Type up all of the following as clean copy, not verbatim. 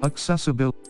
Accessibility.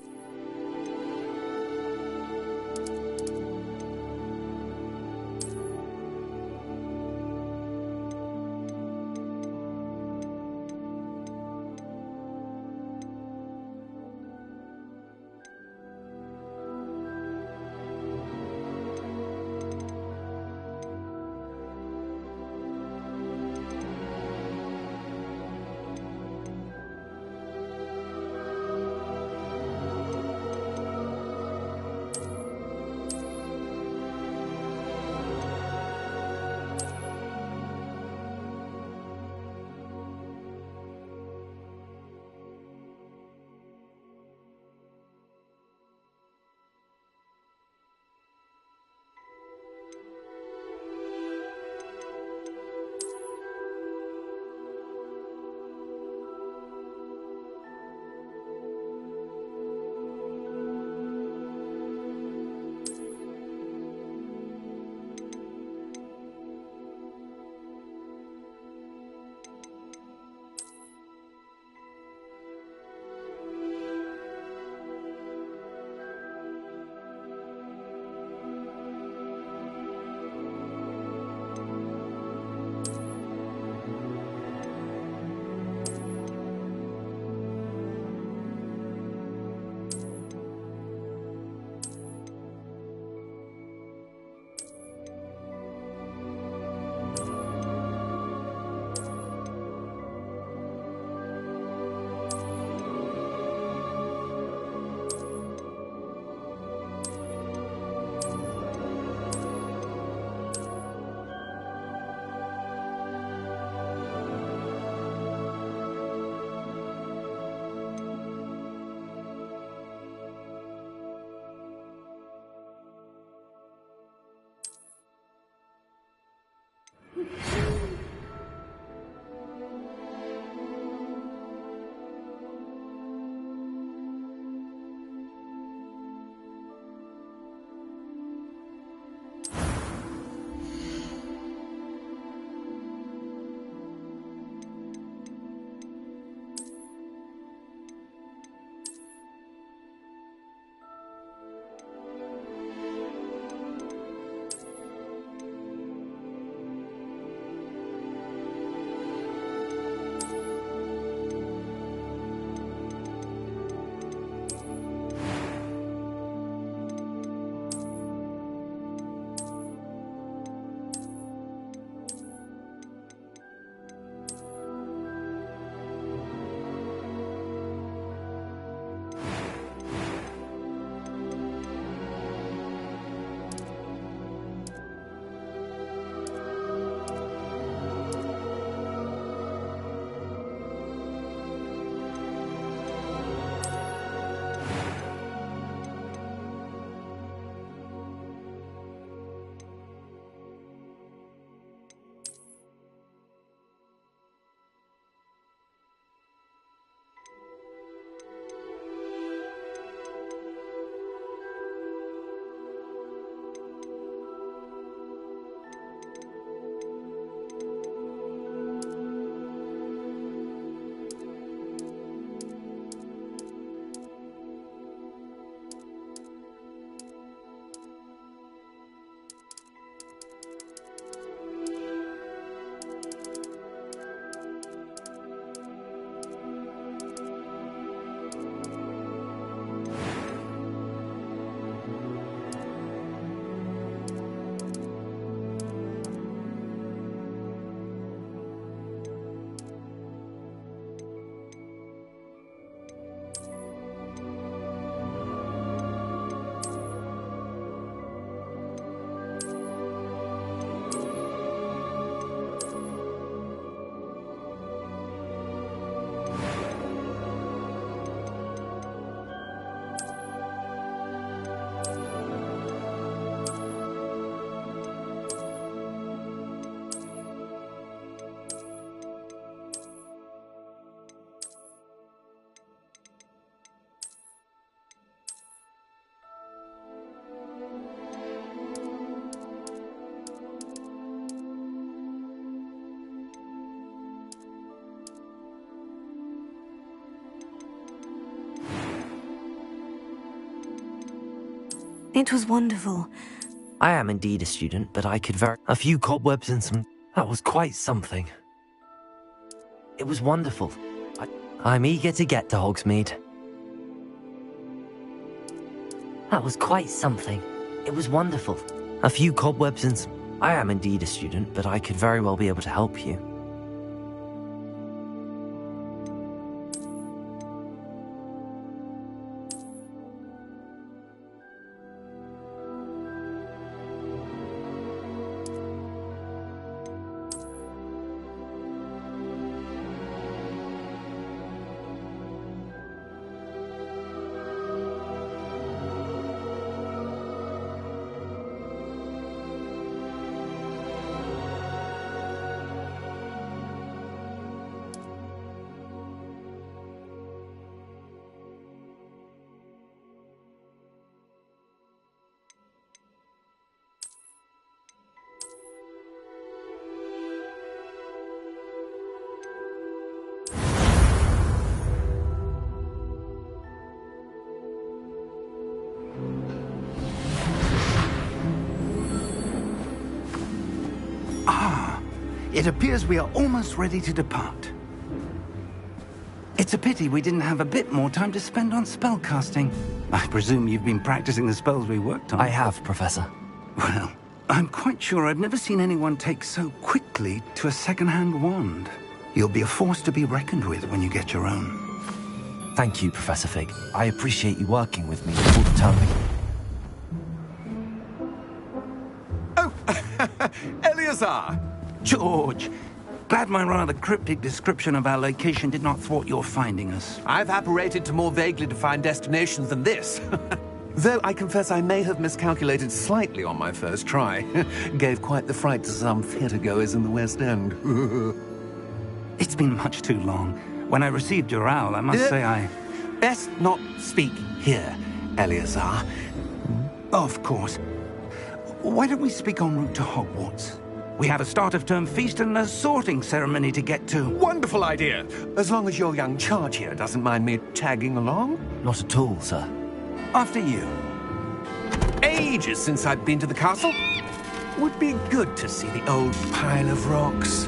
It was wonderful. I am indeed a student, but I could a few cobwebs and some... That was quite something. It was wonderful. I'm eager to get to Hogsmeade. That was quite something. It was wonderful. A few cobwebs and some... I am indeed a student, but I could very well be able to help you. It appears we are almost ready to depart. It's a pity we didn't have a bit more time to spend on spellcasting. I presume you've been practicing the spells we worked on. I have, Professor. Well, I'm quite sure I've never seen anyone take so quickly to a second-hand wand. You'll be a force to be reckoned with when you get your own. Thank you, Professor Fig. I appreciate you working with me all the time. Oh, Eleazar! George! Glad my rather cryptic description of our location did not thwart your finding us. I've apparated to more vaguely defined destinations than this. Though I confess I may have miscalculated slightly on my first try. Gave quite the fright to some theatre-goers in the West End. It's been much too long. When I received your owl, I must say I... Best not speak here, Eleazar. Of course. Why don't we speak en route to Hogwarts? We have a start-of-term feast and a sorting ceremony to get to. Wonderful idea! As long as your young charge here doesn't mind me tagging along. Not at all, sir. After you. Ages since I've been to the castle. Would be good to see the old pile of rocks.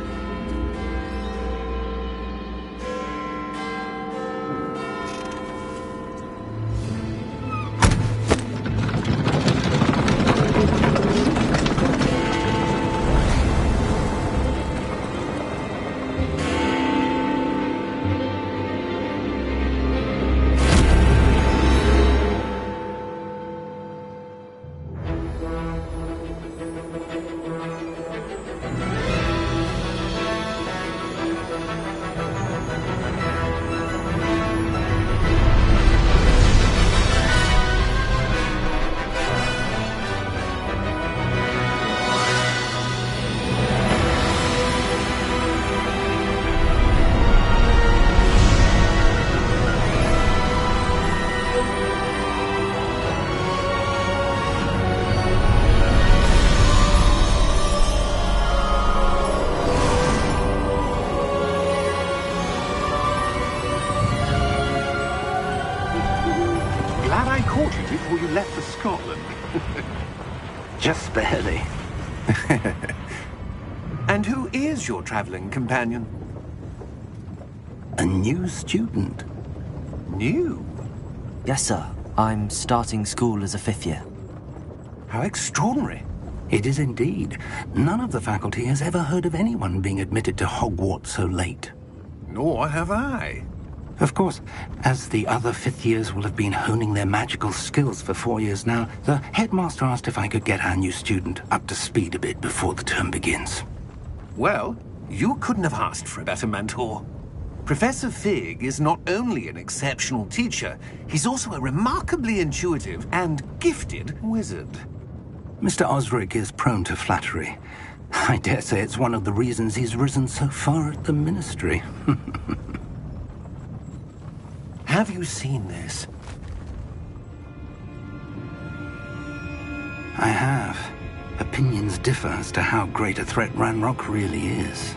Just barely. And who is your traveling companion? A new student. New? Yes, sir. I'm starting school as a 5th year. How extraordinary. It is indeed. None of the faculty has ever heard of anyone being admitted to Hogwarts so late. Nor have I. Of course, as the other 5th years will have been honing their magical skills for 4 years now, the headmaster asked if I could get our new student up to speed a bit before the term begins. Well, you couldn't have asked for a better mentor. Professor Fig is not only an exceptional teacher, he's also a remarkably intuitive and gifted wizard. Mr. Osric is prone to flattery. I dare say it's one of the reasons he's risen so far at the Ministry. Have you seen this? I have. Opinions differ as to how great a threat Ranrock really is.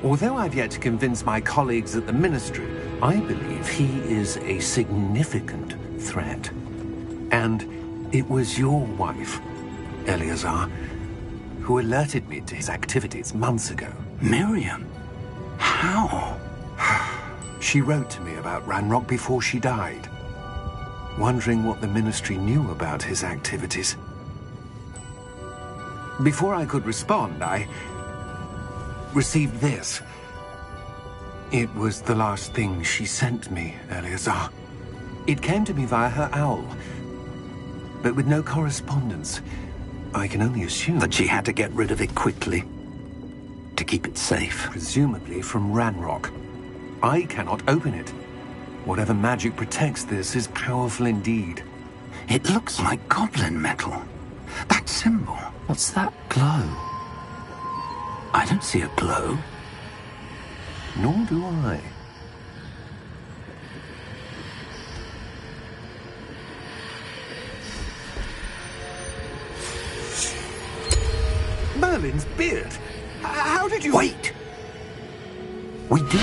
Although I've yet to convince my colleagues at the Ministry, I believe he is a significant threat. And It was your wife, Eleazar, who alerted me to his activities months ago. Miriam? How? She wrote to me about Ranrock before she died, wondering what the Ministry knew about his activities. Before I could respond, I received this. It was the last thing she sent me, Eleazar. It came to me via her owl, but with no correspondence. I can only assume That she had to get rid of it quickly, to keep it safe. presumably from Ranrock. I cannot open it. Whatever magic protects this is powerful indeed. It looks like goblin metal. That symbol. What's that glow? I don't see a glow. Nor do I. Merlin's beard? How did you... Wait! We do...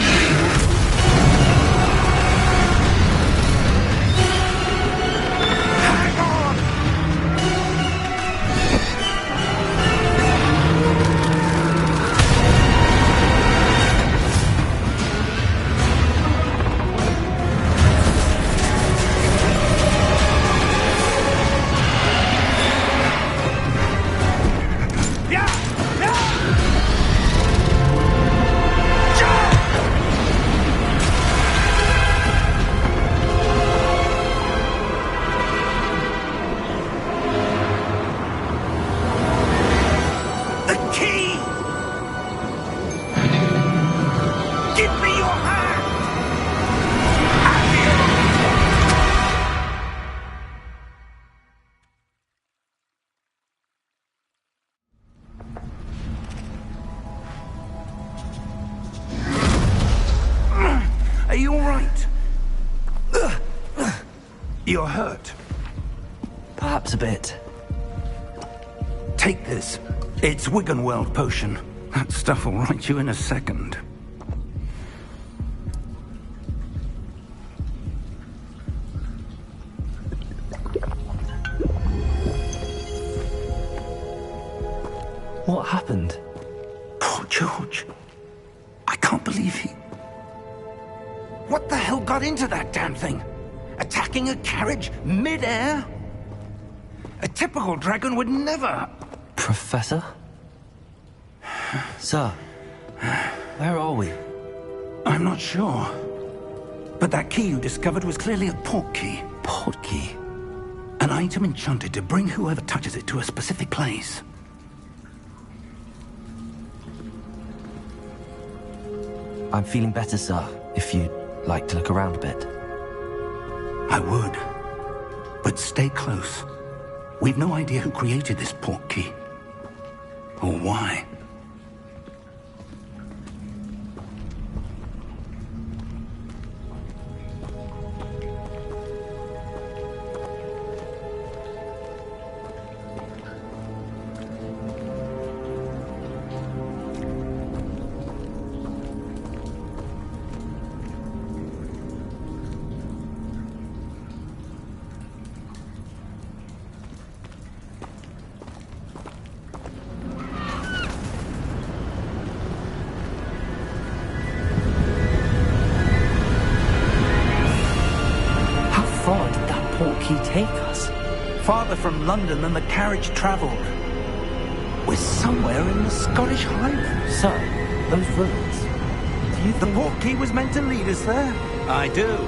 Hang on! Are you all right? You're hurt. Perhaps a bit. Take this. It's Wiggenweld potion. That stuff will right you in a second. What happened? Poor George. I can't believe he... What the hell got into that damn thing? Attacking a carriage mid-air? A typical dragon would never... Professor? Sir, where are we? I'm not sure. But that key you discovered was clearly a port key. Port key? An item enchanted to bring whoever touches it to a specific place. I'm feeling better, sir, if you'd like to look around a bit. I would. But stay close. We've no idea who created this port key. Or why. He take us? Farther from London than the carriage travelled. We're somewhere in the Scottish Highlands. Sir, those ruins. Do you The think... port key was meant to lead us there? I do.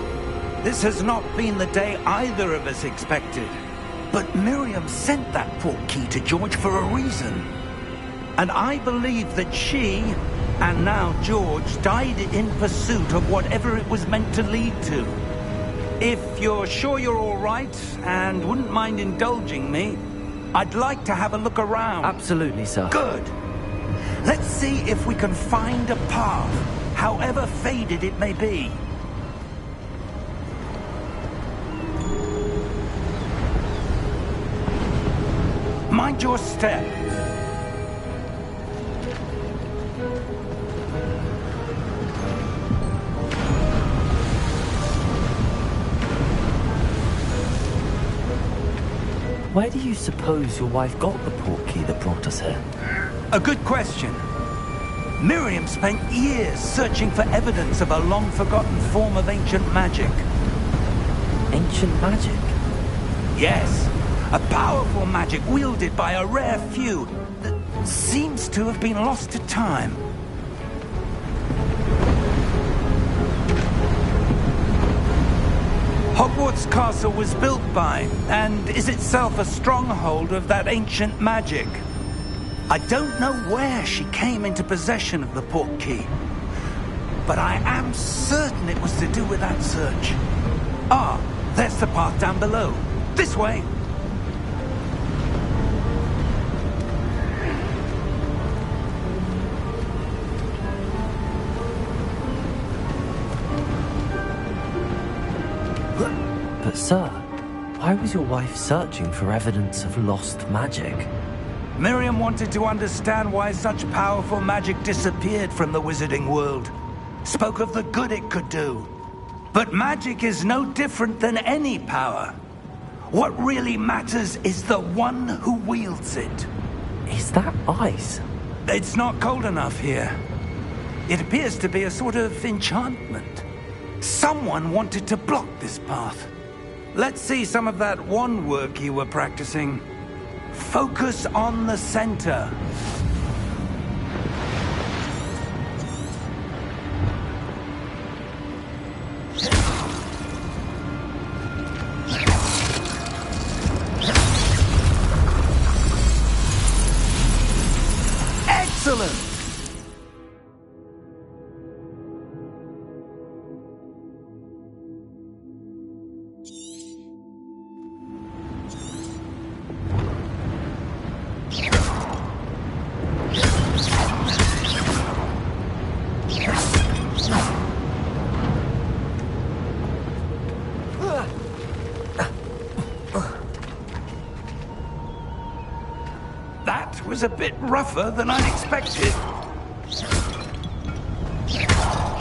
This has not been the day either of us expected. But Miriam sent that port key to George for a reason. And I believe that she, and now George, died in pursuit of whatever it was meant to lead to. If you're sure you're all right and wouldn't mind indulging me, I'd like to have a look around. Absolutely, sir. Good. Let's see if we can find a path, however faded it may be. Mind your step. Where do you suppose your wife got the portkey that brought us here? A good question. Miriam spent years searching for evidence of a long-forgotten form of ancient magic. Ancient magic? Yes, a powerful magic wielded by a rare few that seems to have been lost to time. Hogwarts Castle was built by, and is itself a stronghold of that ancient magic. I don't know where she came into possession of the portkey, but I am certain it was to do with that search. Ah, there's the path down below. This way. But sir, why was your wife searching for evidence of lost magic? Miriam wanted to understand why such powerful magic disappeared from the wizarding world. Spoke of the good it could do. But magic is no different than any power. What really matters is the one who wields it. Is that ice? It's not cold enough here. It appears to be a sort of enchantment. Someone wanted to block this path. Let's see some of that wand work you were practicing. Focus on the center. Excellent! Was a bit rougher than I'd expected.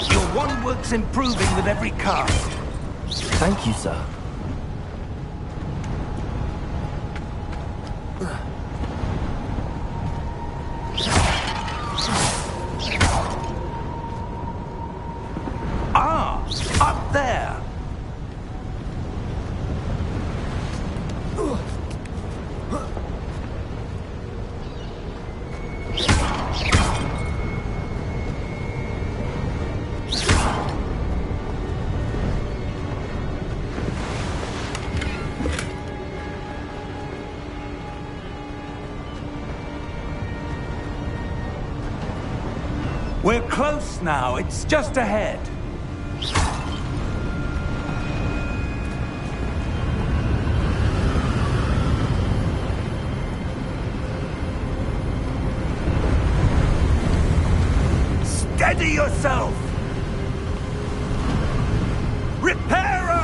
Your wand work's improving with every cast. Thank you, sir. Ah, up there. We're close now. It's just ahead. Steady yourself! Reparo!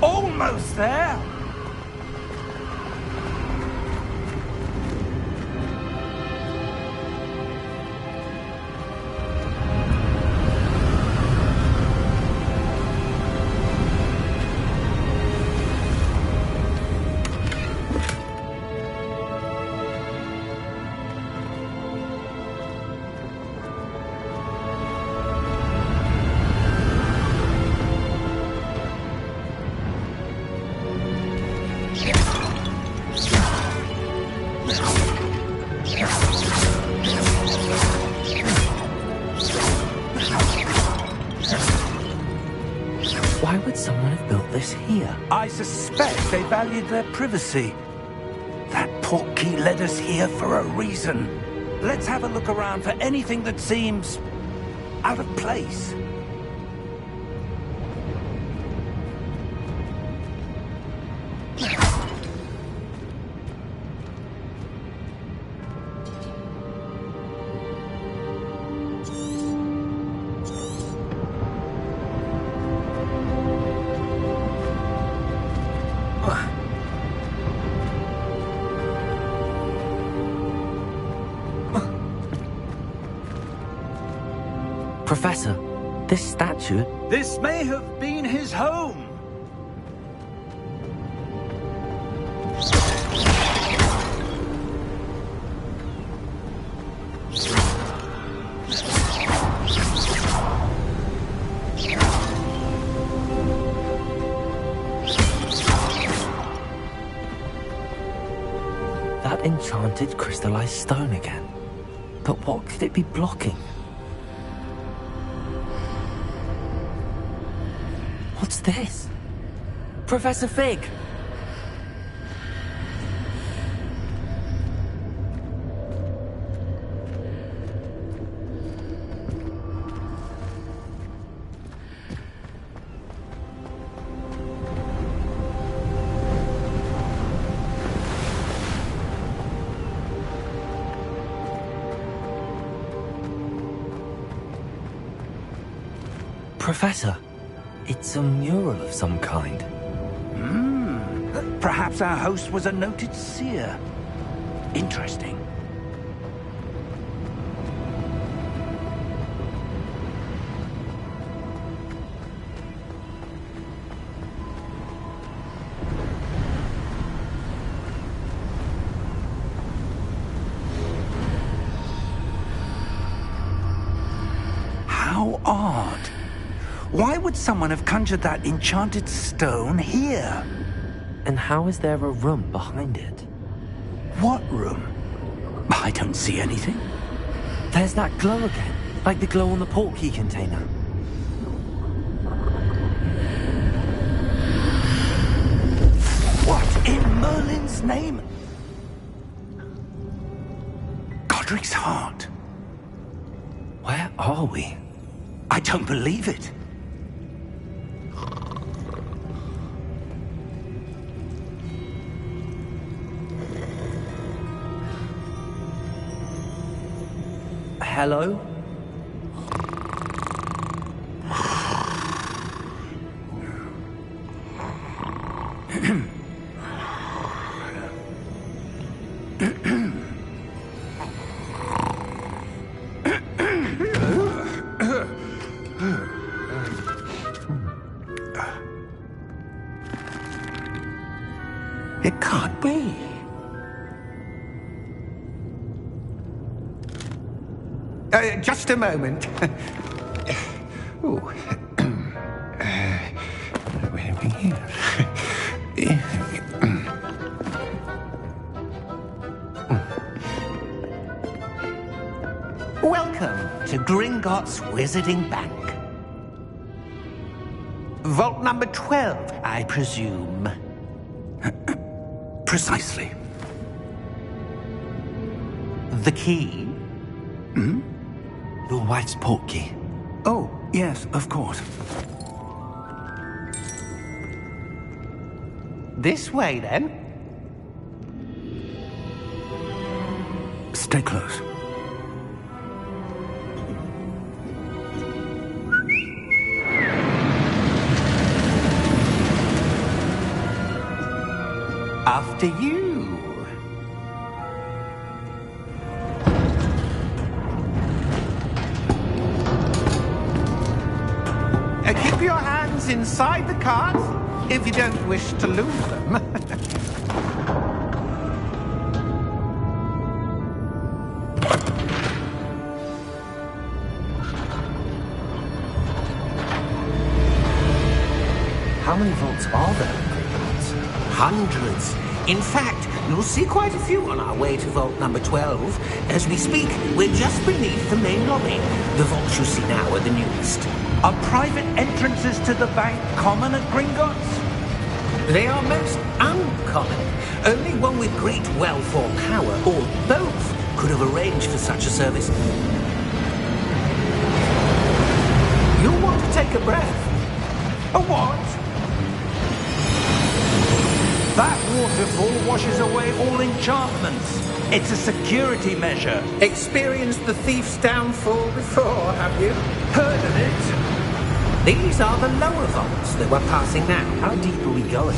Almost there. Why would someone have built this here? I suspect they valued their privacy. That portkey led us here for a reason. Let's have a look around for anything that seems out of place. Professor, this statue... This may have been his home. That enchanted crystallized stone again. But what could it be blocking? What's this? Professor Fig! Professor, it's a mural of some kind. Perhaps our host was a noted seer. Interesting. How odd. Why would someone have conjured that enchanted stone here? And how is there a room behind it? What room? I don't see anything. There's that glow again, like the glow on the portkey container. What in Merlin's name? Godric's heart. Where are we? I don't believe it. Hello? It can't be. Just a moment. Oh. Where are we here? Welcome to Gringotts Wizarding Bank. Vault number 12, I presume. Precisely. The key? Your wife's portkey. Oh, yes, of course. This way, then. Stay close. After you. Keep your hands inside the cart if you don't wish to lose them. How many vaults are there in Gringotts? Hundreds. In fact, you'll see quite a few on our way to vault number 12. As we speak, we're just beneath the main lobby. The vaults you see now are the newest. Are private entrances to the bank common at Gringotts? They are most uncommon. Only one with great wealth or power, or both, could have arranged for such a service. You'll want to take a breath. A what? That waterfall washes away all enchantments. It's a security measure. Experienced the thief's downfall before, have you? Heard of it? These are the lower vaults that we're passing now. How deep are we going?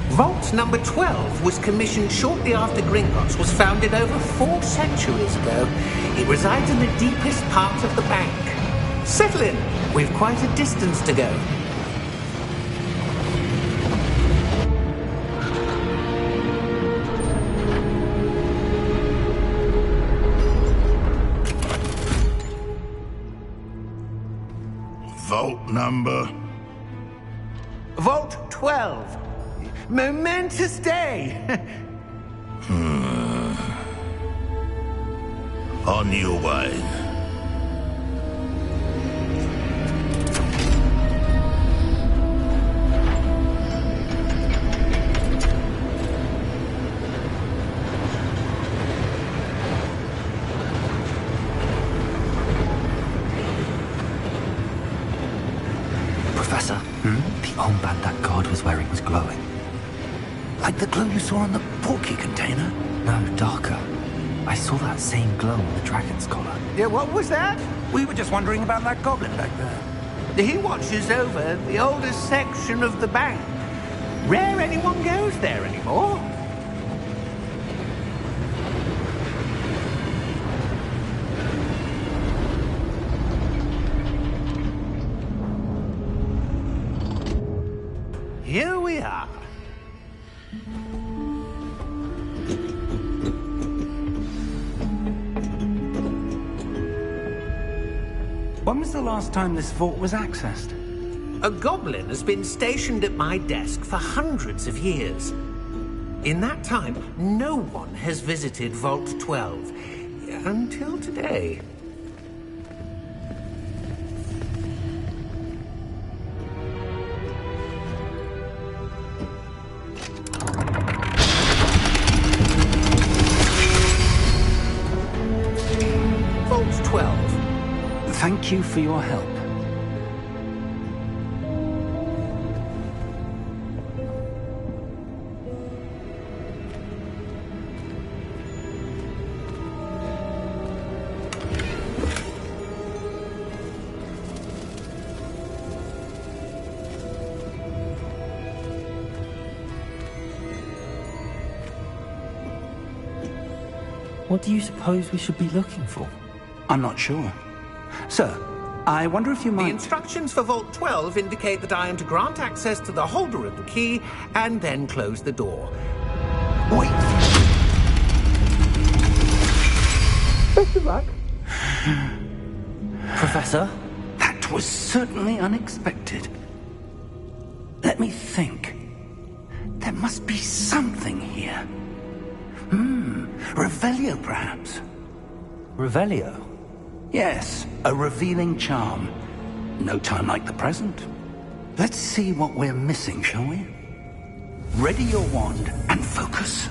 Vault number 12 was commissioned shortly after Gringotts was founded over 4 centuries ago. It resides in the deepest part of the bank. Settle in. We've quite a distance to go. Vault number? Vault 12. Momentous day. On your way. Professor, the armband that guard was wearing was glowing. Like the glow you saw on the porky container? No, darker. I saw that same glow on the dragon's collar. Yeah, what was that? We were just wondering about that goblin back there. He watches over the oldest section of the bank. Rare anyone goes there anymore. Here we are. When was the last time this vault was accessed? A goblin has been stationed at my desk for hundreds of years. In that time, no one has visited Vault 12. Until today. Vault 12. Thank you for your help. What do you suppose we should be looking for? I'm not sure. Sir, I wonder if you The might... instructions for Vault 12 indicate that I am to grant access to the holder of the key and then close the door. Wait! Best of luck. Professor? That was certainly unexpected. Let me think. There must be something here. Revelio, perhaps? Revelio? Yes, a revealing charm. No time like the present. Let's see what we're missing, shall we? Ready your wand and focus.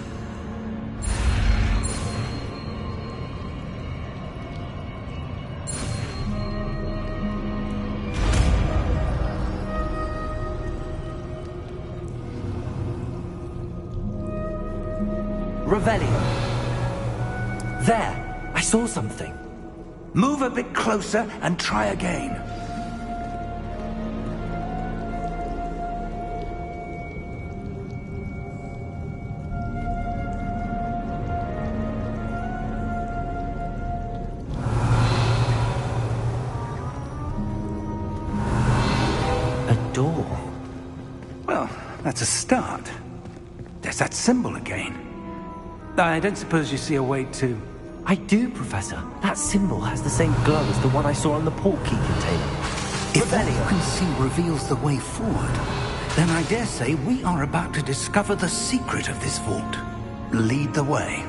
Revelio. There! I saw something. Move a bit closer and try again. A door. Well, that's a start. There's that symbol again. I don't suppose you see a way to... I do, Professor. That symbol has the same glow as the one I saw on the port key container. If what you can see reveals the way forward, then I dare say we are about to discover the secret of this vault. Lead the way.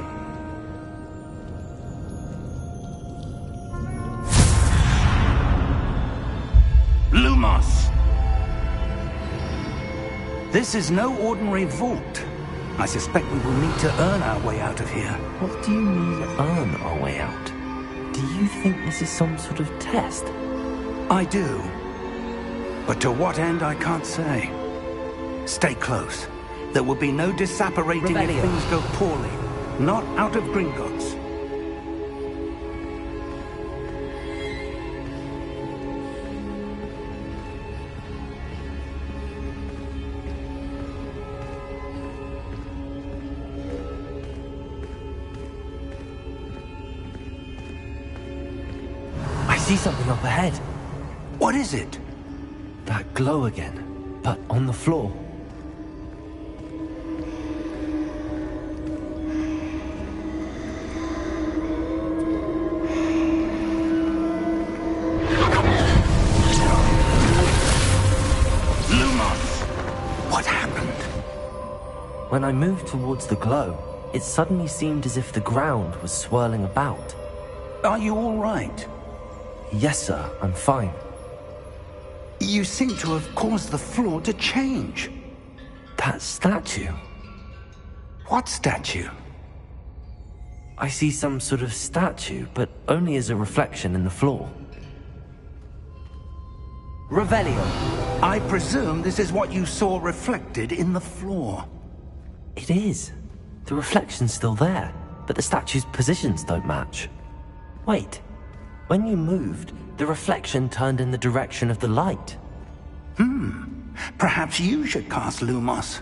Lumos! This is no ordinary vault. I suspect we will need to earn our way out of here. What do you mean, earn our way out? Do you think this is some sort of test? I do. But to what end, I can't say. Stay close. There will be no disapparating if Revelio. things go poorly. Not out of Gringotts. I see something up ahead. What is it? That glow again, but on the floor. What happened? When I moved towards the glow, it suddenly seemed as if the ground was swirling about. Are you all right? Yes, sir, I'm fine. You seem to have caused the floor to change. That statue. What statue? I see some sort of statue, but only as a reflection in the floor. Revelio. I presume this is what you saw reflected in the floor. It is. The reflection's still there, but the statue's positions don't match. Wait. When you moved, the reflection turned in the direction of the light. Perhaps you should cast Lumos.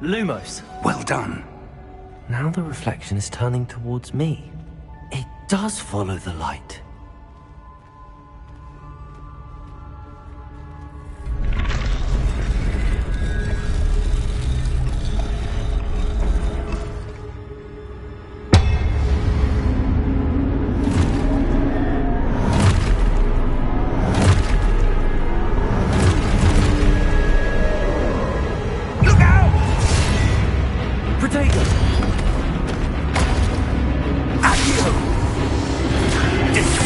Lumos. Well done. Now the reflection is turning towards me. It does follow the light. Destroy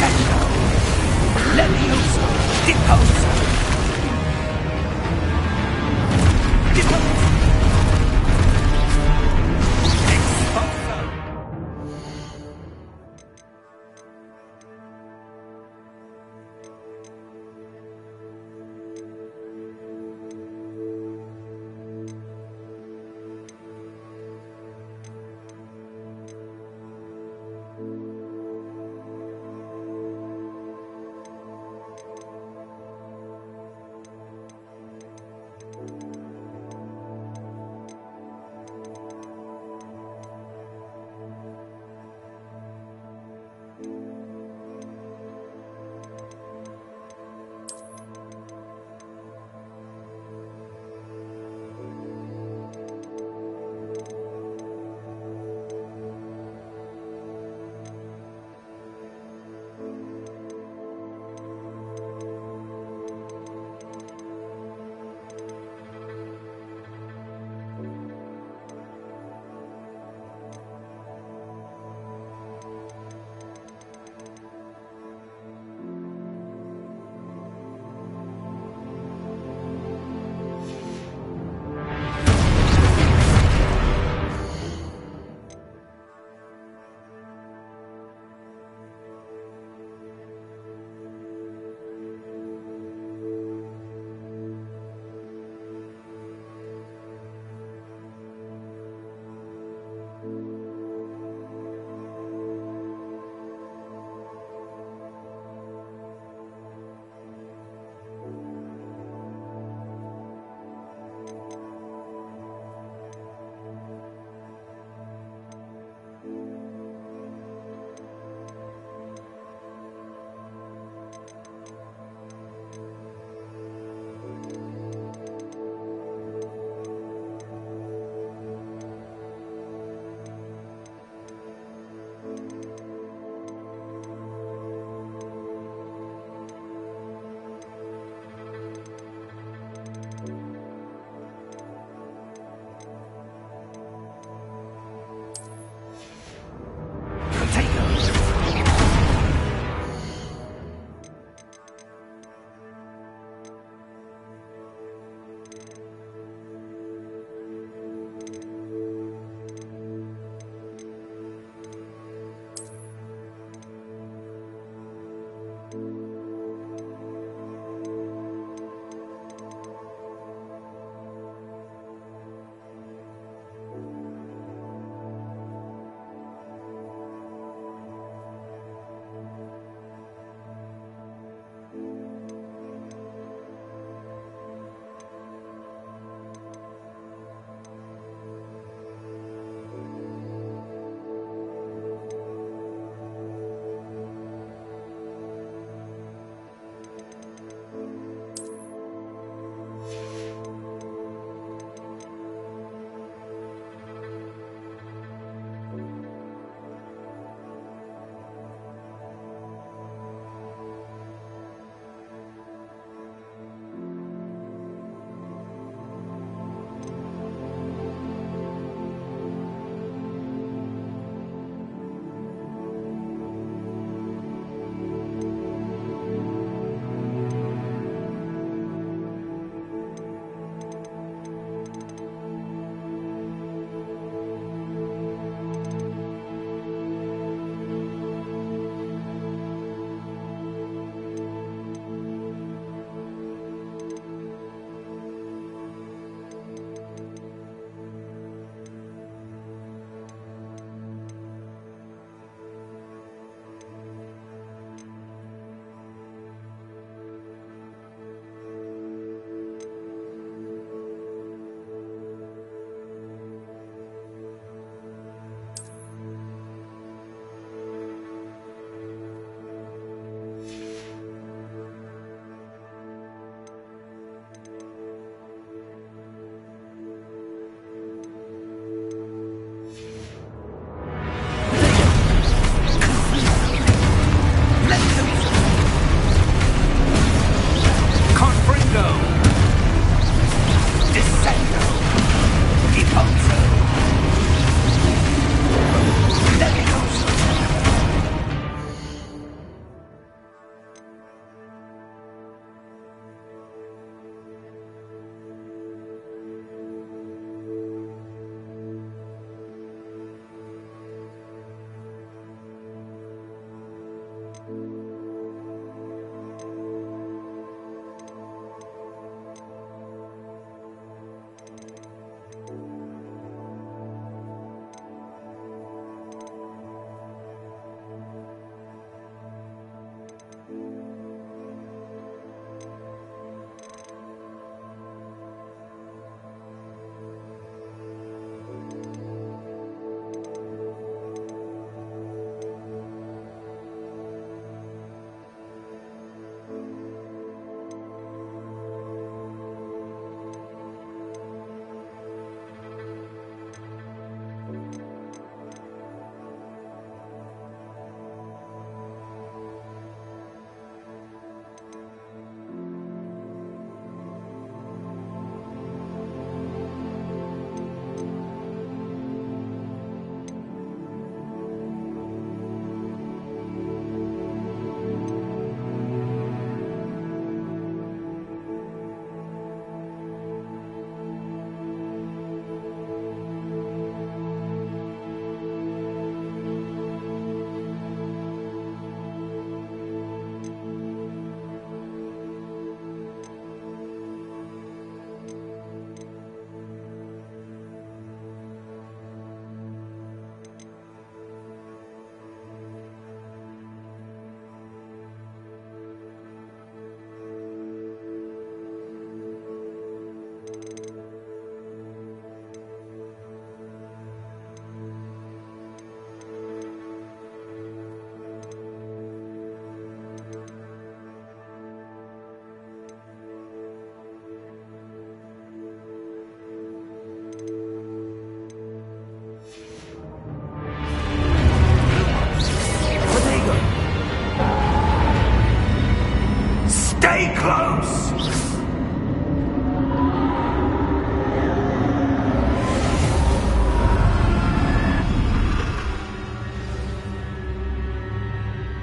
Stay close!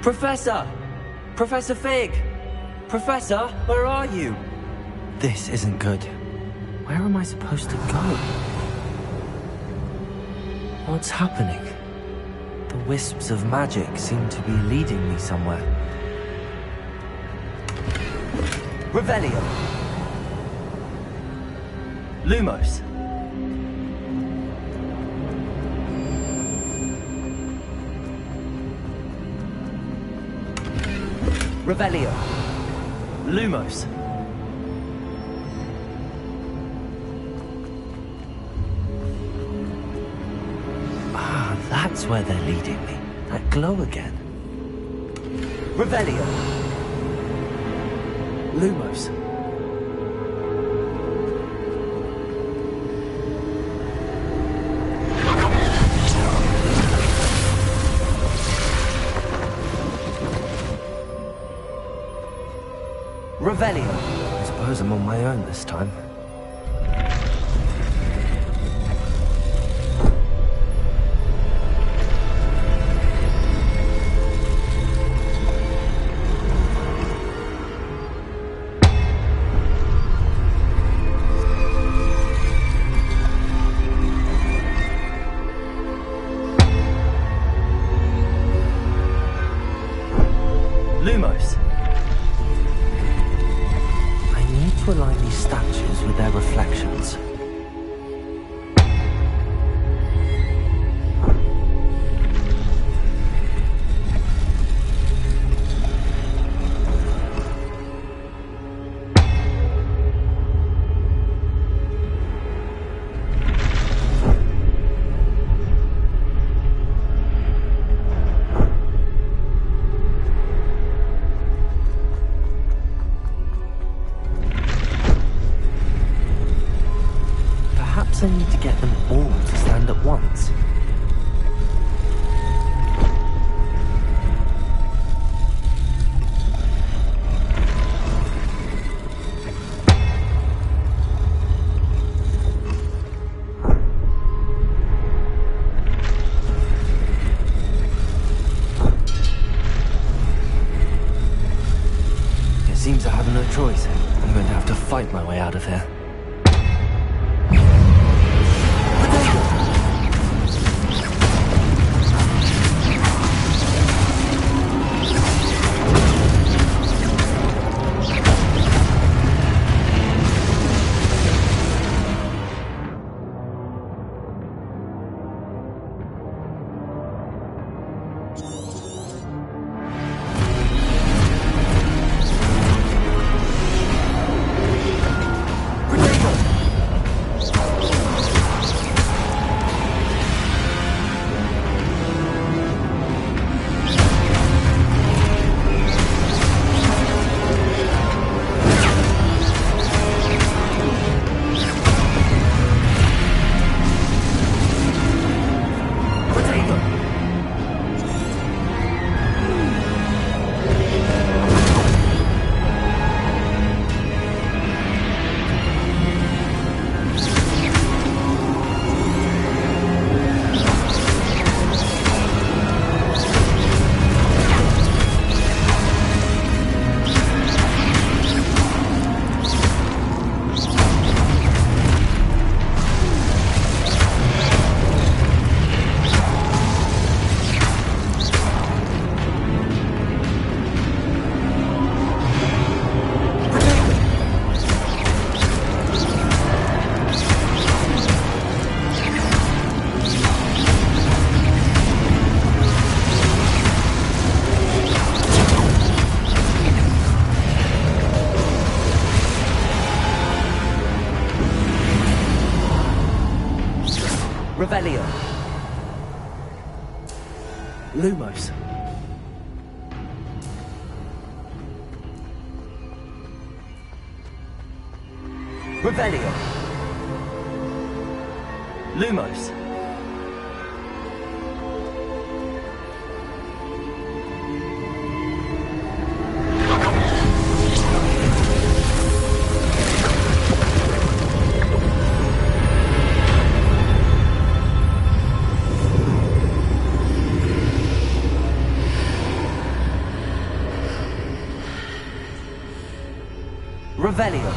Professor! Professor Fig! Professor, where are you? This isn't good. Where am I supposed to go? What's happening? The wisps of magic seem to be leading me somewhere. Revelio! Lumos! Revelio! Lumos! Ah, that's where they're leading me. That glow again. Revelio! Lumos! Revelio! I suppose I'm on my own this time. Lumos! I need to align these statues with their reflections. Perhaps I need to get them all to stand at once. It seems I have no choice. I'm going to have to fight my way out of here. Lumos. Revelio. Lumos. Revelio.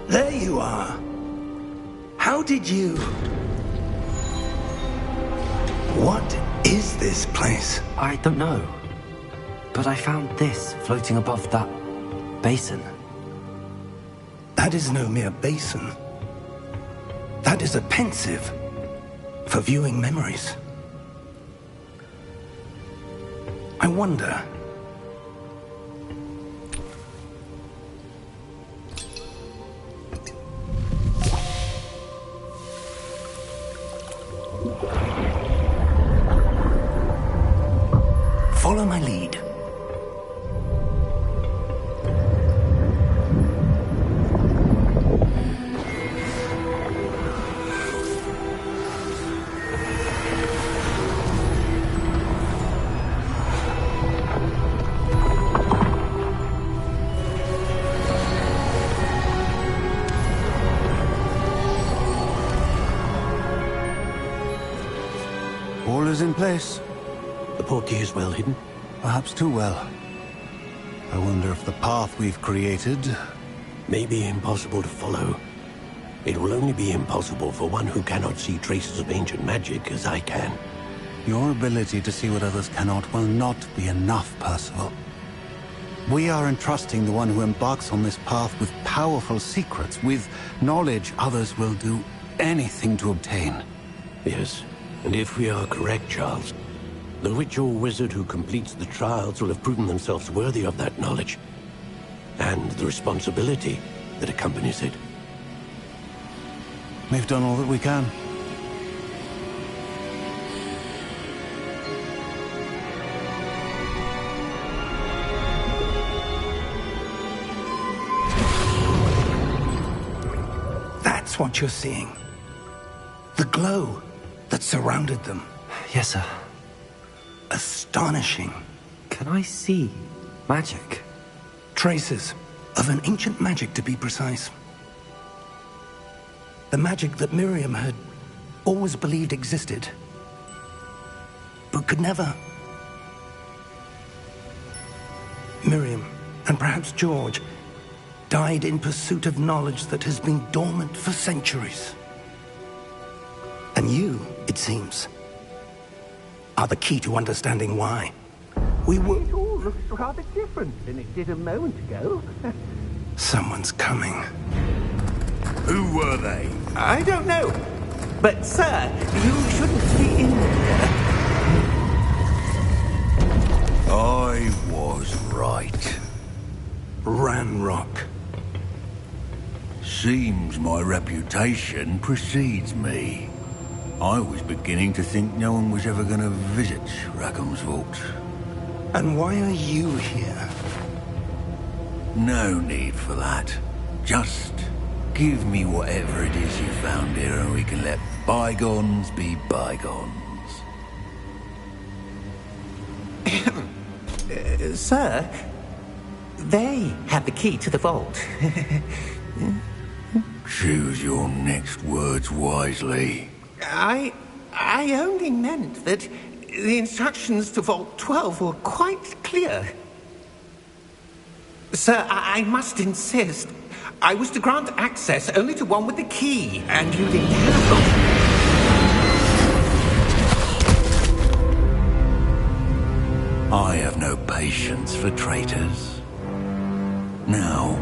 There you are. How did you... What is this place? I don't know. But I found this floating above that basin. That is no mere basin. That is a pensive for viewing memories. I wonder... Follow my lead. All is in place. The portkey is well hidden? Perhaps too well. I wonder if the path we've created... May be impossible to follow. It will only be impossible for one who cannot see traces of ancient magic as I can. Your ability to see what others cannot will not be enough, Percival. We are entrusting the one who embarks on this path with powerful secrets, with knowledge others will do anything to obtain. Yes, and if we are correct, Charles, the witch or wizard who completes the trials will have proven themselves worthy of that knowledge, and the responsibility that accompanies it. We've done all that we can. That's what you're seeing. The glow that surrounded them. Yes, sir. Astonishing. Can I see magic? Traces of an ancient magic, to be precise. The magic that Miriam had always believed existed, but could never. Miriam, and perhaps George, died in pursuit of knowledge that has been dormant for centuries. And you, it seems, are the key to understanding why. We were... It all looks rather different than it did a moment ago. Someone's coming. Who were they? I don't know. But, sir, you shouldn't be in here. I was right. Ranrock. Seems my reputation precedes me. I was beginning to think no one was ever going to visit Rackham's Vault. And why are you here? No need for that. Just give me whatever it is you found here and we can let bygones be bygones. Sir, they have the key to the vault. Choose your next words wisely. I only meant that the instructions to Vault 12 were quite clear. Sir, I must insist. I was to grant access only to one with the key, and you didn't have them. I have no patience for traitors. Now,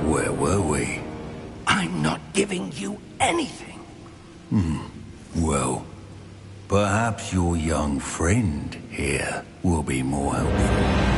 where were we? I'm not giving you anything. Well, perhaps your young friend here will be more helpful.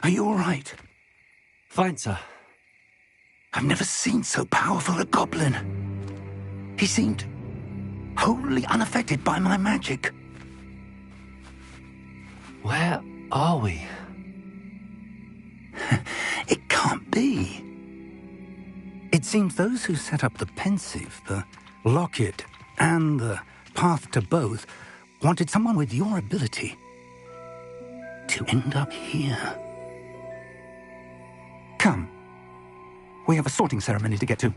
Are you all right? Fine, sir. I've never seen so powerful a goblin. He seemed wholly unaffected by my magic. Where are we? It can't be. It seems those who set up the pensive, the locket, and the path to both wanted someone with your ability to end up here. Come. We have a sorting ceremony to get to.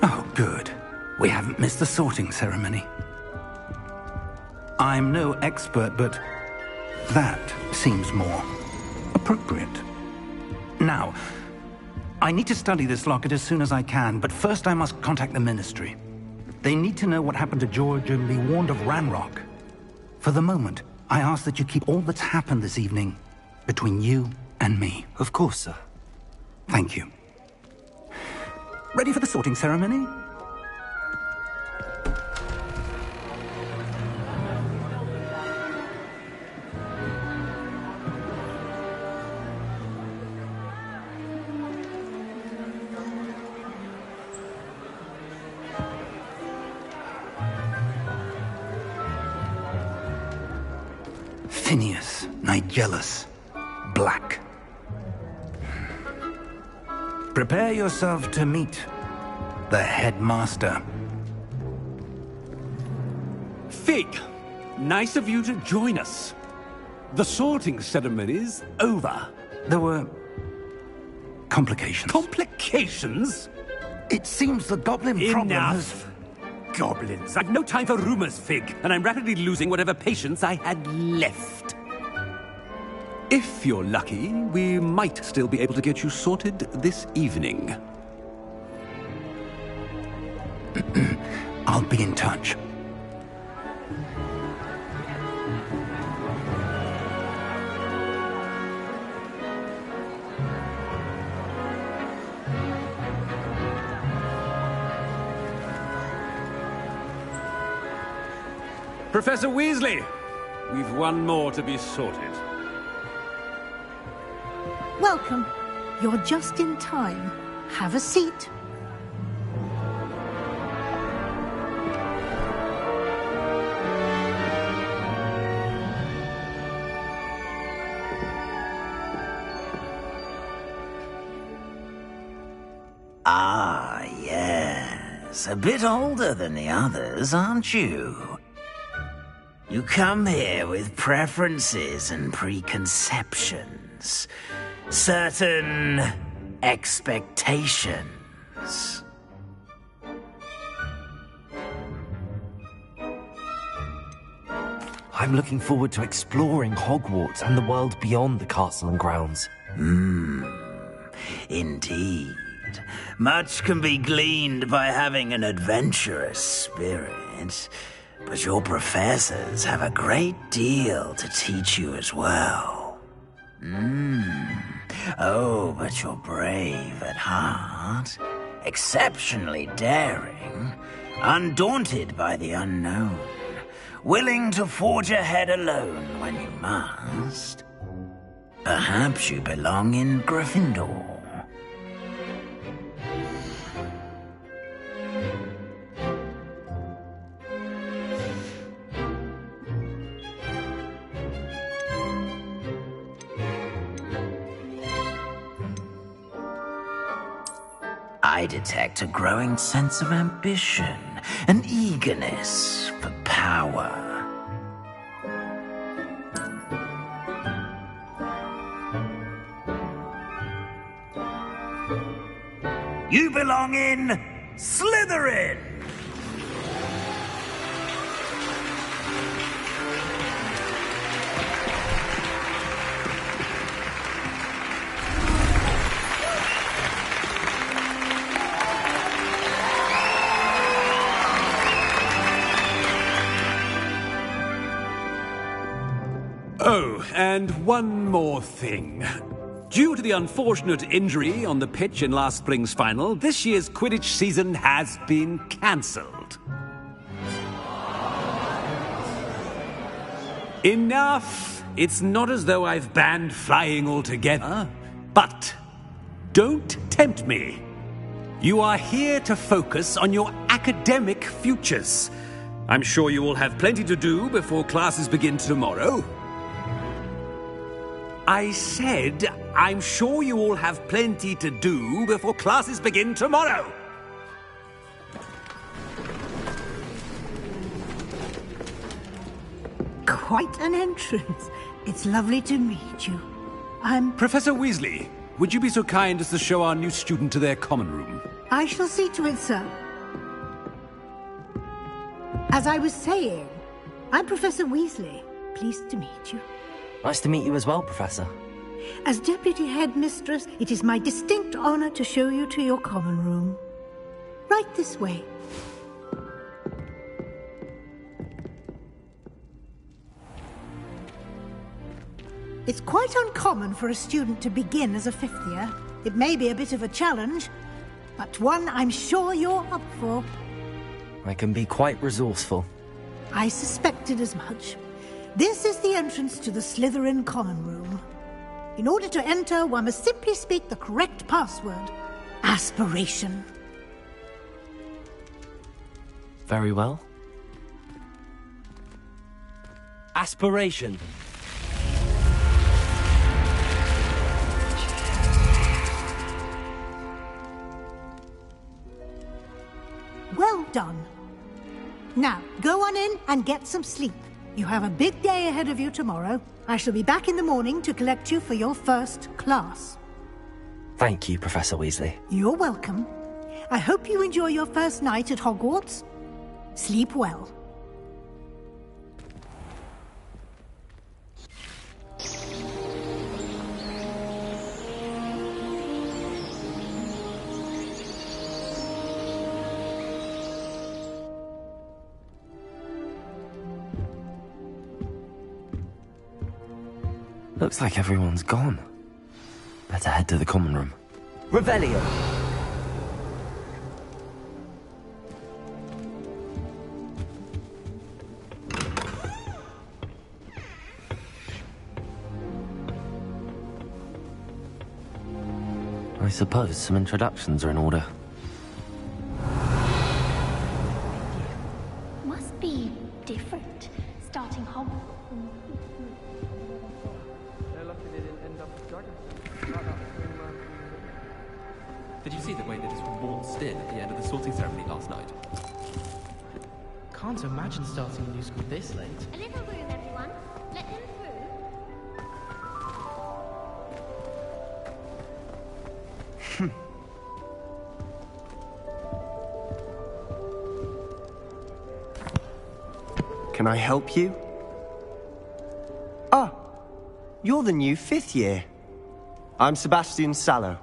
Oh, good. We haven't missed the sorting ceremony. I'm no expert, but that seems more appropriate. Now, I need to study this locket as soon as I can, but first I must contact the Ministry. They need to know what happened to George and be warned of Ranrock. For the moment, I ask that you keep all that's happened this evening between you and me. Of course, sir. Thank you. Ready for the sorting ceremony? Phineas, Nigellus, Black. Prepare yourself to meet the headmaster. Fig, nice of you to join us. The sorting ceremony's over. There were complications. Complications? It seems the goblin problem has... Enough! Goblins. I've no time for rumors, Fig, and I'm rapidly losing whatever patience I had left. If you're lucky, we might still be able to get you sorted this evening. I'll be in touch. Professor Weasley, we've one more to be sorted. Welcome. You're just in time. Have a seat. Ah, yes. A bit older than the others, aren't you? You come here with preferences and preconceptions. Certain expectations. I'm looking forward to exploring Hogwarts and the world beyond the castle and grounds. Indeed. Much can be gleaned by having an adventurous spirit, but your professors have a great deal to teach you as well. Oh, but you're brave at heart, exceptionally daring, undaunted by the unknown, willing to forge ahead alone when you must. Perhaps you belong in Gryffindor. I detect a growing sense of ambition, an eagerness for power. You belong in Slytherin! Oh, and one more thing. Due to the unfortunate injury on the pitch in last spring's final, this year's Quidditch season has been cancelled. Enough! It's not as though I've banned flying altogether, but don't tempt me. You are here to focus on your academic futures. I'm sure you will have plenty to do before classes begin tomorrow. I said, I'm sure you all have plenty to do before classes begin tomorrow. Quite an entrance. It's lovely to meet you. I'm... Professor Weasley, would you be so kind as to show our new student to their common room? I shall see to it, sir. As I was saying, I'm Professor Weasley. Pleased to meet you. Nice to meet you as well, Professor. As Deputy Headmistress, it is my distinct honor to show you to your common room. Right this way. It's quite uncommon for a student to begin as a fifth year. It may be a bit of a challenge, but one I'm sure you're up for. I can be quite resourceful. I suspected as much. This is the entrance to the Slytherin common room. In order to enter, one must simply speak the correct password. Aspiration. Very well. Aspiration. Well done. Now, go on in and get some sleep. You have a big day ahead of you tomorrow. I shall be back in the morning to collect you for your first class. Thank you, Professor Weasley. You're welcome. I hope you enjoy your first night at Hogwarts. Sleep well. Looks like everyone's gone. Better head to the common room. Revelio. I suppose some introductions are in order. Must be different, starting home. Did you see the way they just waltzed in at the end of the sorting ceremony last night? Can't imagine starting a new school this late. A little room, everyone. Let him through. Can I help you? Ah, you're the new 5th year. I'm Sebastian Sallow.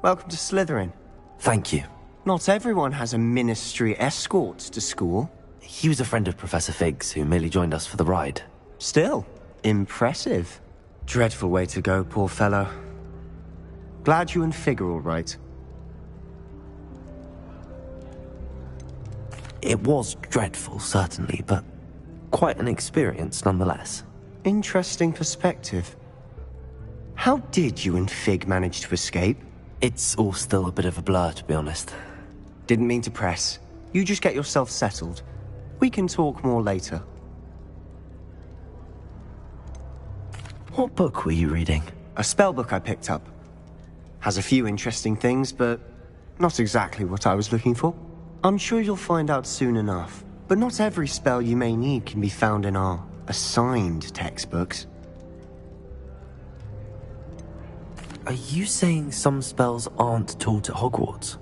Welcome to Slytherin. Thank you. Not everyone has a ministry escort to school. He was a friend of Professor Fig's who merely joined us for the ride. Still, impressive. Dreadful way to go, poor fellow. Glad you and Fig are all right. It was dreadful, certainly, but quite an experience nonetheless. Interesting perspective. How did you and Fig manage to escape? It's all still a bit of a blur, to be honest. Didn't mean to press. You just get yourself settled. We can talk more later. What book were you reading? A spell book I picked up. Has a few interesting things, but not exactly what I was looking for. I'm sure you'll find out soon enough. But not every spell you may need can be found in our assigned textbooks. Are you saying some spells aren't taught at Hogwarts?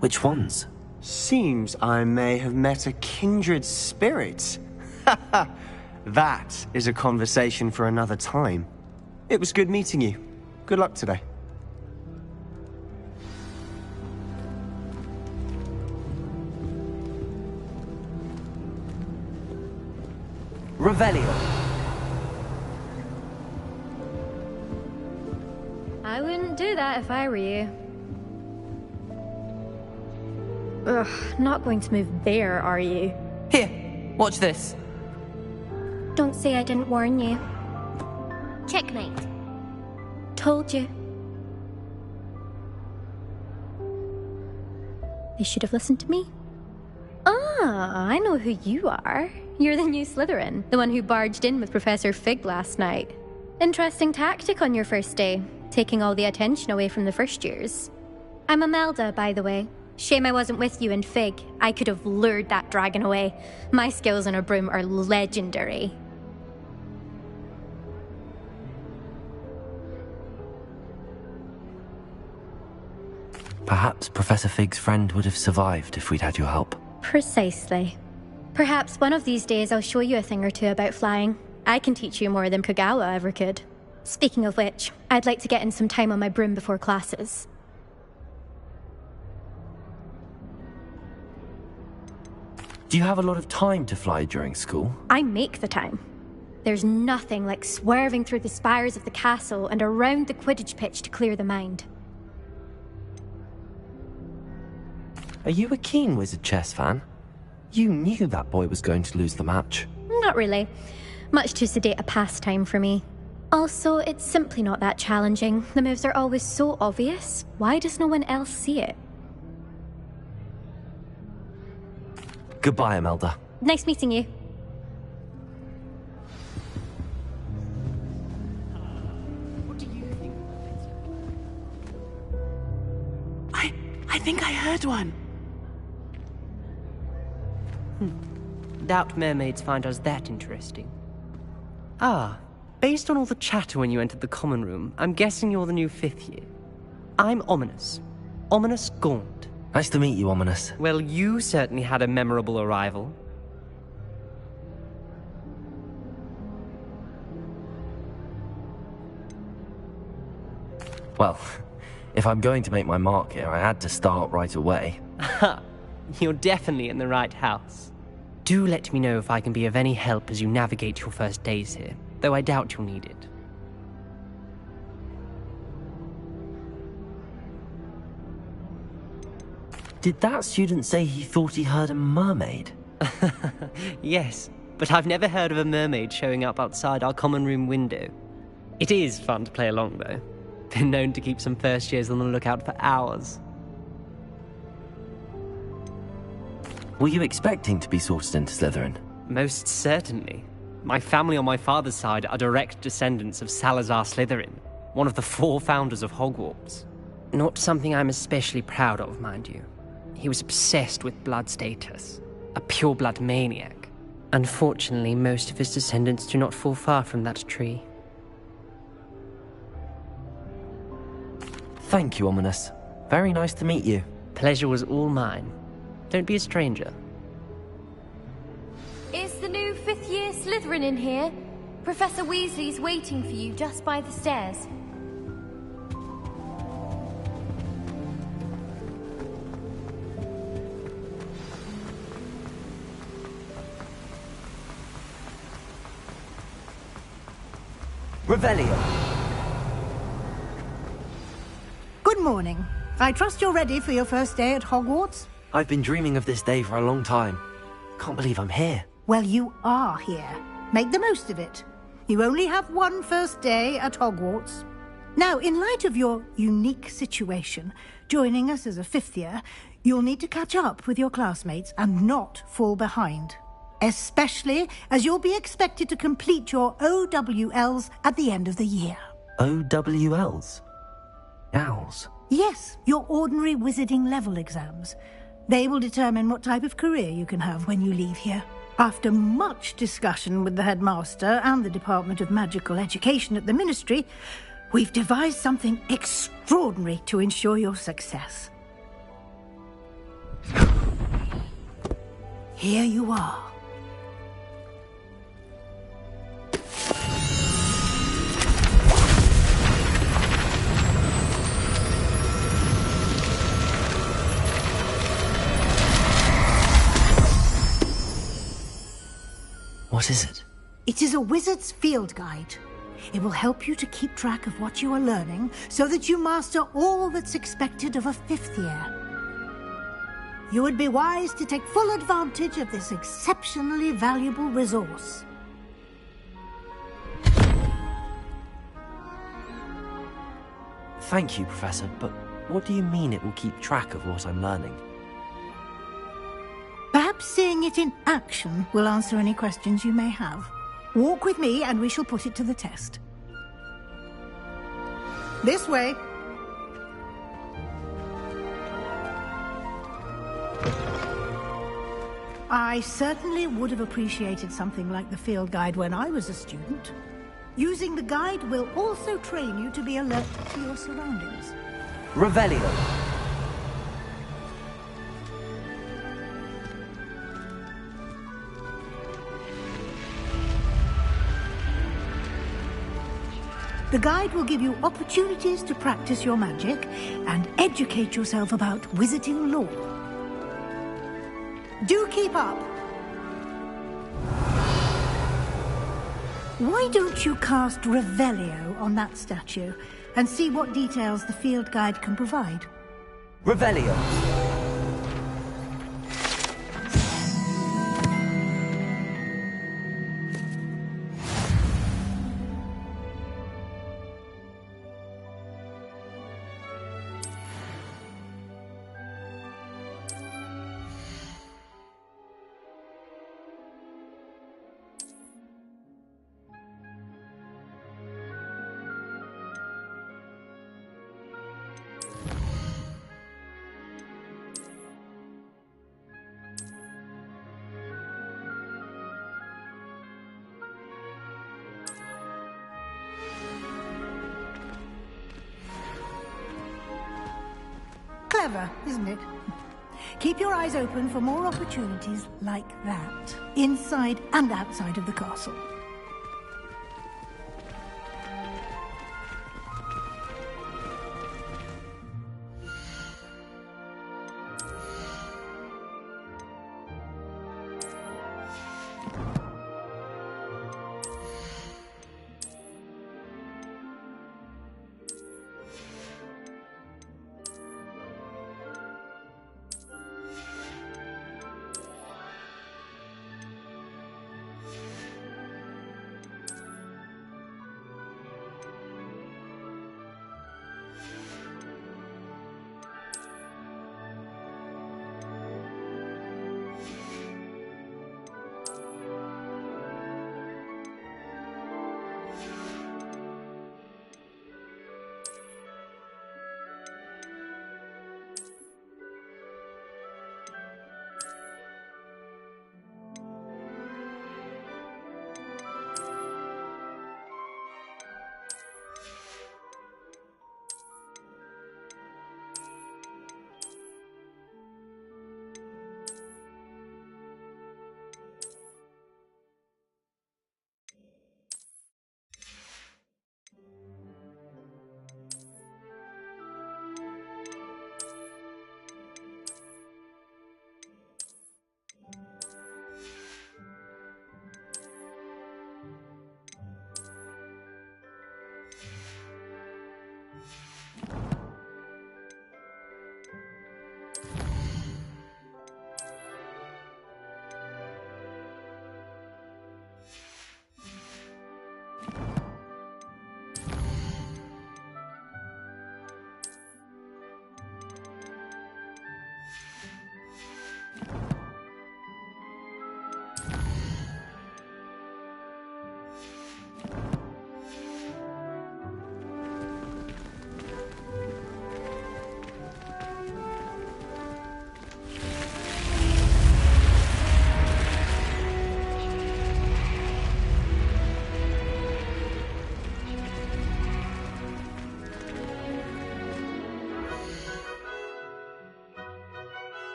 Which ones? Seems I may have met a kindred spirit. That is a conversation for another time. It was good meeting you. Good luck today. Revelio. I wouldn't do that if I were you. Ugh, not going to move there, are you? Here, watch this. Don't say I didn't warn you. Checkmate. Told you. They should have listened to me. Ah, I know who you are. You're the new Slytherin, the one who barged in with Professor Fig last night. Interesting tactic on your first day, taking all the attention away from the first years. I'm Imelda, by the way. Shame I wasn't with you and Fig. I could have lured that dragon away. My skills on a broom are legendary. Perhaps Professor Fig's friend would have survived if we'd had your help. Precisely. Perhaps one of these days I'll show you a thing or two about flying. I can teach you more than Kagawa ever could. Speaking of which, I'd like to get in some time on my broom before classes. Do you have a lot of time to fly during school? I make the time. There's nothing like swerving through the spires of the castle and around the Quidditch pitch to clear the mind. Are you a keen Wizard chess fan? You knew that boy was going to lose the match. Not really. Much too sedate a pastime for me. Also, it's simply not that challenging. The moves are always so obvious. Why does no one else see it? Goodbye, Imelda. Nice meeting you. What do you think? I think I heard one. Doubt mermaids find us that interesting. Ah, based on all the chatter when you entered the common room, I'm guessing you're the new 5th year. I'm Ominous. Ominous Gaunt. Nice to meet you, Ominous. Well, you certainly had a memorable arrival. Well, if I'm going to make my mark here, I had to start right away. You're definitely in the right house. Do let me know if I can be of any help as you navigate your first days here, though I doubt you'll need it. Did that student say he thought he heard a mermaid? Yes, but I've never heard of a mermaid showing up outside our common room window. It is fun to play along, though. Been known to keep some first years on the lookout for hours. Were you expecting to be sorted into Slytherin? Most certainly. My family on my father's side are direct descendants of Salazar Slytherin, one of the 4 founders of Hogwarts. Not something I'm especially proud of, mind you. He was obsessed with blood status, a pure-blood maniac. Unfortunately, most of his descendants do not fall far from that tree. Thank you, Ominous. Very nice to meet you. Pleasure was all mine. Don't be a stranger. Is the new 5th year Slytherin in here? Professor Weasley's waiting for you just by the stairs. Revelio. Good morning. I trust you're ready for your first day at Hogwarts? I've been dreaming of this day for a long time. Can't believe I'm here. Well, you are here. Make the most of it. You only have one first day at Hogwarts. Now, in light of your unique situation, joining us as a 5th year, you'll need to catch up with your classmates and not fall behind. Especially as you'll be expected to complete your OWLs at the end of the year. OWLs? Owls? Yes, your ordinary wizarding level exams. They will determine what type of career you can have when you leave here. After much discussion with the headmaster and the Department of Magical Education at the Ministry, we've devised something extraordinary to ensure your success. Here you are. What is it? It is a wizard's field guide. It will help you to keep track of what you are learning so that you master all that's expected of a 5th year. You would be wise to take full advantage of this exceptionally valuable resource. Thank you, Professor, but what do you mean it will keep track of what I'm learning? Perhaps seeing it in action will answer any questions you may have. Walk with me and we shall put it to the test. This way. I certainly would have appreciated something like the field guide when I was a student. Using the guide will also train you to be alert to your surroundings. Revelio. The guide will give you opportunities to practice your magic and educate yourself about wizarding lore. Do keep up. Why don't you cast Revelio on that statue and see what details the field guide can provide? Revelio. Clever, isn't it? Keep your eyes open for more opportunities like that, inside and outside of the castle.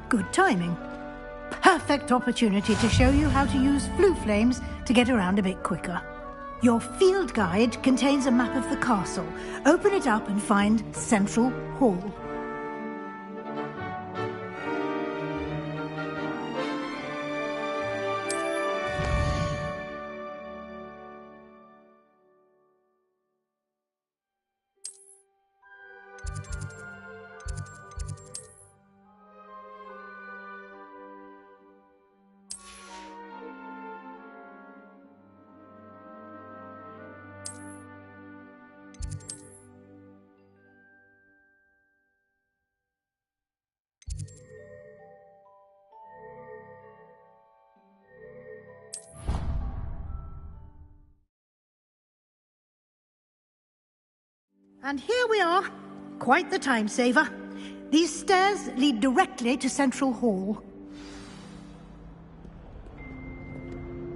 Good timing. Perfect opportunity to show you how to use flue flames to get around a bit quicker. Your field guide contains a map of the castle. Open it up and find Central Hall. And here we are. Quite the time saver. These stairs lead directly to Central Hall.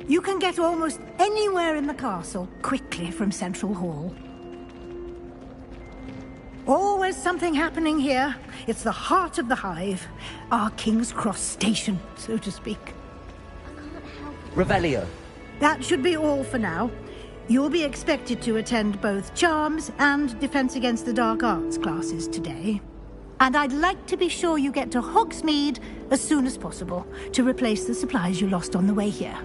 You can get almost anywhere in the castle quickly from Central Hall. Always something happening here. It's the heart of the hive. Our King's Cross station, so to speak. Revelio. That should be all for now. You'll be expected to attend both Charms and Defense Against the Dark Arts classes today. And I'd like to be sure you get to Hogsmeade as soon as possible to replace the supplies you lost on the way here.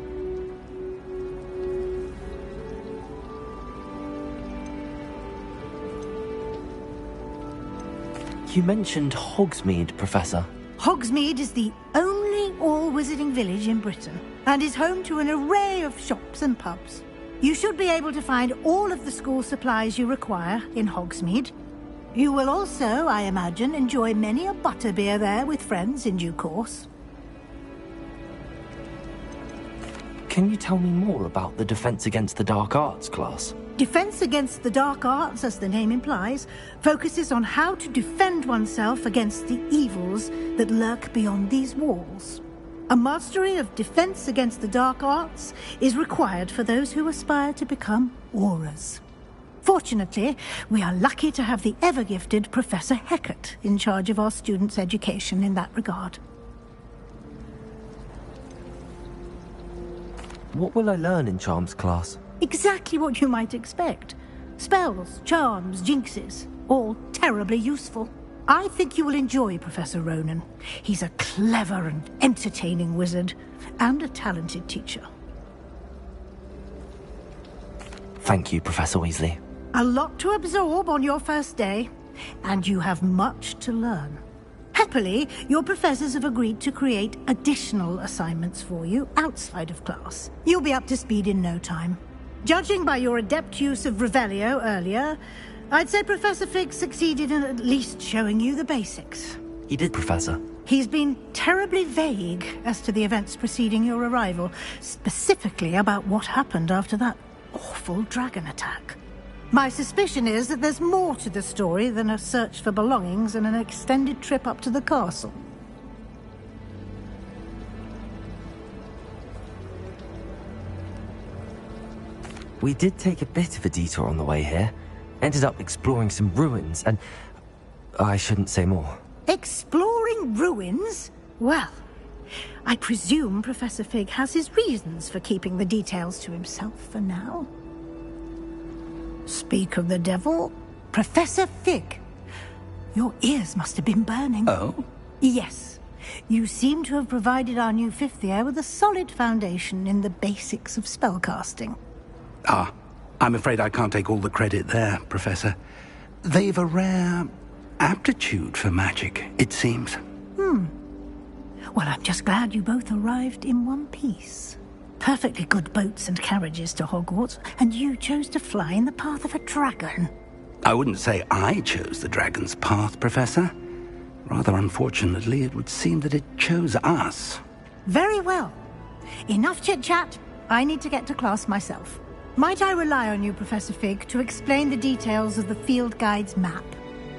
You mentioned Hogsmeade, Professor. Hogsmeade is the only all-wizarding village in Britain and is home to an array of shops and pubs. You should be able to find all of the school supplies you require in Hogsmeade. You will also, I imagine, enjoy many a butterbeer there with friends in due course. Can you tell me more about the Defense Against the Dark Arts class? Defense Against the Dark Arts, as the name implies, focuses on how to defend oneself against the evils that lurk beyond these walls. A mastery of defense against the dark arts is required for those who aspire to become auras. Fortunately, we are lucky to have the ever-gifted Professor Hecat in charge of our students' education in that regard. What will I learn in Charms class? Exactly what you might expect. Spells, charms, jinxes, all terribly useful. I think you will enjoy Professor Ronan. He's a clever and entertaining wizard, and a talented teacher. Thank you, Professor Weasley. A lot to absorb on your first day, and you have much to learn. Happily, your professors have agreed to create additional assignments for you outside of class. You'll be up to speed in no time. Judging by your adept use of Revelio earlier, I'd say Professor Fig succeeded in at least showing you the basics. He did, Professor. He's been terribly vague as to the events preceding your arrival, specifically about what happened after that awful dragon attack. My suspicion is that there's more to the story than a search for belongings and an extended trip up to the castle. We did take a bit of a detour on the way here. Ended up exploring some ruins, and I shouldn't say more. Exploring ruins? Well, I presume Professor Fig has his reasons for keeping the details to himself for now. Speak of the devil, Professor Fig. Your ears must have been burning. Oh? Yes. You seem to have provided our new fifth year with a solid foundation in the basics of spellcasting. Ah, I'm afraid I can't take all the credit there, Professor. They've a rare aptitude for magic, it seems. Well, I'm just glad you both arrived in one piece. Perfectly good boats and carriages to Hogwarts, and you chose to fly in the path of a dragon. I wouldn't say I chose the dragon's path, Professor. Rather unfortunately, it would seem that it chose us. Very well. Enough chit-chat. I need to get to class myself. Might I rely on you, Professor Fig, to explain the details of the field guide's map?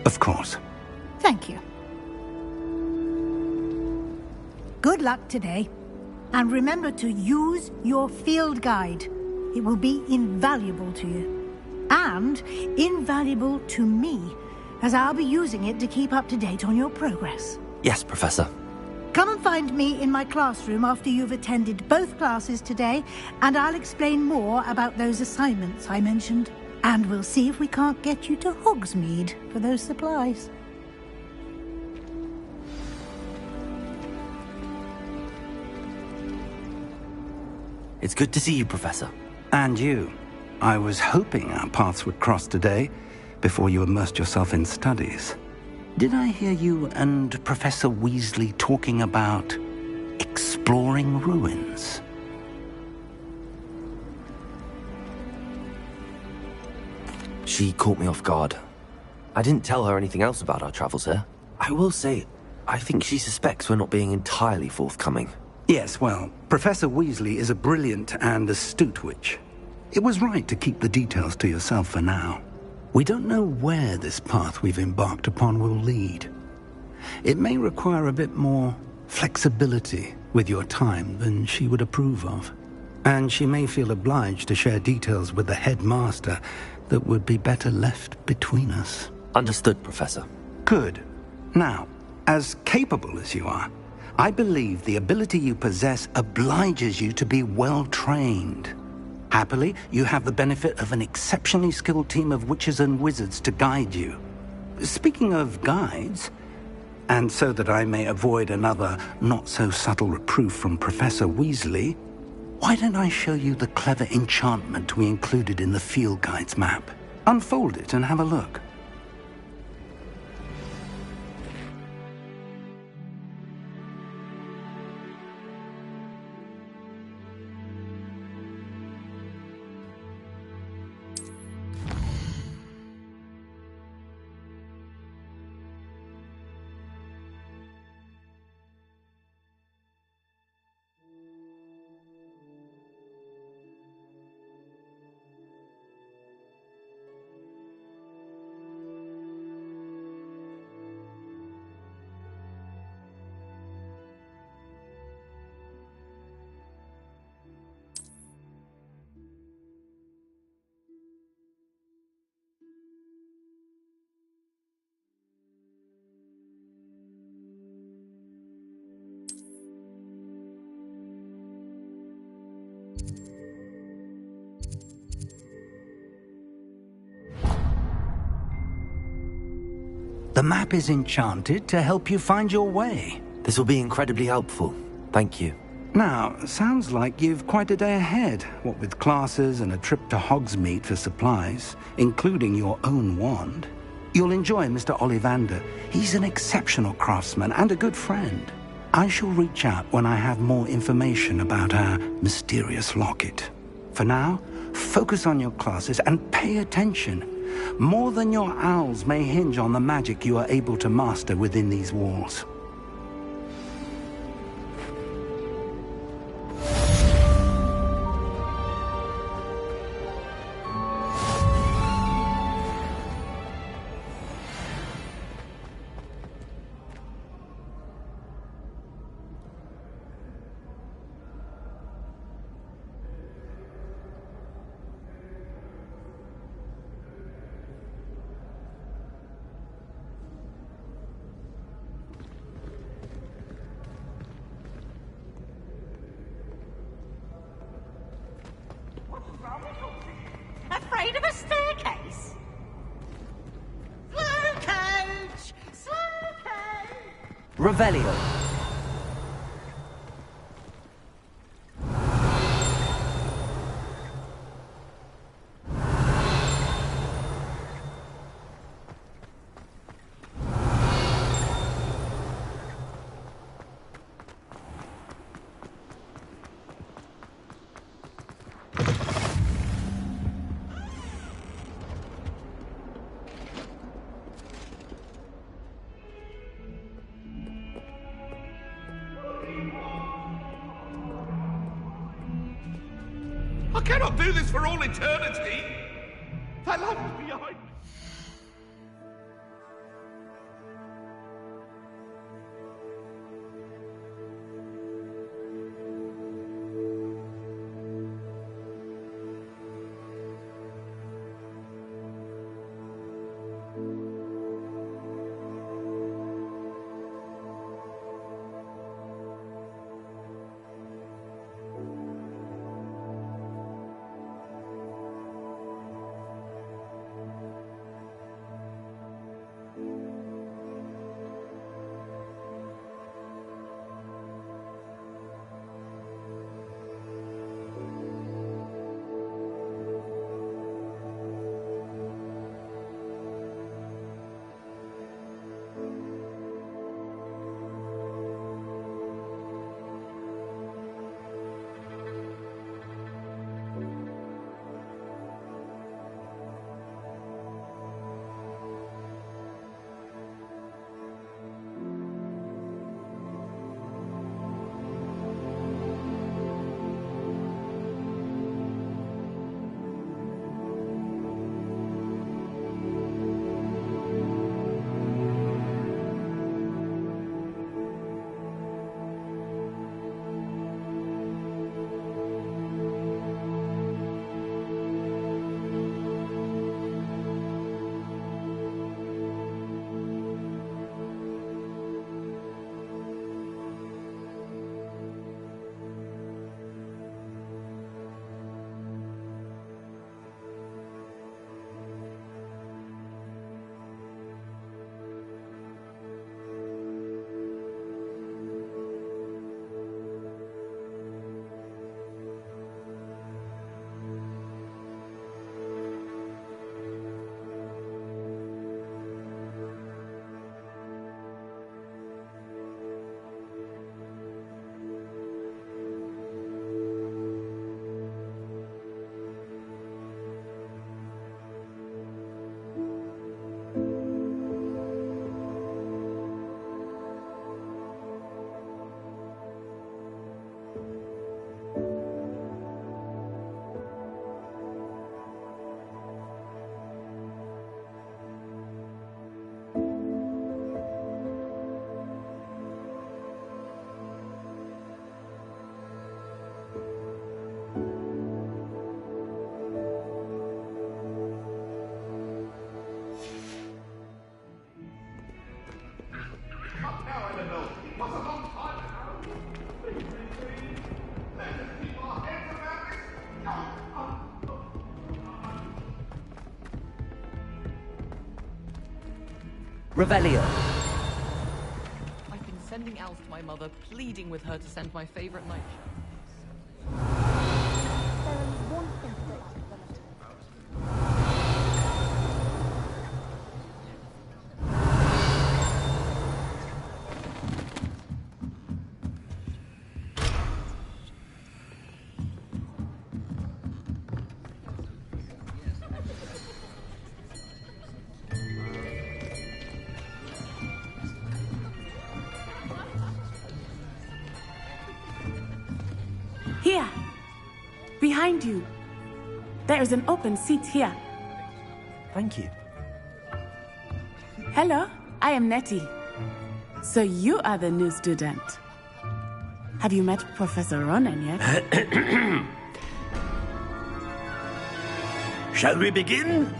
Of course. Thank you. Good luck today. And remember to use your field guide. It will be invaluable to you. And invaluable to me, as I'll be using it to keep up to date on your progress. Yes, Professor. Come and find me in my classroom after you've attended both classes today, and I'll explain more about those assignments I mentioned. And we'll see if we can't get you to Hogsmeade for those supplies. It's good to see you, Professor. And you. I was hoping our paths would cross today, before you immersed yourself in studies. Did I hear you and Professor Weasley talking about exploring ruins? She caught me off guard. I didn't tell her anything else about our travels here. I will say, I think she suspects we're not being entirely forthcoming. Yes, well, Professor Weasley is a brilliant and astute witch. It was right to keep the details to yourself for now. We don't know where this path we've embarked upon will lead. It may require a bit more flexibility with your time than she would approve of. And she may feel obliged to share details with the headmaster that would be better left between us. Understood, Professor. Good. Now, as capable as you are, I believe the ability you possess obliges you to be well trained. Happily, you have the benefit of an exceptionally skilled team of witches and wizards to guide you. Speaking of guides, and so that I may avoid another not-so-subtle reproof from Professor Weasley, why don't I show you the clever enchantment we included in the field guide's map? Unfold it and have a look. The map is enchanted to help you find your way. This will be incredibly helpful. Thank you. Now, sounds like you've quite a day ahead, what with classes and a trip to Hogsmeade for supplies, including your own wand. You'll enjoy Mr. Ollivander. He's an exceptional craftsman and a good friend. I shall reach out when I have more information about our mysterious locket. For now, focus on your classes and pay attention. More than your owls may hinge on the magic you are able to master within these walls. Afraid of a staircase? Slow coach! Slow coach! Revelio. I cannot do this for all eternity. That land is behind me. Revelio. I've been sending owls to my mother, pleading with her to send my favorite night. Here! Behind you! There is an open seat here. Thank you. Hello, I am Nettie. So you are the new student. Have you met Professor Ronan yet? Shall we begin?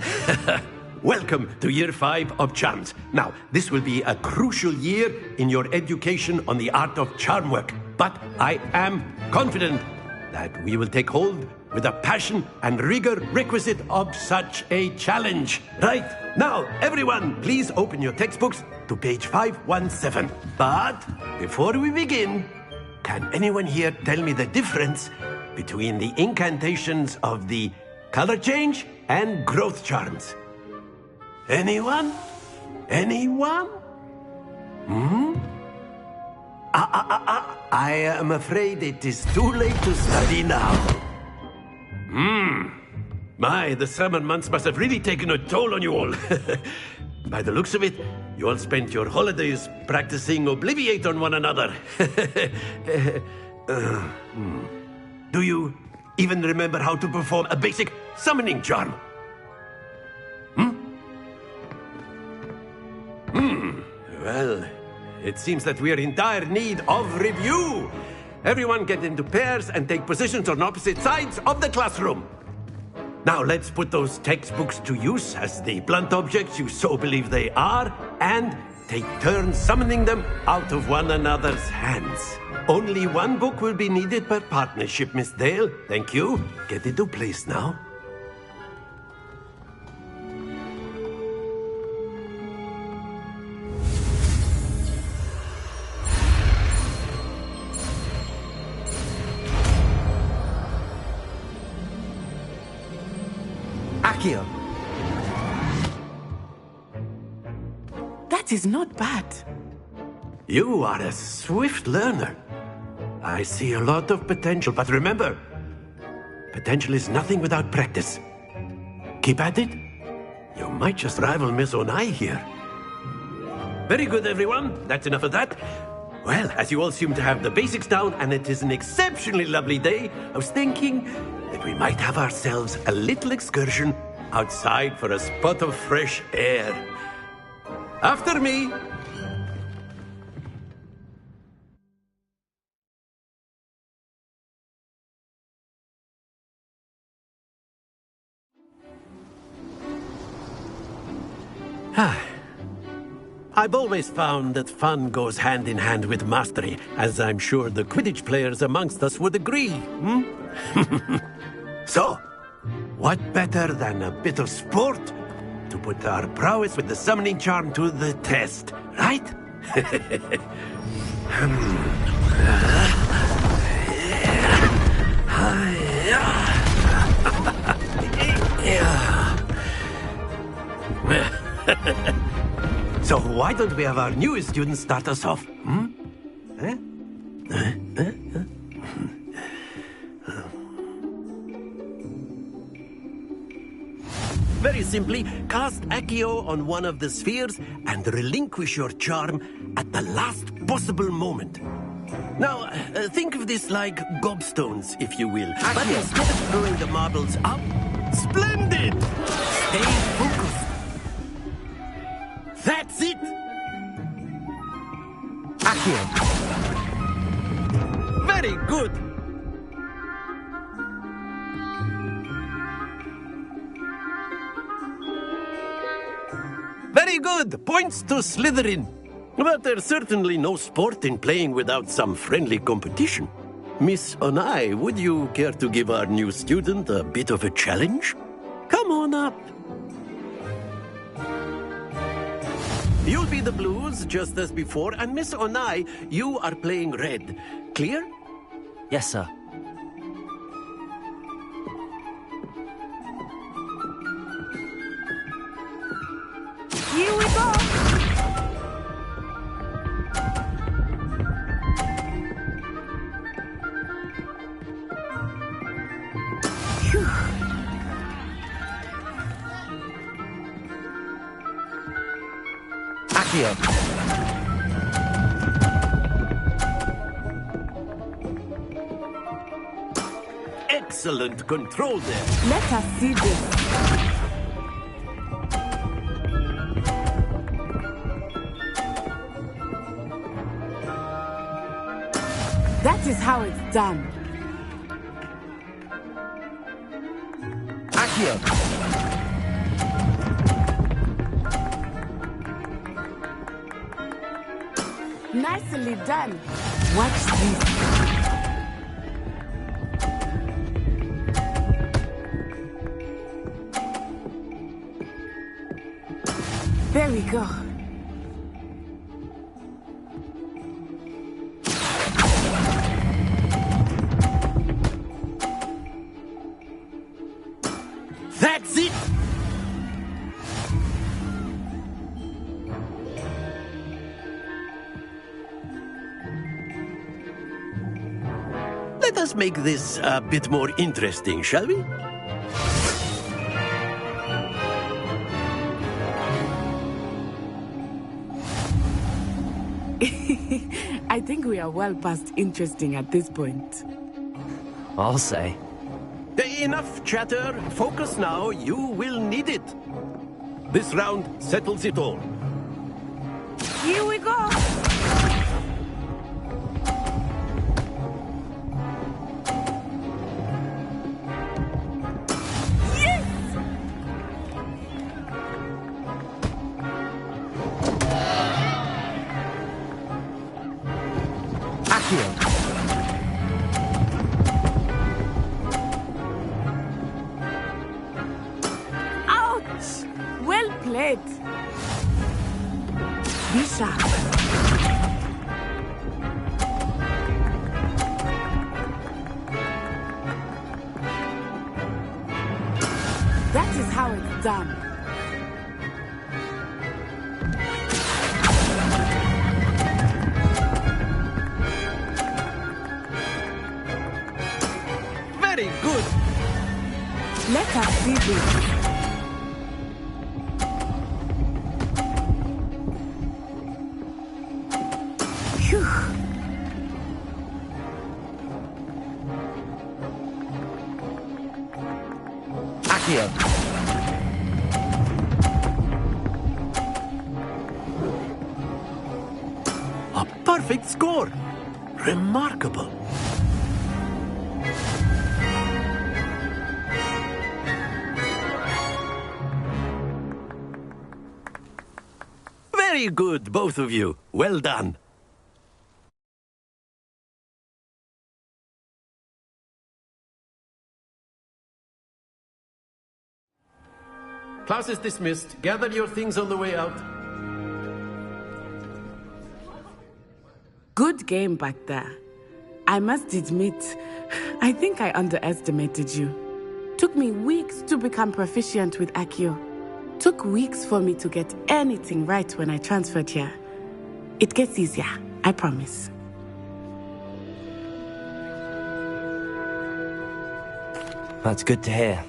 Welcome to Year 5 of Charms. Now, this will be a crucial year in your education on the art of charm work. But I am confident that we will take hold with the passion and rigor requisite of such a challenge. Right, now, everyone, please open your textbooks to page 517. But before we begin, can anyone here tell me the difference between the incantations of the color change and growth charms? Anyone? Anyone? I am afraid it is too late to study now. My, the summer months must have really taken a toll on you all. By the looks of it, you all spent your holidays practicing Obliviate on one another. Do you even remember how to perform a basic summoning charm? Well, it seems that we are in dire need of review. Everyone get into pairs and take positions on opposite sides of the classroom. Now let's put those textbooks to use as the blunt objects you so believe they are, and take turns summoning them out of one another's hands. Only one book will be needed per partnership, Miss Dale. Thank you. Get into place now. Accio. That is not bad. You are a swift learner. I see a lot of potential, but remember, potential is nothing without practice. Keep at it. You might just rival Miss Onai here. Very good, everyone. That's enough of that. Well, as you all seem to have the basics down, and it is an exceptionally lovely day, I was thinking that we might have ourselves a little excursion outside for a spot of fresh air. After me. I've always found that fun goes hand in hand with mastery, as I'm sure the Quidditch players amongst us would agree. So, what better than a bit of sport to put our prowess with the summoning charm to the test, right? So why don't we have our newest student start us off? Very simply, cast Accio on one of the spheres and relinquish your charm at the last possible moment. Now, think of this like gobstones, if you will. Accio. But instead of throwing the marbles up, splendid! Stay focused. That's it! Accio. Very good! Very good! Points to Slytherin. But there's certainly no sport in playing without some friendly competition. Miss Onai, would you care to give our new student a bit of a challenge? Come on up. You'll be the blues, just as before, and Miss Onai, you are playing red. Clear? Yes, sir. Here we go! Phew. Accio. Excellent control there. Let us see this. That is how it's done. Accio. Nicely done. Watch this. There we go. That's it! Let us make this a bit more interesting, shall we? I think we are well past interesting at this point. I'll say. Enough chatter. Focus now. You will need it. This round settles it all. Here we go. Yes! Accio. Be sharp. That is how it's done. Very good. Let us see this. Accio. A perfect score. Remarkable. Very good, both of you. Well done. Class is dismissed. Gather your things on the way out. Good game back there. I must admit, I think I underestimated you. Took me weeks to become proficient with Accio. Took weeks for me to get anything right when I transferred here. It gets easier, I promise. That's good to hear.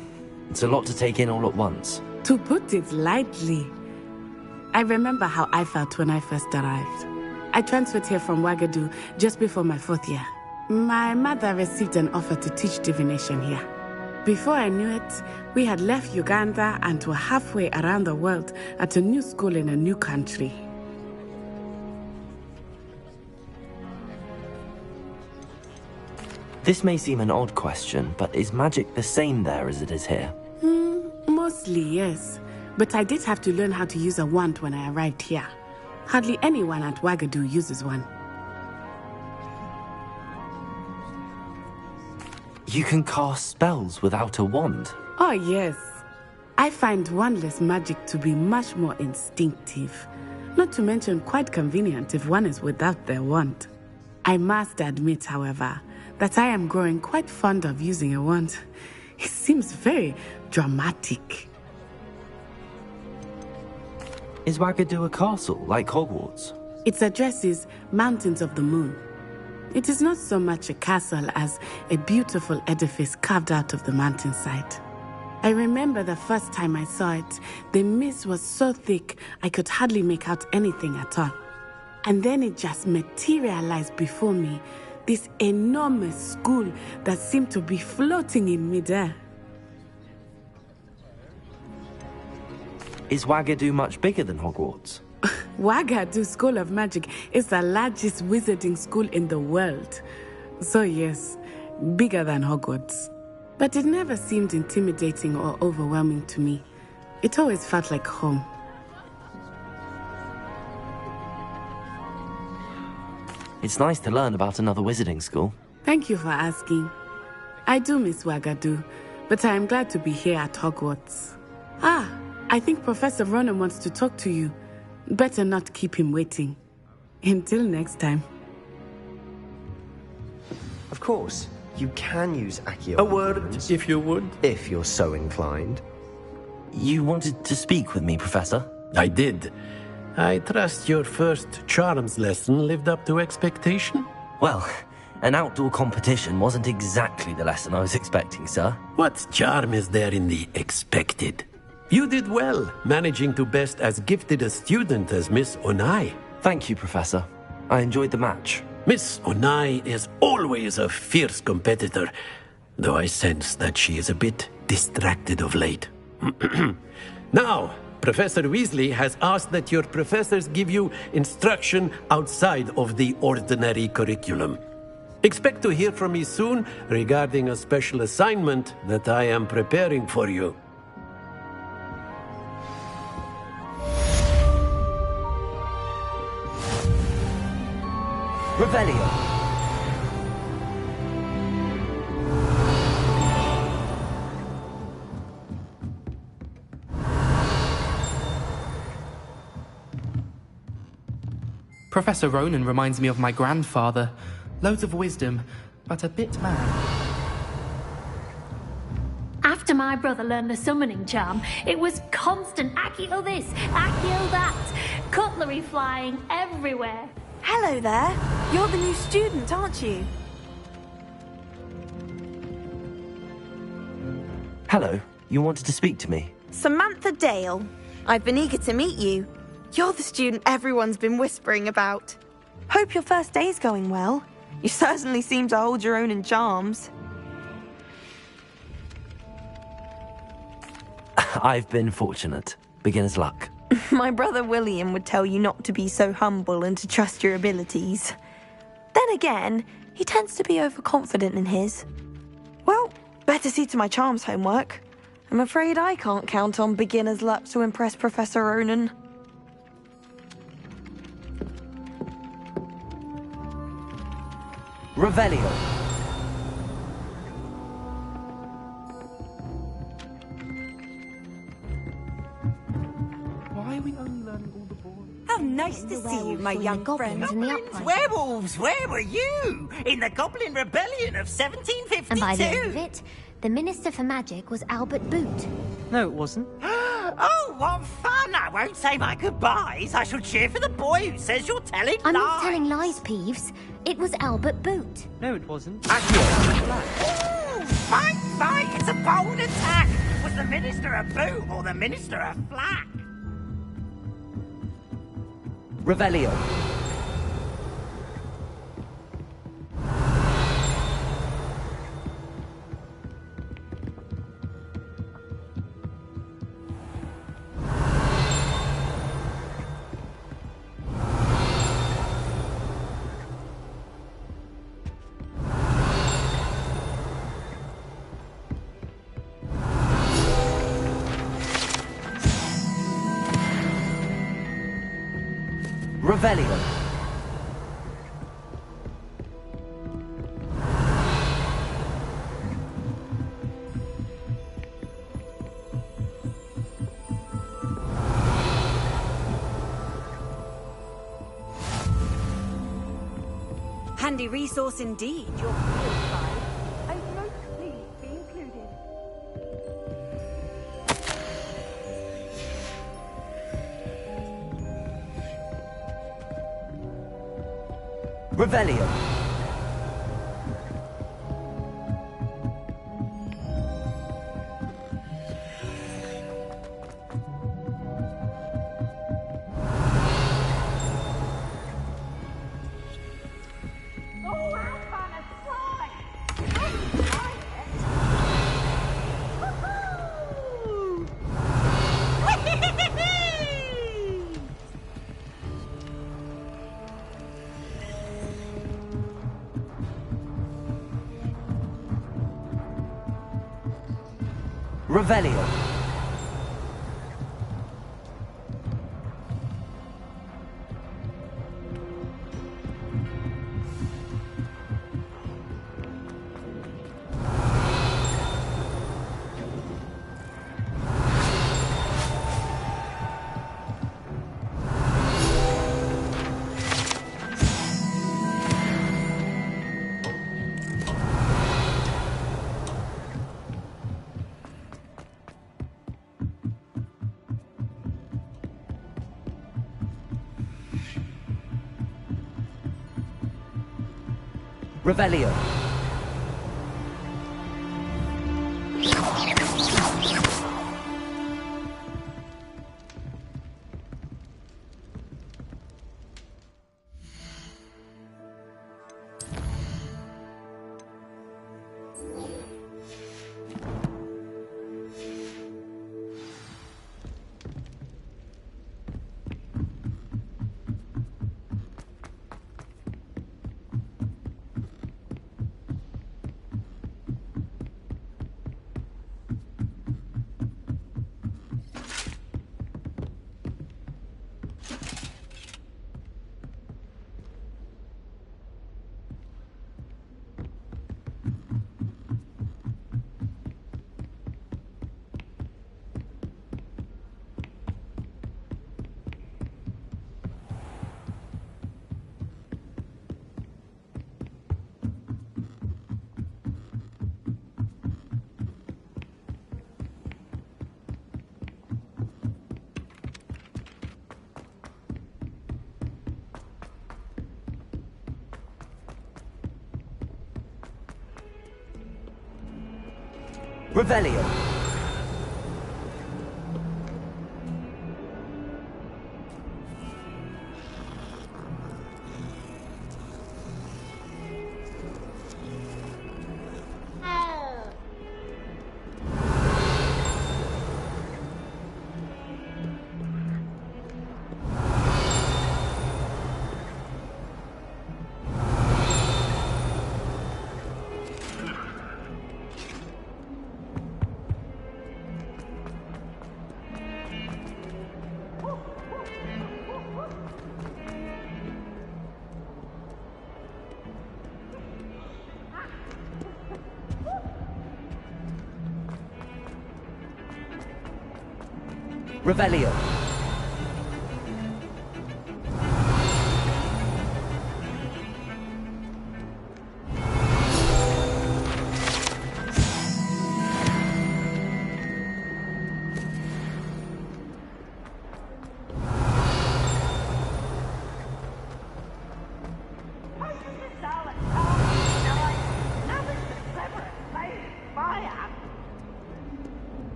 It's a lot to take in all at once. To put it lightly, I remember how I felt when I first arrived. I transferred here from Ouagadougou just before my 4th year. My mother received an offer to teach divination here. Before I knew it, we had left Uganda and were halfway around the world at a new school in a new country. This may seem an odd question, but is magic the same there as it is here? Mostly, yes. But I did have to learn how to use a wand when I arrived here. Hardly anyone at Ouagadougou uses one. You can cast spells without a wand? Oh, yes. I find wandless magic to be much more instinctive. Not to mention quite convenient if one is without their wand. I must admit, however, that I am growing quite fond of using a wand. It seems very dramatic. Is Wagadu a castle, like Hogwarts? Its address is Mountains of the Moon. It is not so much a castle as a beautiful edifice carved out of the mountainside. I remember the first time I saw it, the mist was so thick I could hardly make out anything at all. And then it just materialized before me, this enormous school that seemed to be floating in midair. Is Wagadu much bigger than Hogwarts? Wagadu School of Magic is the largest wizarding school in the world. So yes, bigger than Hogwarts. But it never seemed intimidating or overwhelming to me. It always felt like home. It's nice to learn about another wizarding school. Thank you for asking. I do miss Wagadu, but I am glad to be here at Hogwarts. I think Professor Ronan wants to talk to you. Better not keep him waiting. Until next time. Of course, you can use Accio. A word, if you would. If you're so inclined. You wanted to speak with me, Professor? I did. I trust your first charms lesson lived up to expectation? Well, an outdoor competition wasn't exactly the lesson I was expecting, sir. What charm is there in the expected? You did well, managing to best as gifted a student as Miss Onai. Thank you, Professor. I enjoyed the match. Miss Onai is always a fierce competitor, though I sense that she is a bit distracted of late. Now, Professor Weasley has asked that your professors give you instruction outside of the ordinary curriculum. Expect to hear from me soon regarding a special assignment that I am preparing for you. Revelio. Professor Ronan reminds me of my grandfather. Loads of wisdom, but a bit mad. After my brother learned the summoning charm, it was constant Accio this, Accio that, cutlery flying everywhere. Hello there. You're the new student, aren't you? Hello. You wanted to speak to me? Samantha Dale. I've been eager to meet you. You're the student everyone's been whispering about. Hope your first day's going well. You certainly seem to hold your own in charms. I've been fortunate. Beginner's luck. My brother William would tell you not to be so humble and to trust your abilities. Then again, he tends to be overconfident in his. Well, better see to my charms homework. I'm afraid I can't count on beginner's luck to impress Professor Ronan. Revelio. Why are we only learning all the boys? How nice to see you, my young friend. Werewolves, where were you? In the Goblin Rebellion of 1752? And by the end of it, the Minister for Magic was Albert Boot. No, it wasn't. Oh, what fun! I won't say my goodbyes. I shall cheer for the boy who says you're telling I'm lies. not telling lies, Peeves. It was Albert Boot. No, it wasn't. Ooh, fight, fight! It's a bold attack! Was the Minister a boot or the Minister a flack? Revelio. Revelio. Handy resource indeed, your PS5. And most please be included. Revelio. Revelio. Revelio. Revelio. Revelio.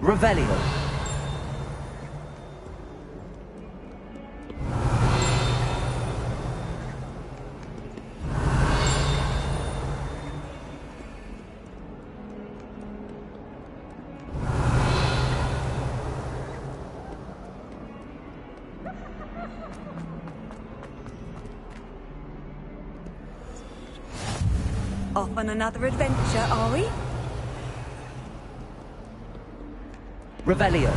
Revelio. Off on another adventure, are we? Revelio.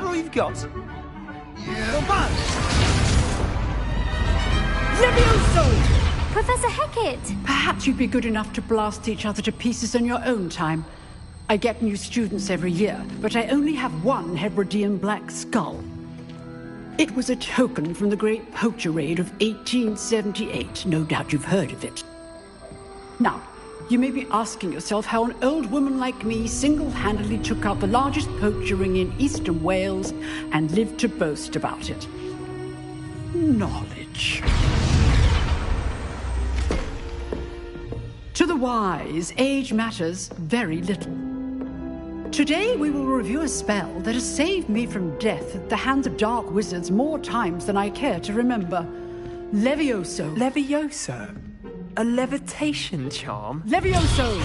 that all you've got? Yeah. Levioso! Professor Hecat! Perhaps you'd be good enough to blast each other to pieces in your own time. I get new students every year, but I only have one Hebridean black skull. It was a token from the Great Poacher Raid of 1878. No doubt you've heard of it. Now, you may be asking yourself how an old woman like me single-handedly took out the largest poacher ring in eastern Wales and lived to boast about it. Knowledge. To the wise, age matters very little. Today we will review a spell that has saved me from death at the hands of dark wizards more times than I care to remember. Levioso. Levioso? A levitation charm? Levioso!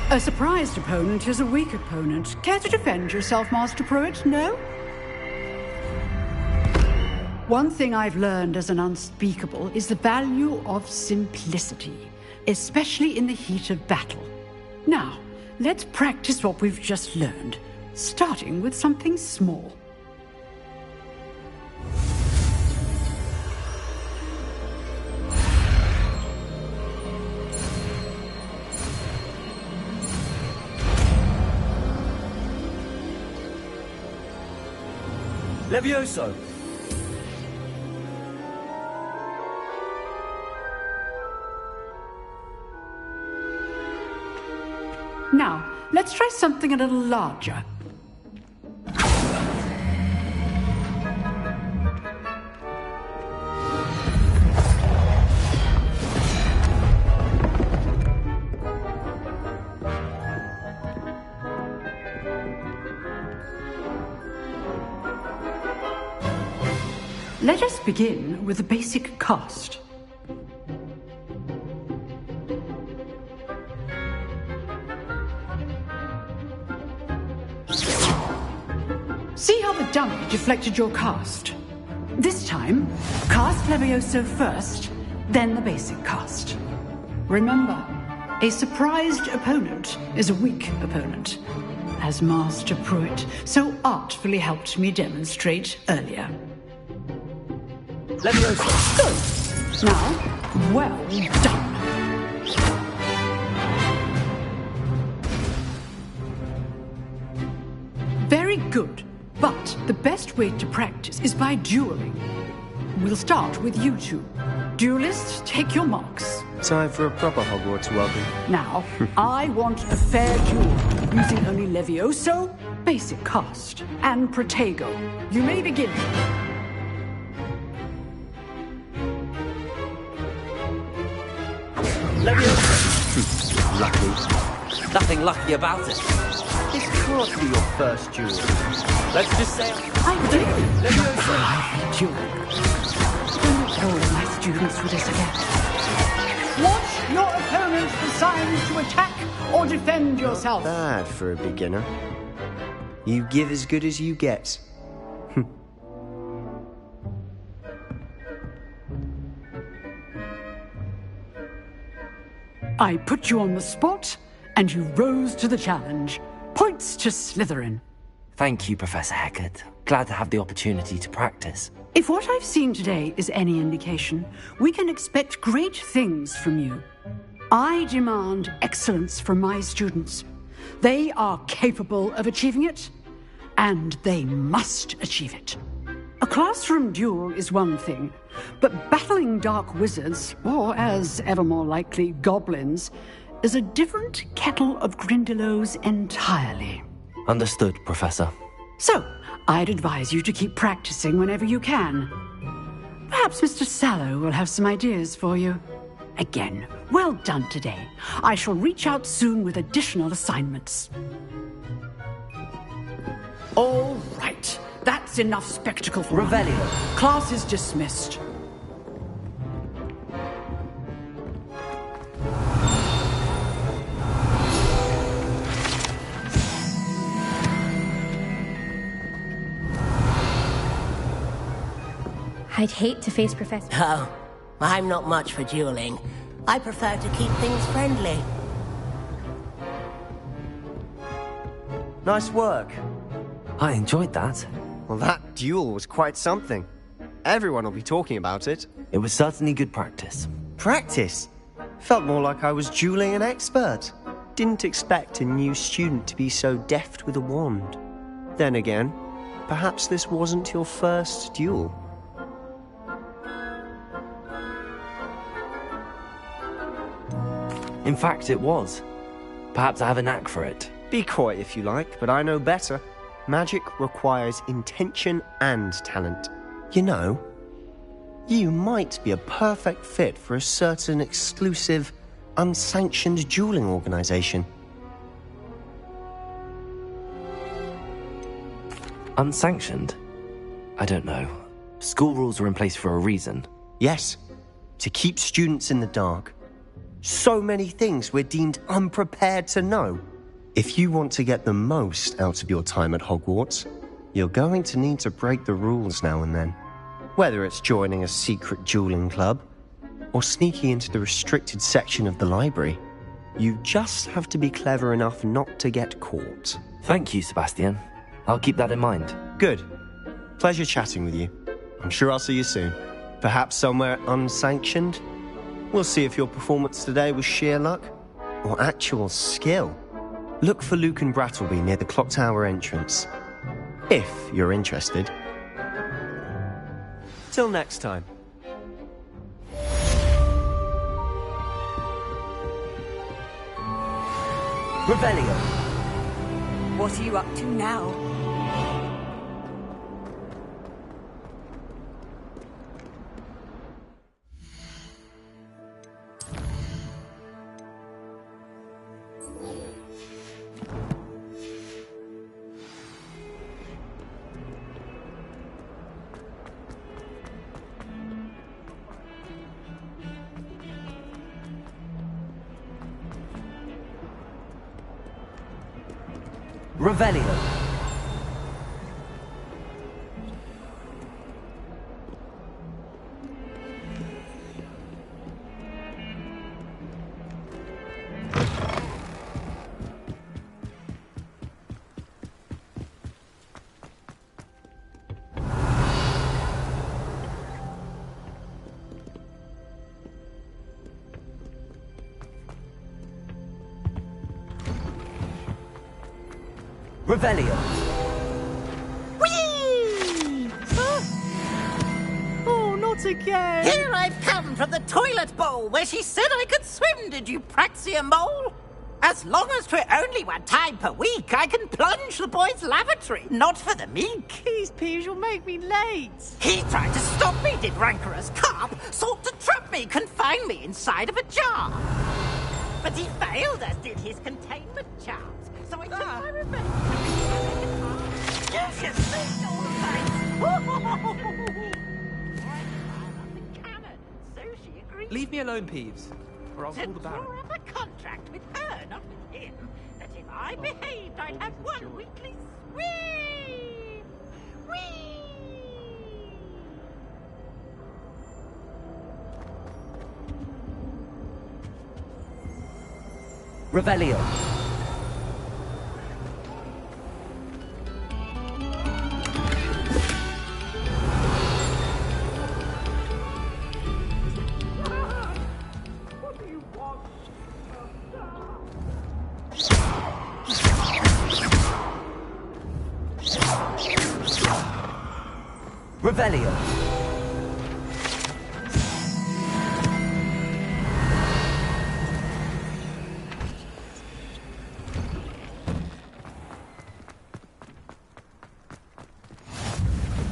A surprised opponent is a weak opponent. Care to defend yourself, Master Pruitt? No? One thing I've learned as an unspeakable is the value of simplicity, especially in the heat of battle. Now, let's practice what we've just learned, starting with something small. Levioso! Now, let's try something a little larger. Let us begin with the basic cast. See how the dummy deflected your cast? This time, cast Levioso first, then the basic cast. Remember, a surprised opponent is a weak opponent, as Master Pruitt so artfully helped me demonstrate earlier. Levioso! Good. Now, well done. Very good. But the best way to practice is by dueling. We'll start with you two. Duelists, take your marks. Time for a proper Hogwarts welcome. Now, I want a fair duel, using only Levioso, basic cast, and Protego. You may begin. Levioso! Lucky. Nothing lucky about it. This can't be your first duel. Let's just say I do. Levioso! I hate duel. Don't all my students with this again. Watch your opponent decide to attack or defend yourself. Not bad for a beginner. You give as good as you get. I put you on the spot, and you rose to the challenge. Points to Slytherin. Thank you, Professor Hecat. Glad to have the opportunity to practice. If what I've seen today is any indication, we can expect great things from you. I demand excellence from my students. They are capable of achieving it, and they must achieve it. A classroom duel is one thing, but battling dark wizards, or as ever more likely, goblins, is a different kettle of Grindylows entirely. Understood, Professor. So, I'd advise you to keep practicing whenever you can. Perhaps Mr. Sallow will have some ideas for you. Again, well done today. I shall reach out soon with additional assignments. All right. That's enough spectacle for Revelio. Class is dismissed. I'd hate to face Professor... Oh, I'm not much for dueling. I prefer to keep things friendly. Nice work. I enjoyed that. Well, that duel was quite something. Everyone will be talking about it. It was certainly good practice. Practice? Felt more like I was dueling an expert. Didn't expect a new student to be so deft with a wand. Then again, perhaps this wasn't your first duel. In fact, it was. Perhaps I have a knack for it. Be coy if you like, but I know better. Magic requires intention and talent. You know, you might be a perfect fit for a certain exclusive, unsanctioned dueling organization. Unsanctioned? I don't know. School rules are in place for a reason. Yes, to keep students in the dark. So many things we're deemed unprepared to know. If you want to get the most out of your time at Hogwarts, you're going to need to break the rules now and then. Whether it's joining a secret dueling club, or sneaking into the restricted section of the library, you just have to be clever enough not to get caught. Thank you, Sebastian. I'll keep that in mind. Good. Pleasure chatting with you. I'm sure I'll see you soon. Perhaps somewhere unsanctioned? We'll see if your performance today was sheer luck or actual skill. Look for Luke and Brattleby near the clock tower entrance, if you're interested. Till next time. Revelio! What are you up to now? Revelio! Revelio! Whee! Oh, not again! Here I've come from the toilet bowl where she said I could swim, did you praxia mole? As long as 'twere only one time per week, I can plunge the boys' lavatory, not for the meek. Please, Peeves, you'll make me late. He tried to stop me, did rancorous carp, sought to trap me, confine me inside of a jar. But he failed, as did his containment charms, so I took my revenge. Yes, you see all the cannon, so she agreed. Leave me alone, Peeves, or I'll call the Baron. To draw up a contract with her, not with him, that if I behaved, I'd have one weekly swim. Whee! Revelio! Revelio!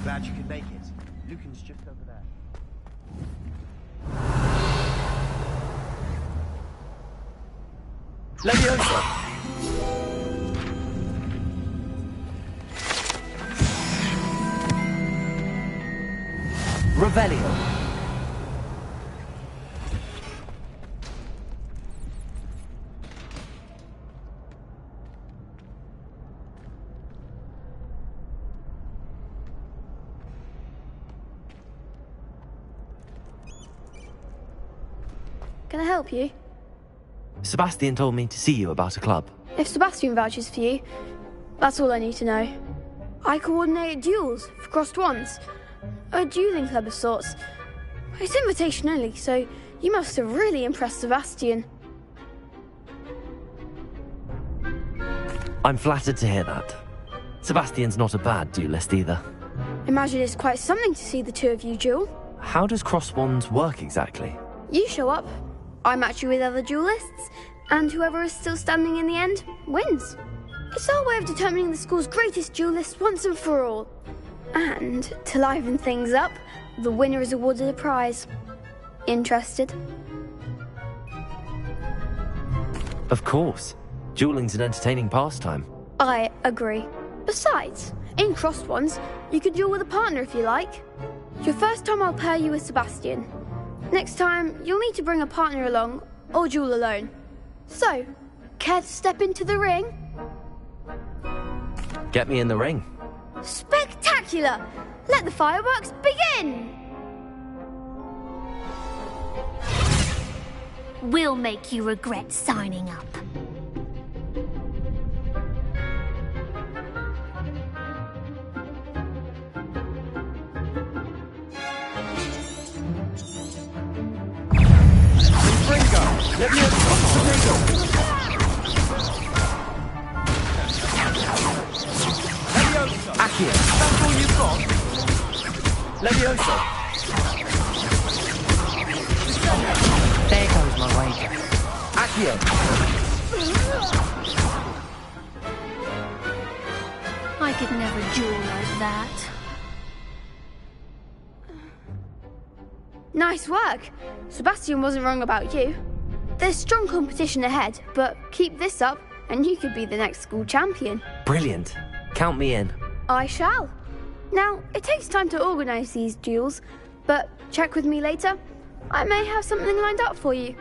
Glad you could make it. Lucan's just over there. Leviosa! Revelio! Can I help you? Sebastian told me to see you about a club. If Sebastian vouches for you, that's all I need to know. I coordinate duels for crossed wands. A dueling club of sorts. It's invitation only, so you must have really impressed Sebastian. I'm flattered to hear that. Sebastian's not a bad duelist either. Imagine it's quite something to see the two of you duel. How does cross wands work exactly? You show up, I match you with other duelists, and whoever is still standing in the end wins. It's our way of determining the school's greatest duelist once and for all. And, to liven things up, the winner is awarded a prize. Interested? Of course. Dueling's an entertaining pastime. I agree. Besides, in crossed ones, you could duel with a partner if you like. Your first time I'll pair you with Sebastian. Next time, you'll need to bring a partner along, or duel alone. So, care to step into the ring? Get me in the ring. Spectacular! Let the fireworks begin! We'll make you regret signing up. Let me have the Accio, that's all you've got? Leviosa. There goes my wager. Accio. I could never duel like that. Nice work! Sebastian wasn't wrong about you. There's strong competition ahead, but keep this up and you could be the next school champion. Brilliant. Count me in. I shall. Now, it takes time to organise these duels, but check with me later. I may have something lined up for you.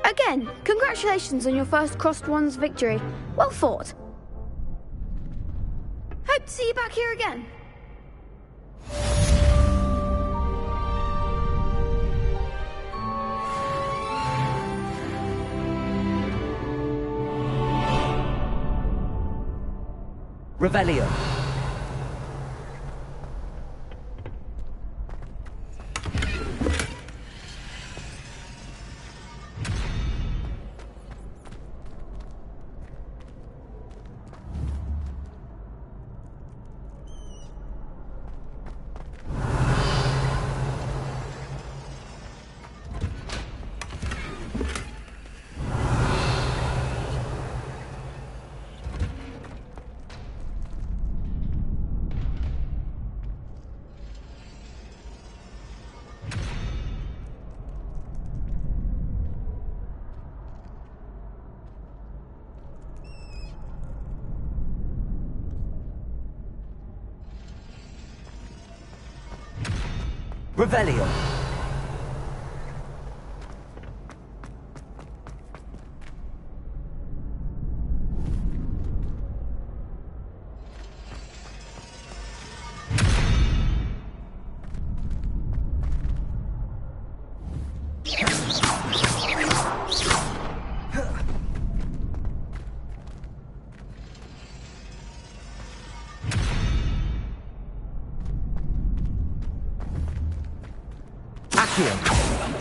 Again, congratulations on your first crossed wands victory. Well fought. Hope to see you back here again. Revelio. Revelio.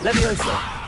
Leviosa.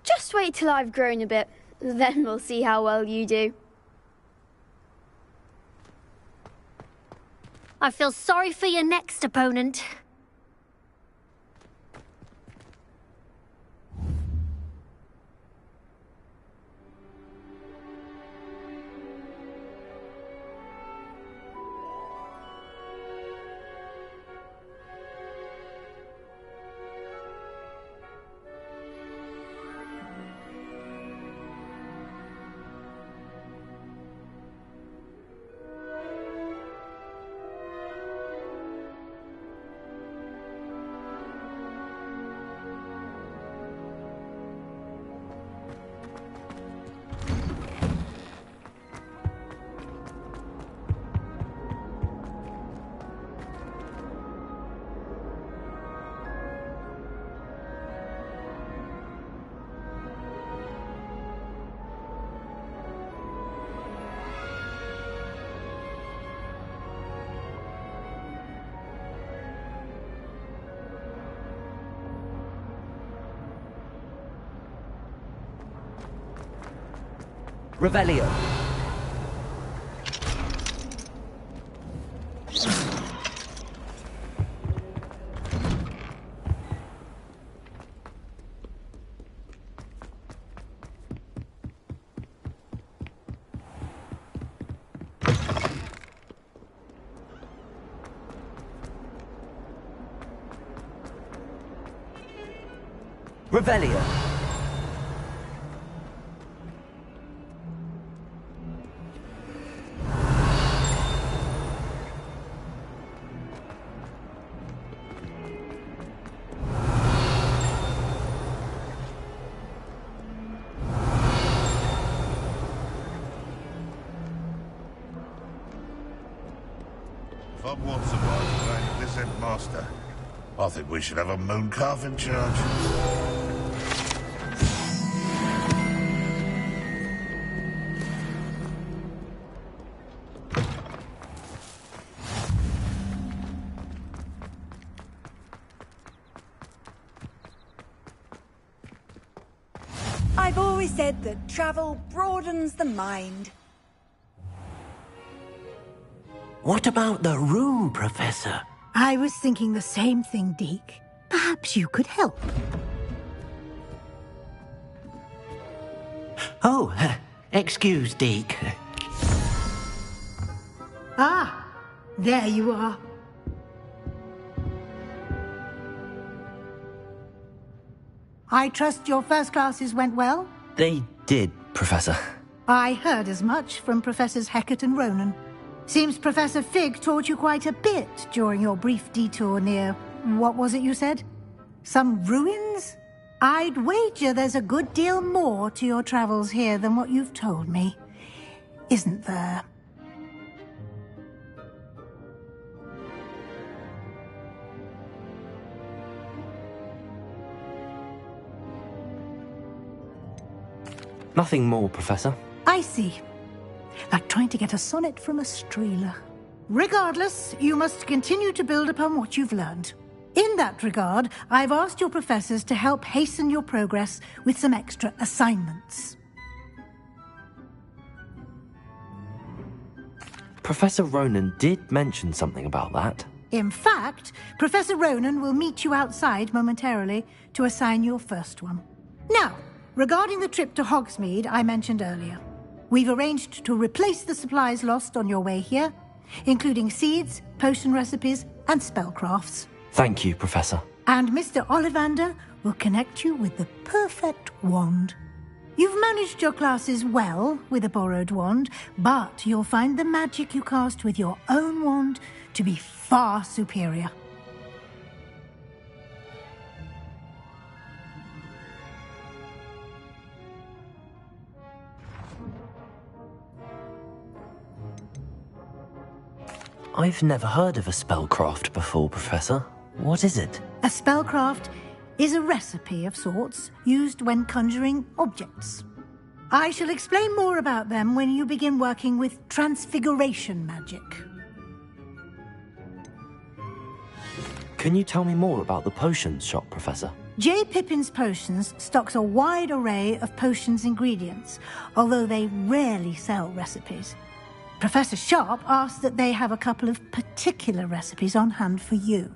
Just wait till I've grown a bit, then we'll see how well you do. I feel sorry for your next opponent. Revelio. Revelio. If I want somebody playing this headmaster, I think we should have a mooncalf in charge. I've always said that travel broadens the mind. What about the room, Professor? I was thinking the same thing, Deke. Perhaps you could help. Oh, excuse, Deke. Ah, there you are. I trust your first classes went well? They did, Professor. I heard as much from Professors Hecat and Ronan. Seems Professor Fig taught you quite a bit during your brief detour near... what was it you said? Some ruins? I'd wager there's a good deal more to your travels here than what you've told me. Isn't there? Nothing more, Professor. I see. Like trying to get a sonnet from a streeler. Regardless, you must continue to build upon what you've learned. In that regard, I've asked your professors to help hasten your progress with some extra assignments. Professor Ronan did mention something about that. In fact, Professor Ronan will meet you outside momentarily to assign your first one. Now, regarding the trip to Hogsmeade I mentioned earlier, we've arranged to replace the supplies lost on your way here, including seeds, potion recipes, and spellcrafts. Thank you, Professor. And Mr. Ollivander will connect you with the perfect wand. You've managed your classes well with a borrowed wand, but you'll find the magic you cast with your own wand to be far superior. I've never heard of a spellcraft before, Professor. What is it? A spellcraft is a recipe of sorts used when conjuring objects. I shall explain more about them when you begin working with transfiguration magic. Can you tell me more about the potions shop, Professor? J. Pippin's Potions stocks a wide array of potions ingredients, although they rarely sell recipes. Professor Sharp asked that they have a couple of particular recipes on hand for you.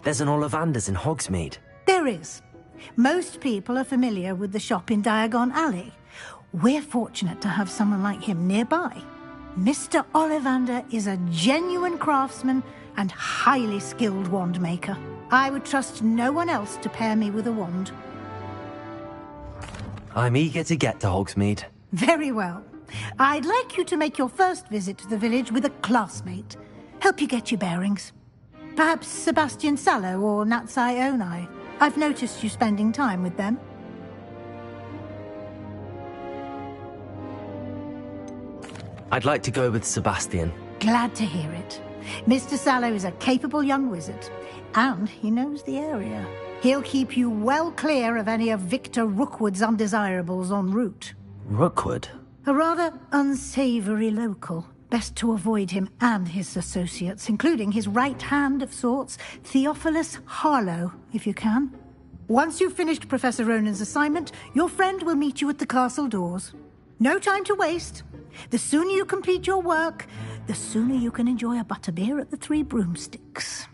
There's an Ollivander's in Hogsmeade. There is. Most people are familiar with the shop in Diagon Alley. We're fortunate to have someone like him nearby. Mr. Ollivander is a genuine craftsman and highly skilled wand maker. I would trust no one else to pair me with a wand. I'm eager to get to Hogsmeade. Very well. I'd like you to make your first visit to the village with a classmate. Help you get your bearings. Perhaps Sebastian Sallow or Natsai Onai. I've noticed you spending time with them. I'd like to go with Sebastian. Glad to hear it. Mr. Sallow is a capable young wizard, and he knows the area. He'll keep you well clear of any of Victor Rookwood's undesirables en route. Rookwood? A rather unsavoury local. Best to avoid him and his associates, including his right hand of sorts, Theophilus Harlow, if you can. Once you've finished Professor Ronan's assignment, your friend will meet you at the castle doors. No time to waste. The sooner you complete your work, the sooner you can enjoy a butterbeer at the Three Broomsticks.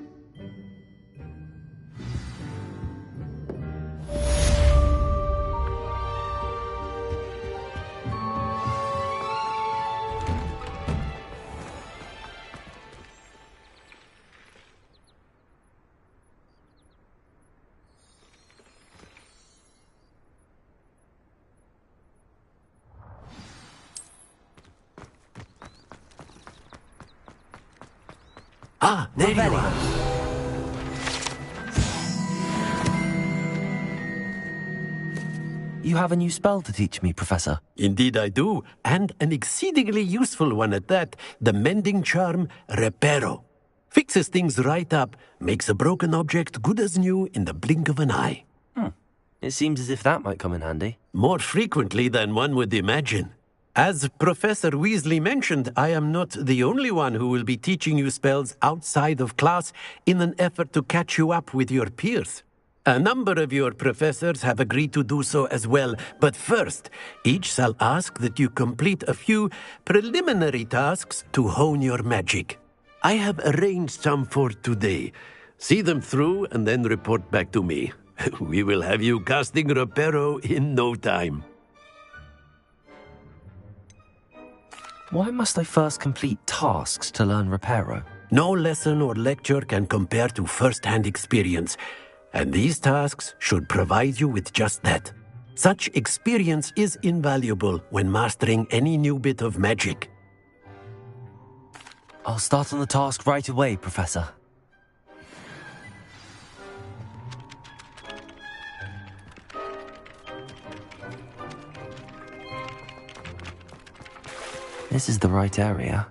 Ah, there you are. You have a new spell to teach me, Professor. Indeed I do, and an exceedingly useful one at that, the mending charm Reparo. Fixes things right up, makes a broken object good as new in the blink of an eye. It seems as if that might come in handy. More frequently than one would imagine. As Professor Weasley mentioned, I am not the only one who will be teaching you spells outside of class in an effort to catch you up with your peers. A number of your professors have agreed to do so as well, but first, each shall ask that you complete a few preliminary tasks to hone your magic. I have arranged some for today. See them through and then report back to me. We will have you casting Reparo in no time. Why must I first complete tasks to learn Reparo? No lesson or lecture can compare to first-hand experience, and these tasks should provide you with just that. Such experience is invaluable when mastering any new bit of magic. I'll start on the task right away, Professor. This is the right area.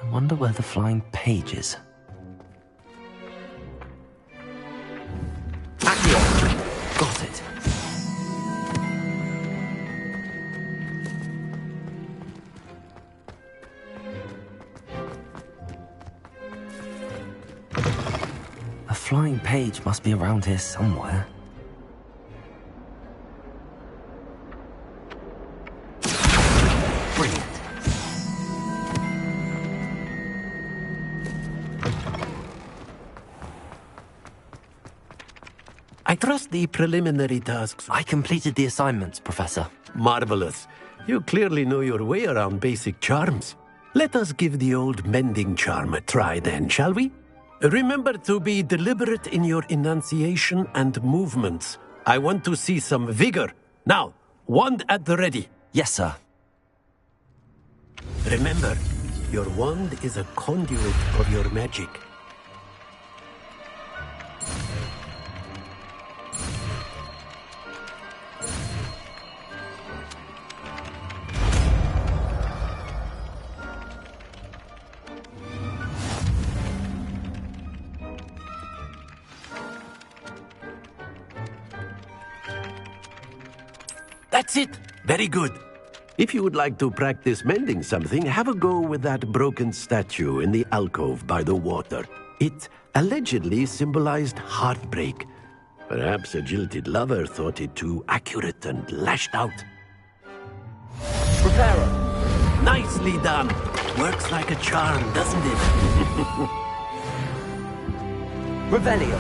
I wonder where the flying page is. Accio! Got it. A flying page must be around here somewhere. Brilliant. I trust the preliminary tasks. I completed the assignments, Professor. Marvelous. You clearly know your way around basic charms. Let us give the old mending charm a try then, shall we? Remember to be deliberate in your enunciation and movements. I want to see some vigor. Now, wand at the ready. Yes, sir. Remember, your wand is a conduit of your magic. That's it! Very good. If you would like to practice mending something, have a go with that broken statue in the alcove by the water. It allegedly symbolized heartbreak. Perhaps a jilted lover thought it too accurate and lashed out. Reparo! Nicely done! Works like a charm, doesn't it? Revelio!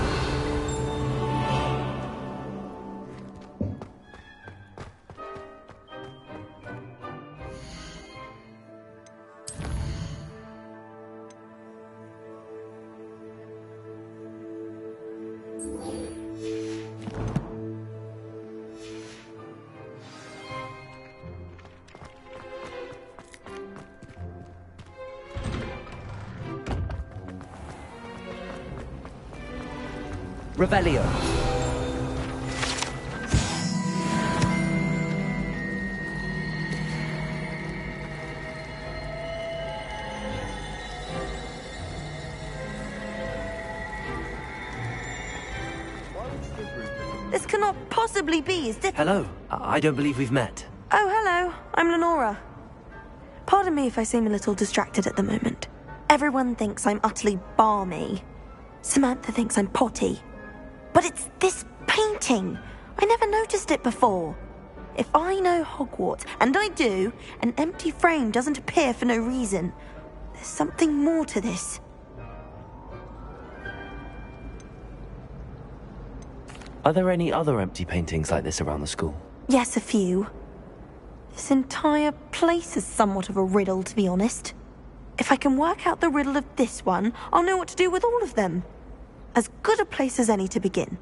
Revelio. cannot possibly be as difficult. Hello. I don't believe we've met. Oh, hello. I'm Lenora. Pardon me if I seem a little distracted at the moment. Everyone thinks I'm utterly balmy. Samantha thinks I'm potty. But it's this painting. I never noticed it before. If I know Hogwarts, and I do, an empty frame doesn't appear for no reason. There's something more to this. Are there any other empty paintings like this around the school? Yes, a few. This entire place is somewhat of a riddle, to be honest. If I can work out the riddle of this one, I'll know what to do with all of them. As good a place as any to begin.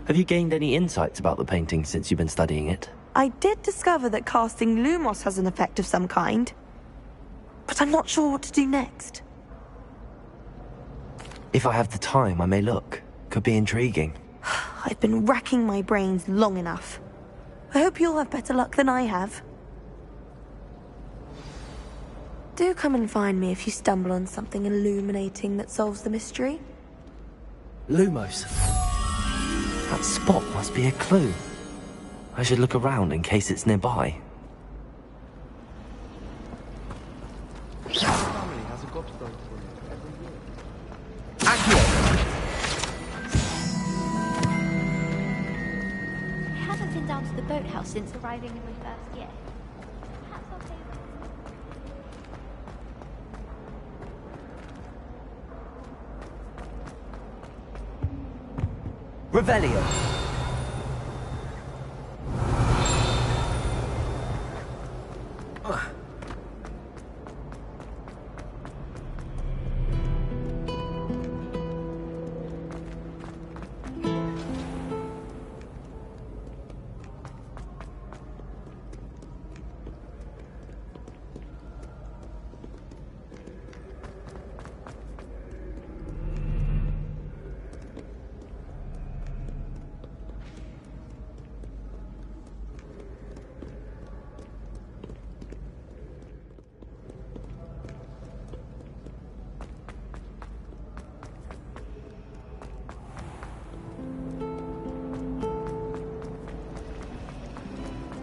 Have you gained any insights about the painting since you've been studying it? I did discover that casting Lumos has an effect of some kind. But I'm not sure what to do next. If I have the time, I may look. Could be intriguing. I've been racking my brains long enough. I hope you'll have better luck than I have. Do come and find me if you stumble on something illuminating that solves the mystery. Lumos. That spot must be a clue. I should look around in case it's nearby. I haven't been down to the boathouse since arriving in my first year. Perhaps I'll pay Revelio.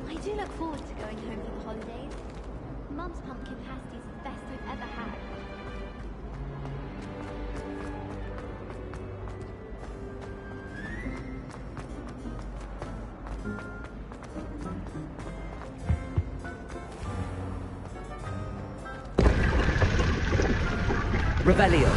I do look forward to going home for the holidays. Mum's pumpkin pasty is the best I've ever had. Revelio.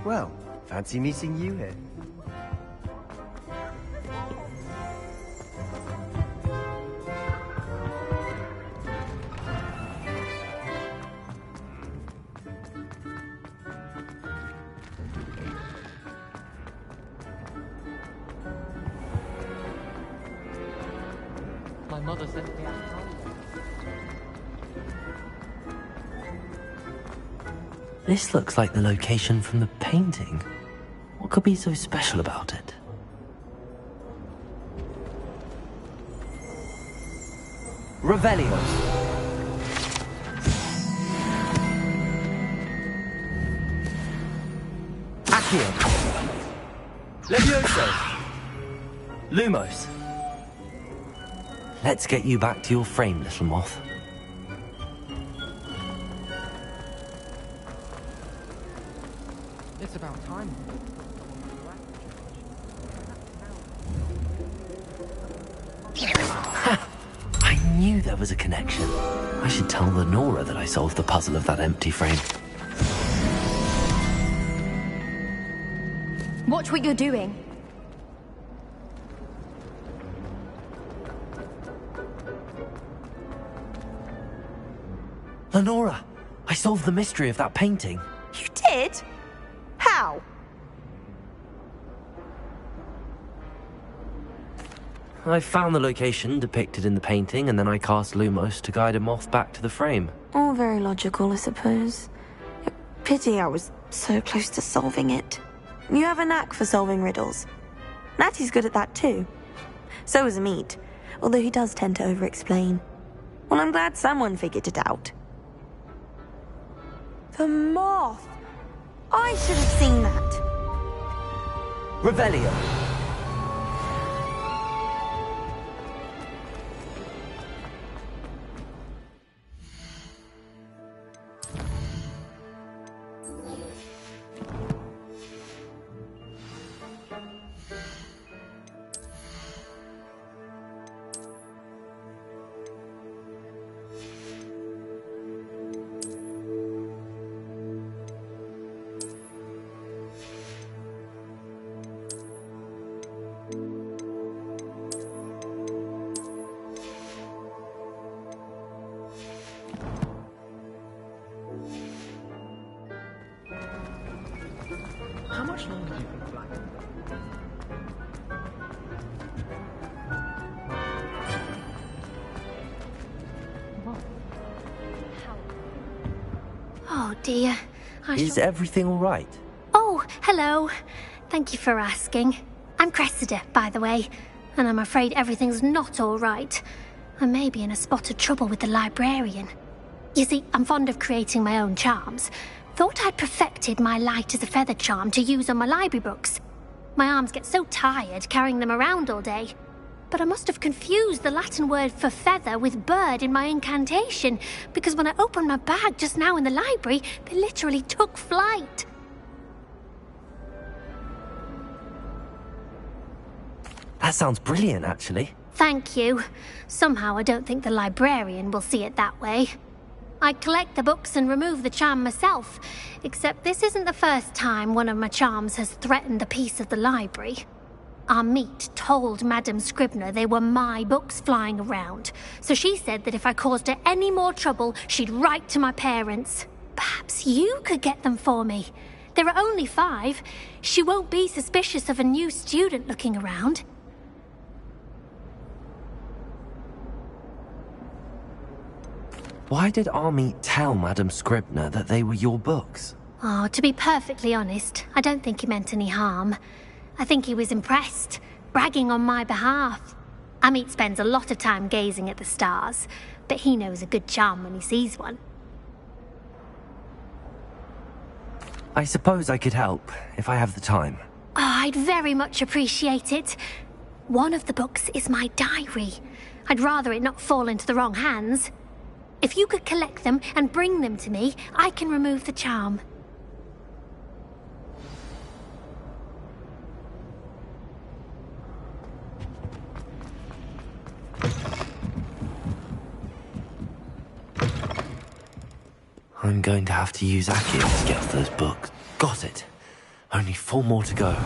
Well, fancy meeting you here. My mother sent me out. This looks like the location from the painting. What could be so special about it? Revelio. Accio. Levioso. Lumos. Let's get you back to your frame, little moth. It's about time. I knew there was a connection. I should tell Lenora that I solved the puzzle of that empty frame. Watch what you're doing. Lenora, I solved the mystery of that painting. You did? How? I found the location depicted in the painting, and then I cast Lumos to guide him off back to the frame. All very logical, I suppose. Pity I was so close to solving it. You have a knack for solving riddles. Natty's good at that too. So is Amit, although he does tend to over-explain. Well, I'm glad someone figured it out. The moth! I should have seen that. Revelio. How much longer do you think Black? Oh dear. Is everything all right? Oh, hello. Thank you for asking. I'm Cressida, by the way, and I'm afraid everything's not all right. I may be in a spot of trouble with the librarian. You see, I'm fond of creating my own charms. Thought I'd perfected my light as a feather charm to use on my library books. My arms get so tired carrying them around all day. But I must have confused the Latin word for feather with bird in my incantation, because when I opened my bag just now in the library, they literally took flight. That sounds brilliant, actually. Thank you. Somehow I don't think the librarian will see it that way. I collect the books and remove the charm myself, except this isn't the first time one of my charms has threatened the peace of the library. Amit told Madame Scribner they were my books flying around, so she said that if I caused her any more trouble, she'd write to my parents. Perhaps you could get them for me. There are only 5. She won't be suspicious of a new student looking around. Why did Amit tell Madame Scribner that they were your books? Oh, to be perfectly honest, I don't think he meant any harm. I think he was impressed, bragging on my behalf. Amit spends a lot of time gazing at the stars, but he knows a good charm when he sees one. I suppose I could help, if I have the time. Oh, I'd very much appreciate it. One of the books is my diary. I'd rather it not fall into the wrong hands. If you could collect them and bring them to me, I can remove the charm. I'm going to have to use Akio to get off those books. Got it. Only 4 more to go.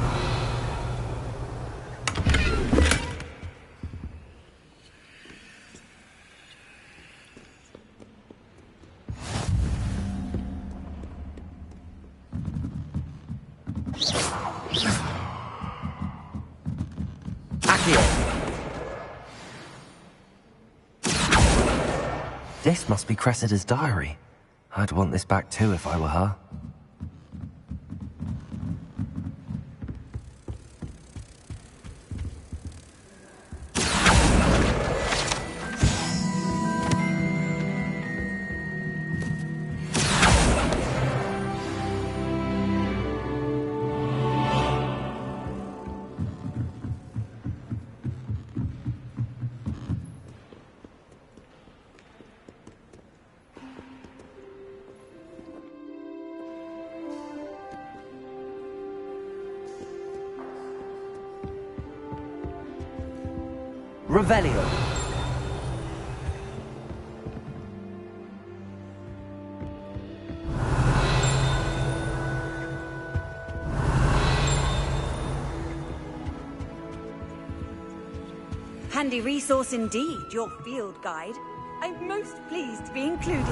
This must be Cressida's diary. I'd want this back too if I were her. Revelio. Handy resource indeed, your field guide. I'm most pleased to be included.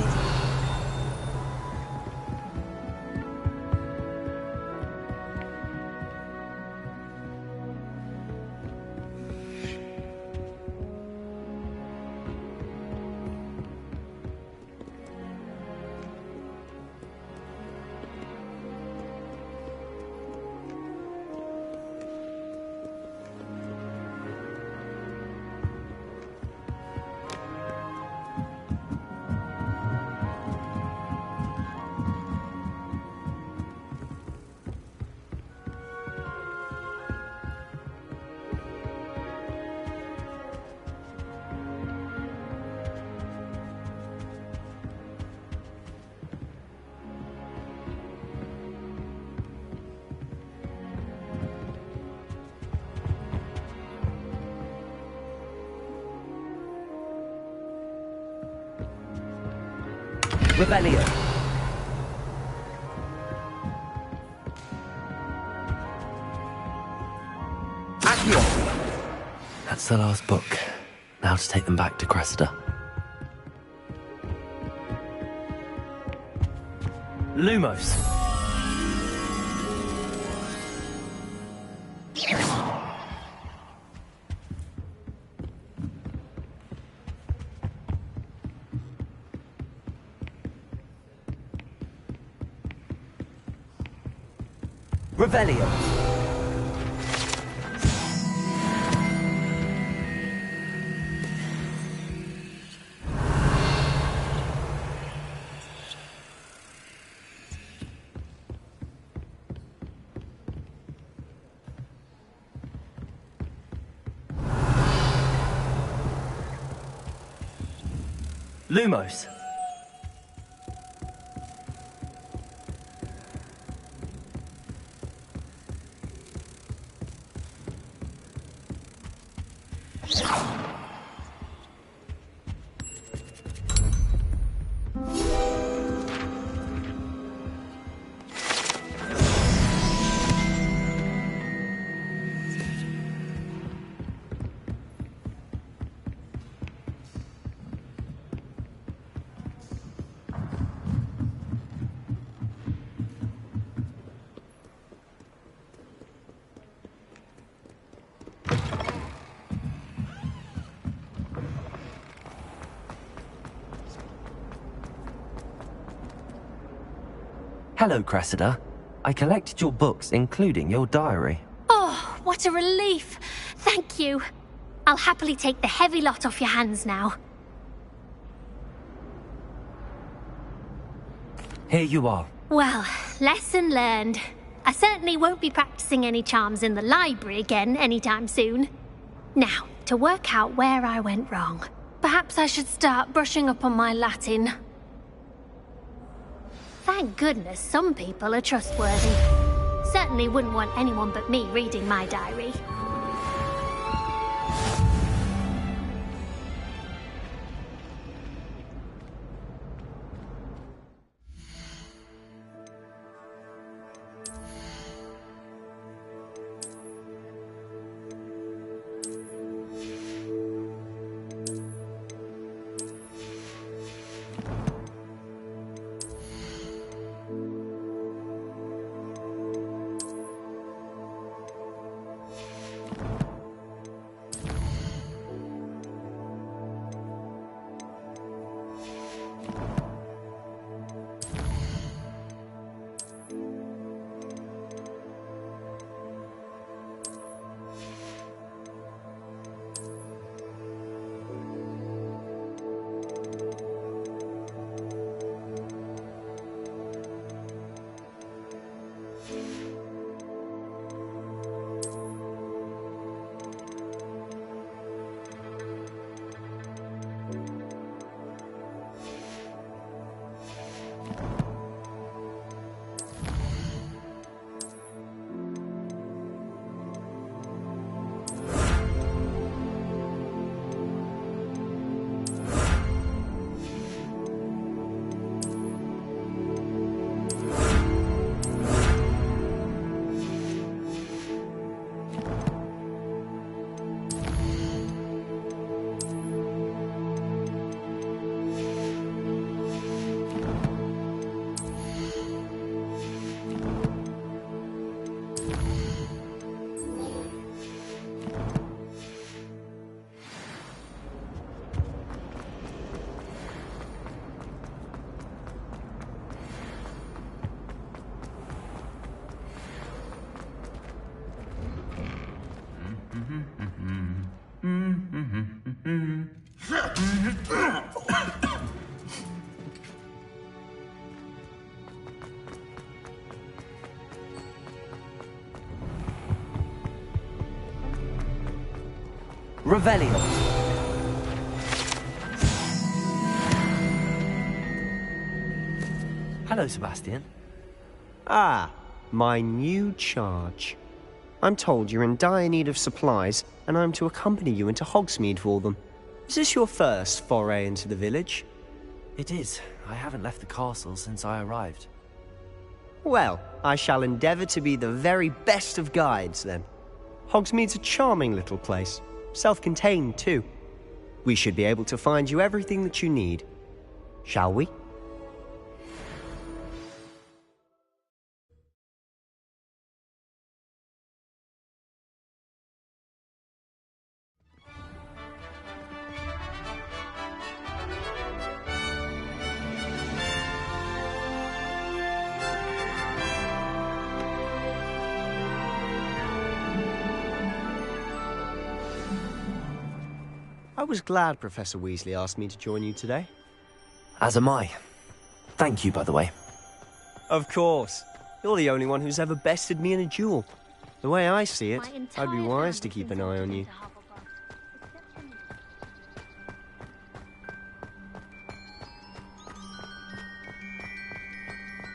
Rebellion. That's the last book. Now to take them back to Cressida. Lumos. Revelio. Lumos. Hello, Cressida. I collected your books, including your diary. Oh, what a relief. Thank you. I'll happily take the heavy lot off your hands now. Here you are. Well, lesson learned. I certainly won't be practicing any charms in the library again anytime soon. Now, to work out where I went wrong. Perhaps I should start brushing up on my Latin. Thank goodness some people are trustworthy. Certainly wouldn't want anyone but me reading my diary. Revelio. Hello, Sebastian. Ah, my new charge. I'm told you're in dire need of supplies, and I'm to accompany you into Hogsmeade for them. Is this your first foray into the village? It is. I haven't left the castle since I arrived. Well, I shall endeavour to be the very best of guides, then. Hogsmeade's a charming little place. Self-contained, too. We should be able to find you everything that you need. Shall we? I was glad Professor Weasley asked me to join you today. As am I. Thank you, by the way. Of course. You're the only one who's ever bested me in a duel. The way I see it, I'd be wise to keep an eye on you.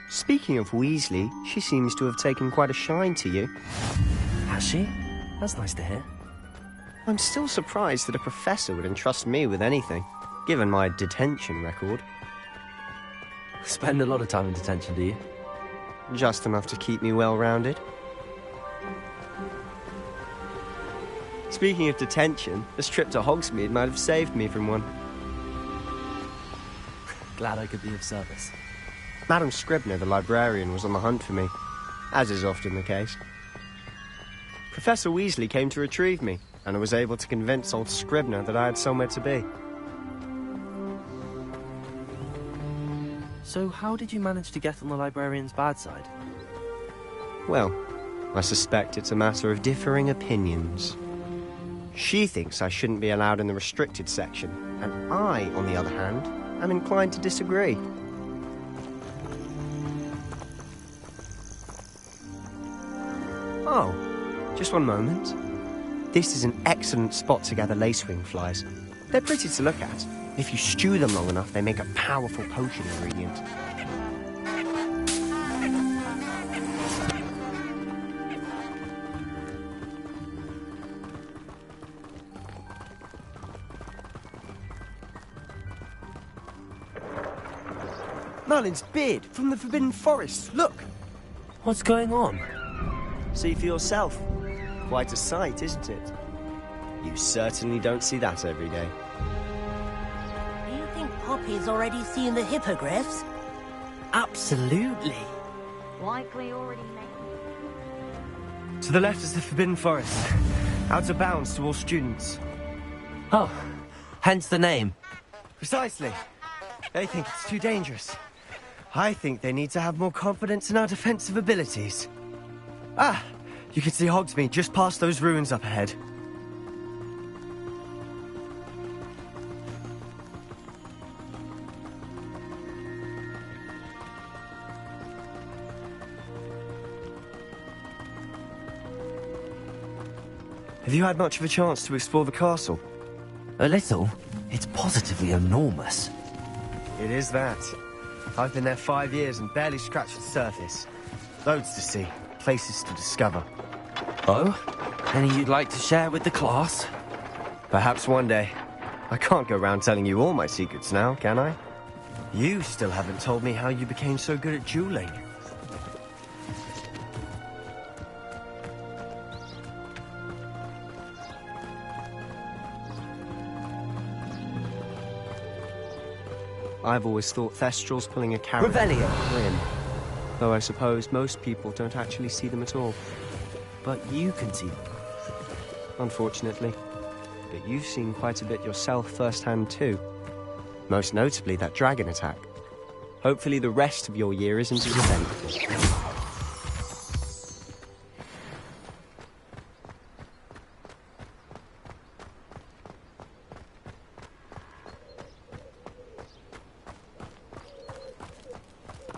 Speaking of Weasley, she seems to have taken quite a shine to you. Has she? That's nice to hear. I'm still surprised that a professor would entrust me with anything, given my detention record. Spend a lot of time in detention, do you? Just enough to keep me well-rounded. Speaking of detention, this trip to Hogsmeade might have saved me from one. Glad I could be of service. Madam Scribner, the librarian, was on the hunt for me, as is often the case. Professor Weasley came to retrieve me, and I was able to convince old Scribner that I had somewhere to be. So how did you manage to get on the librarian's bad side? Well, I suspect it's a matter of differing opinions. She thinks I shouldn't be allowed in the restricted section, and I, on the other hand, am inclined to disagree. Oh, just one moment. This is an excellent spot to gather lacewing flies. They're pretty to look at. If you stew them long enough, they make a powerful potion ingredient. Merlin's beard from the Forbidden Forest. Look! What's going on? See for yourself. Quite a sight, isn't it? You certainly don't see that every day. Do you think Poppy's already seen the hippogriffs? Absolutely. Likely already made. To the left is the Forbidden Forest. Out of bounds to all students. Oh, hence the name. Precisely. They think it's too dangerous. I think they need to have more confidence in our defensive abilities. Ah! You can see Hogsmeade just past those ruins up ahead. Have you had much of a chance to explore the castle? A little. It's positively enormous. It is that. I've been there 5 years and barely scratched the surface. Loads to see, places to discover. Oh? Any you'd like to share with the class? Perhaps one day. I can't go around telling you all my secrets now, can I? You still haven't told me how you became so good at dueling. I've always thought Thestrals pulling a carrot win. Though I suppose most people don't actually see them at all. But you can see them. Unfortunately. But you've seen quite a bit yourself firsthand too. Most notably that dragon attack. Hopefully the rest of your year isn't as eventful.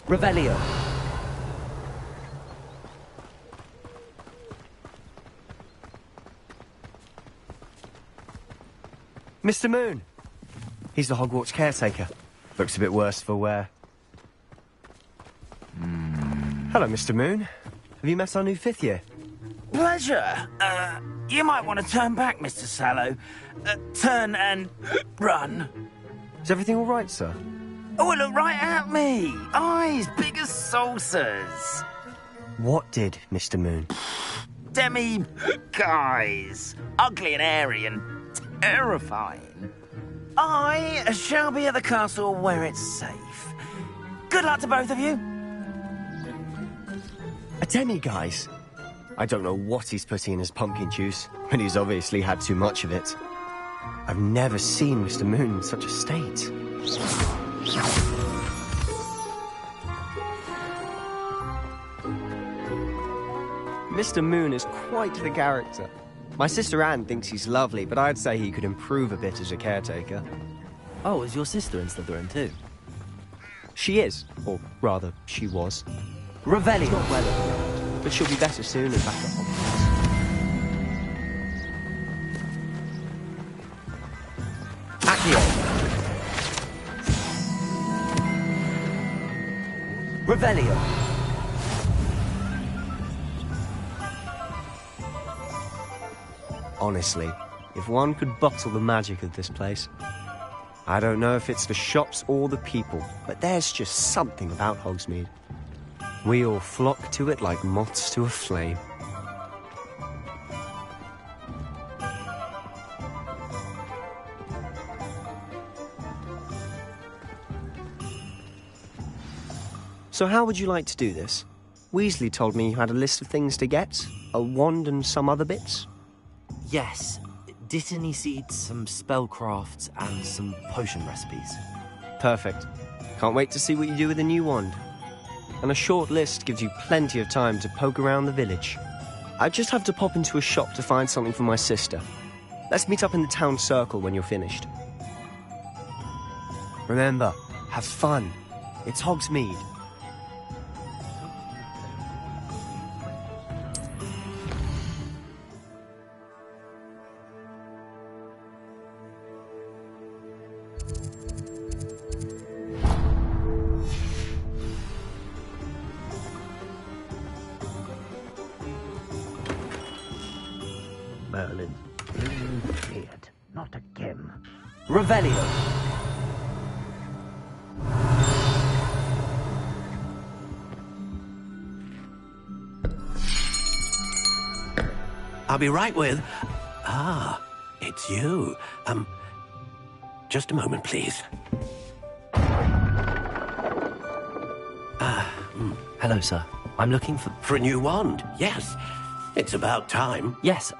Revelio. Mr. Moon! He's the Hogwarts caretaker. Looks a bit worse for wear. Hello, Mr. Moon. Have you met our new 5th year? Pleasure. You might want to turn back, Mr. Sallow. Turn and run. Is everything all right, sir? Oh, it looked right at me. Eyes big as saucers. What did, Mr. Moon? Demi guys. Ugly and hairy and terrifying. I shall be at the castle where it's safe. Good luck to both of you. A demi-guise? I don't know what he's putting in his pumpkin juice, but he's obviously had too much of it. I've never seen Mr. Moon in such a state. Mr. Moon is quite the character. My sister Anne thinks he's lovely, but I'd say he could improve a bit as a caretaker. Oh, is your sister in Slytherin too? She is, or rather, she was. Revelio. Not well at the moment, but she'll be better soon and back at Hogwarts. Accio. Revelio. Honestly, if one could bottle the magic of this place. I don't know if it's the shops or the people, but there's just something about Hogsmeade. We all flock to it like moths to a flame. So how would you like to do this? Weasley told me you had a list of things to get, a wand and some other bits. Yes. Dittany seeds, some spellcrafts, and some potion recipes. Perfect. Can't wait to see what you do with the new wand. And a short list gives you plenty of time to poke around the village. I just have to pop into a shop to find something for my sister. Let's meet up in the town circle when you're finished. Remember, have fun. It's Hogsmeade. Merlin. Cleared. Not again. Revelio. I'll be right with... Ah, it's you. Just a moment, please. Hello, sir. I'm looking for... For a new wand, yes. It's about time. Yes,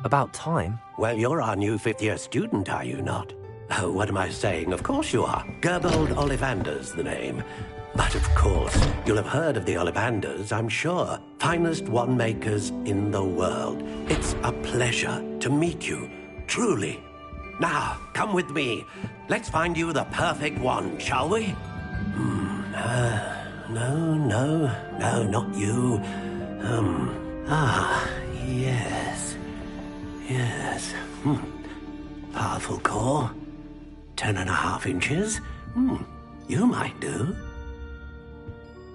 about time? Well, you're our new fifth-year student, are you not? Oh, what am I saying? Of course you are. Gerbold Ollivander's the name. But of course, you'll have heard of the Ollivanders, I'm sure. Finest wand makers in the world. It's a pleasure to meet you, truly. Now, come with me. Let's find you the perfect wand, shall we? No, not you. Yes. Powerful core. 10.5 inches. You might do.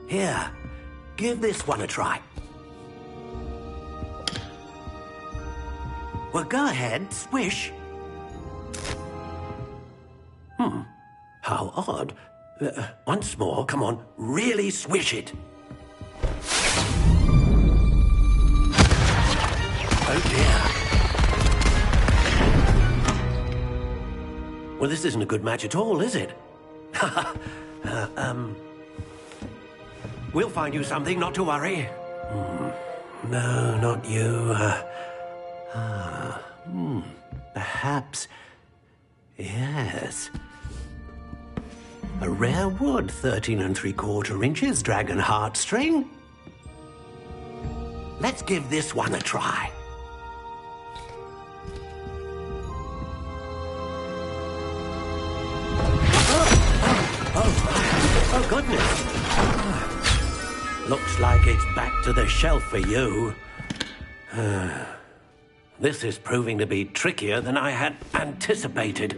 Here, give this one a try. Well, go ahead, swish. How odd. Once more, come on, really swish it. Oh dear. Well, this isn't a good match at all, is it? We'll find you something, not to worry. No, not you. Perhaps... Yes. A rare wood, 13 3/4 inches, dragon heartstring. Let's give this one a try. Oh, goodness. Looks like it's back to the shelf for you. This is proving to be trickier than I had anticipated.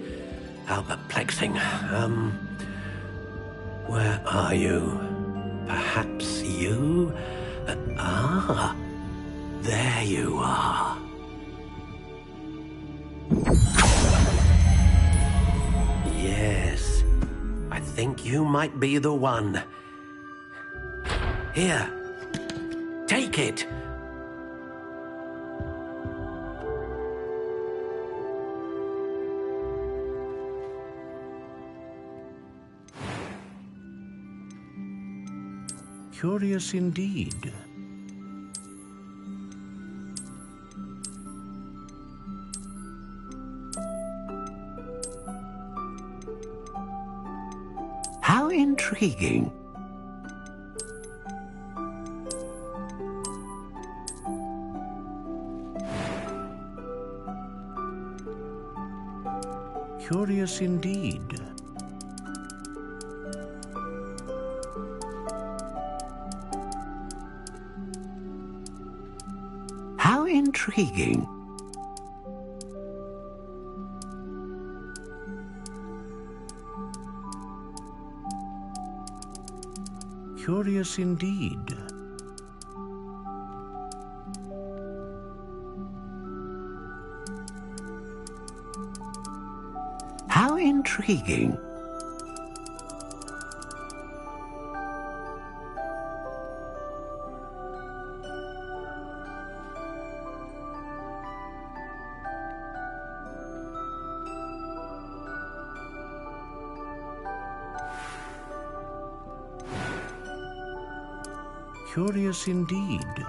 How perplexing. Where are you? Perhaps you? There you are. Yes. I think you might be the one. Here, take it. Curious indeed. How intriguing. Curious indeed. How intriguing. Curious indeed. How intriguing. Curious indeed.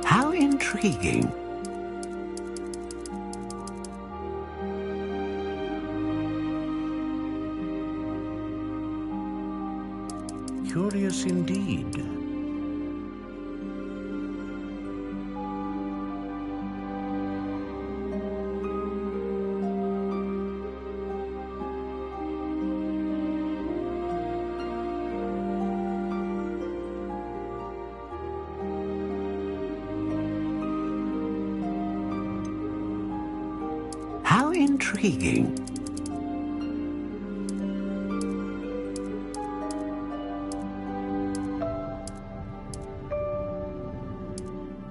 How intriguing. Curious indeed. How intriguing.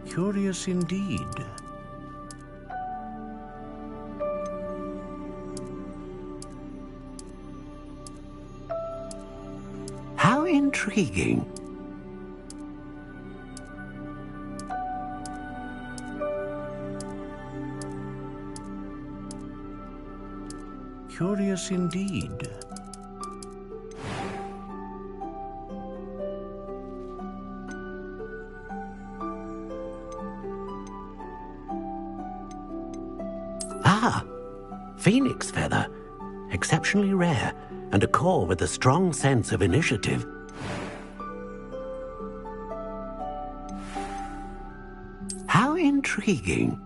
Curious indeed. How intriguing. Curious indeed. Ah, phoenix feather. Exceptionally rare, and a core with a strong sense of initiative. How intriguing.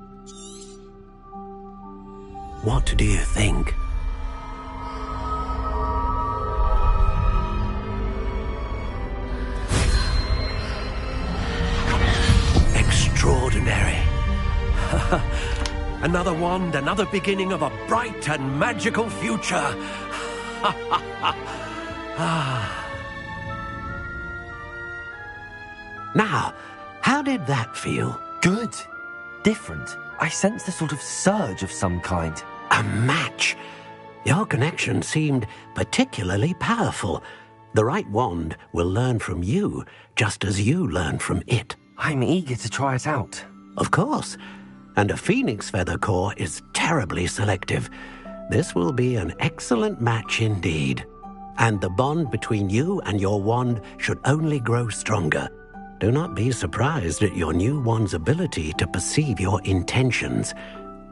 What do you think? Extraordinary. Another wand, another beginning of a bright and magical future. Now, how did that feel? Good. Different. I sensed a sort of surge of some kind. A match. Your connection seemed particularly powerful. The right wand will learn from you, just as you learn from it. I'm eager to try it out. Of course. And a phoenix feather core is terribly selective. This will be an excellent match indeed. And the bond between you and your wand should only grow stronger. Do not be surprised at your new wand's ability to perceive your intentions,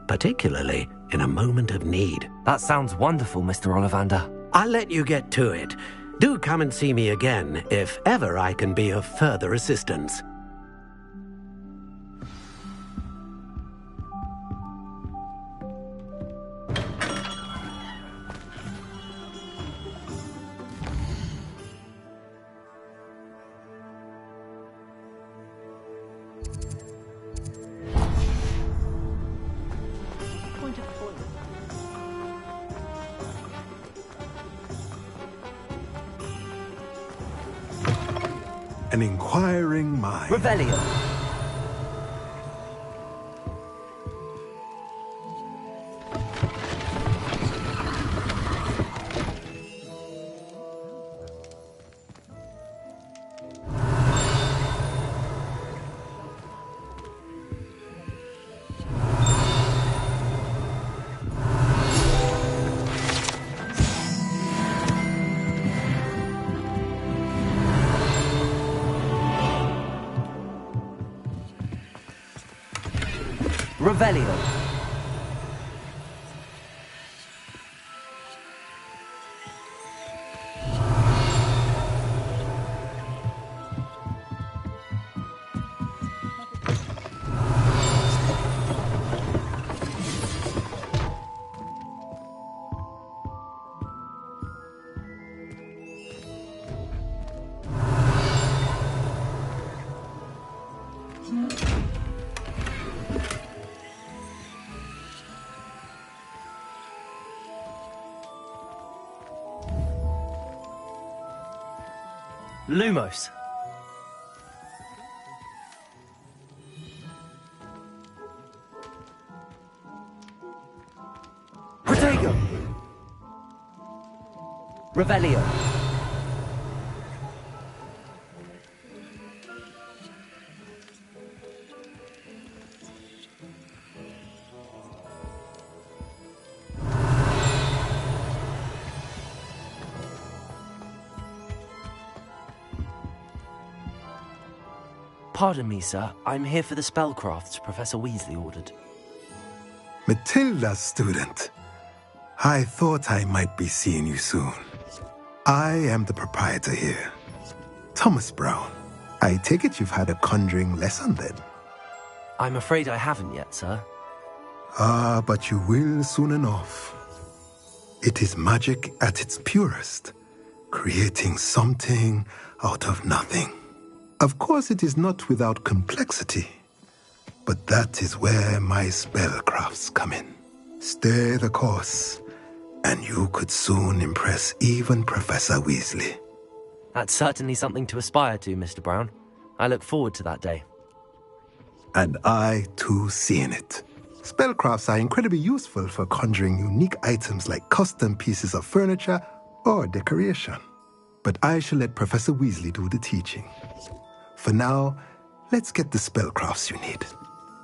particularly in a moment of need. That sounds wonderful, Mr. Ollivander. I'll let you get to it. Do come and see me again if ever I can be of further assistance. An inquiring mind. Revelio. Revelio. Lumos. Protego. Revelio. Pardon me, sir. I'm here for the spellcrafts Professor Weasley ordered. Matilda's student. I thought I might be seeing you soon. I am the proprietor here, Thomas Brown. I take it you've had a conjuring lesson then? I'm afraid I haven't yet, sir. Ah, but you will soon enough. It is magic at its purest, creating something out of nothing. Of course, it is not without complexity, but that is where my spellcrafts come in. Stay the course, and you could soon impress even Professor Weasley. That's certainly something to aspire to, Mr. Brown. I look forward to that day. And I, too, seeing it. Spellcrafts are incredibly useful for conjuring unique items like custom pieces of furniture or decoration. But I shall let Professor Weasley do the teaching. For now, let's get the spellcrafts you need.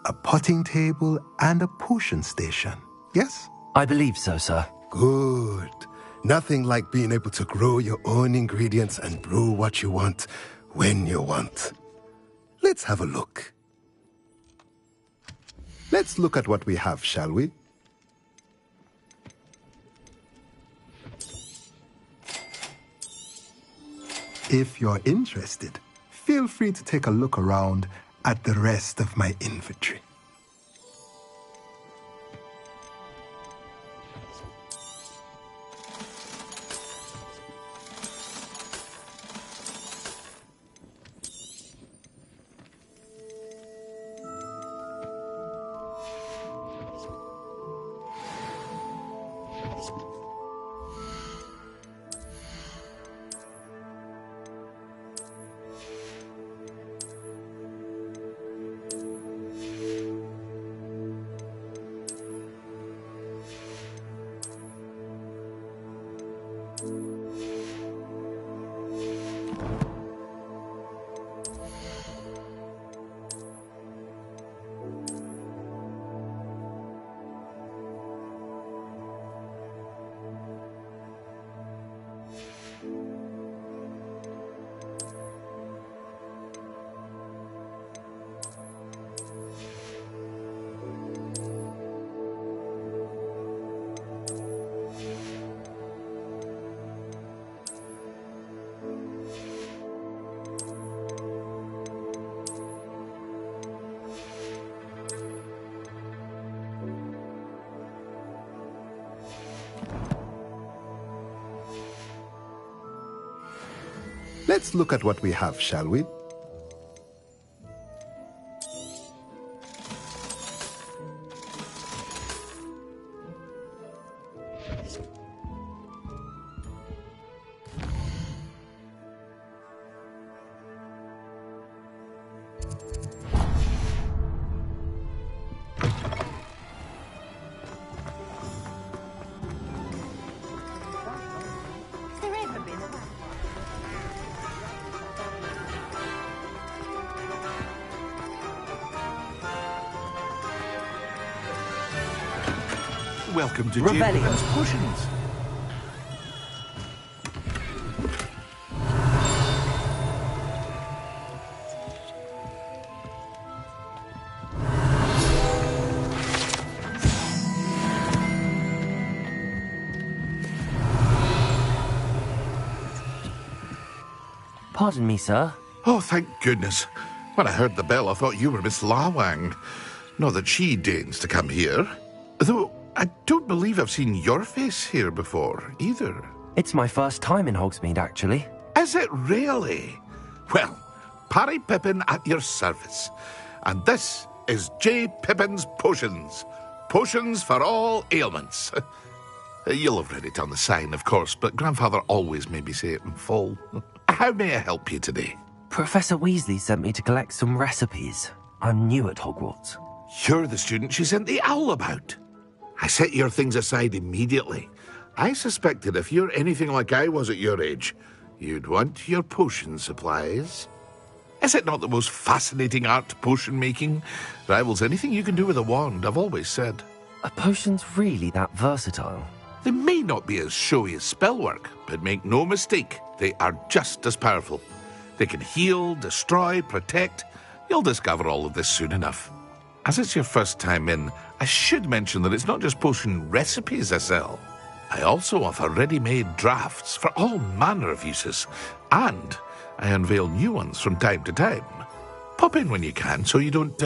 A potting table and a potion station, yes? I believe so, sir. Good. Nothing like being able to grow your own ingredients and brew what you want, when you want. Let's have a look. Let's look at what we have, shall we? If you're interested, feel free to take a look around at the rest of my inventory. Let's look at what we have, shall we? Welcome to Revelio. Jim's Potions. Pardon me, sir. Oh, thank goodness. When I heard the bell, I thought you were Miss Lawang. Not that she deigns to come here. Though, I don't believe I've seen your face here before, either. It's my first time in Hogsmeade, actually. Is it really? Well, Parry Pippin at your service. And this is J. Pippin's Potions. Potions for all ailments. You'll have read it on the sign, of course, but Grandfather always made me say it in full. How may I help you today? Professor Weasley sent me to collect some recipes. I'm new at Hogwarts. You're the student she sent the owl about. I set your things aside immediately. I suspected if you're anything like I was at your age, you'd want your potion supplies. Is it not the most fascinating art, potion making? Rivals anything you can do with a wand, I've always said. Are potions really that versatile? They may not be as showy as spellwork, but make no mistake, they are just as powerful. They can heal, destroy, protect. You'll discover all of this soon enough. As it's your first time in, I should mention that it's not just potion recipes I sell. I also offer ready-made drafts for all manner of uses, and I unveil new ones from time to time. Pop in when you can so you don't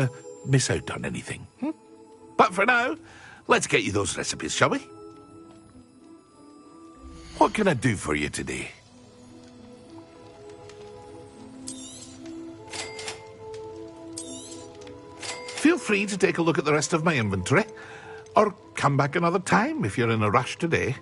miss out on anything. But for now, let's get you those recipes, shall we? What can I do for you today? Feel free to take a look at the rest of my inventory, or come back another time if you're in a rush today.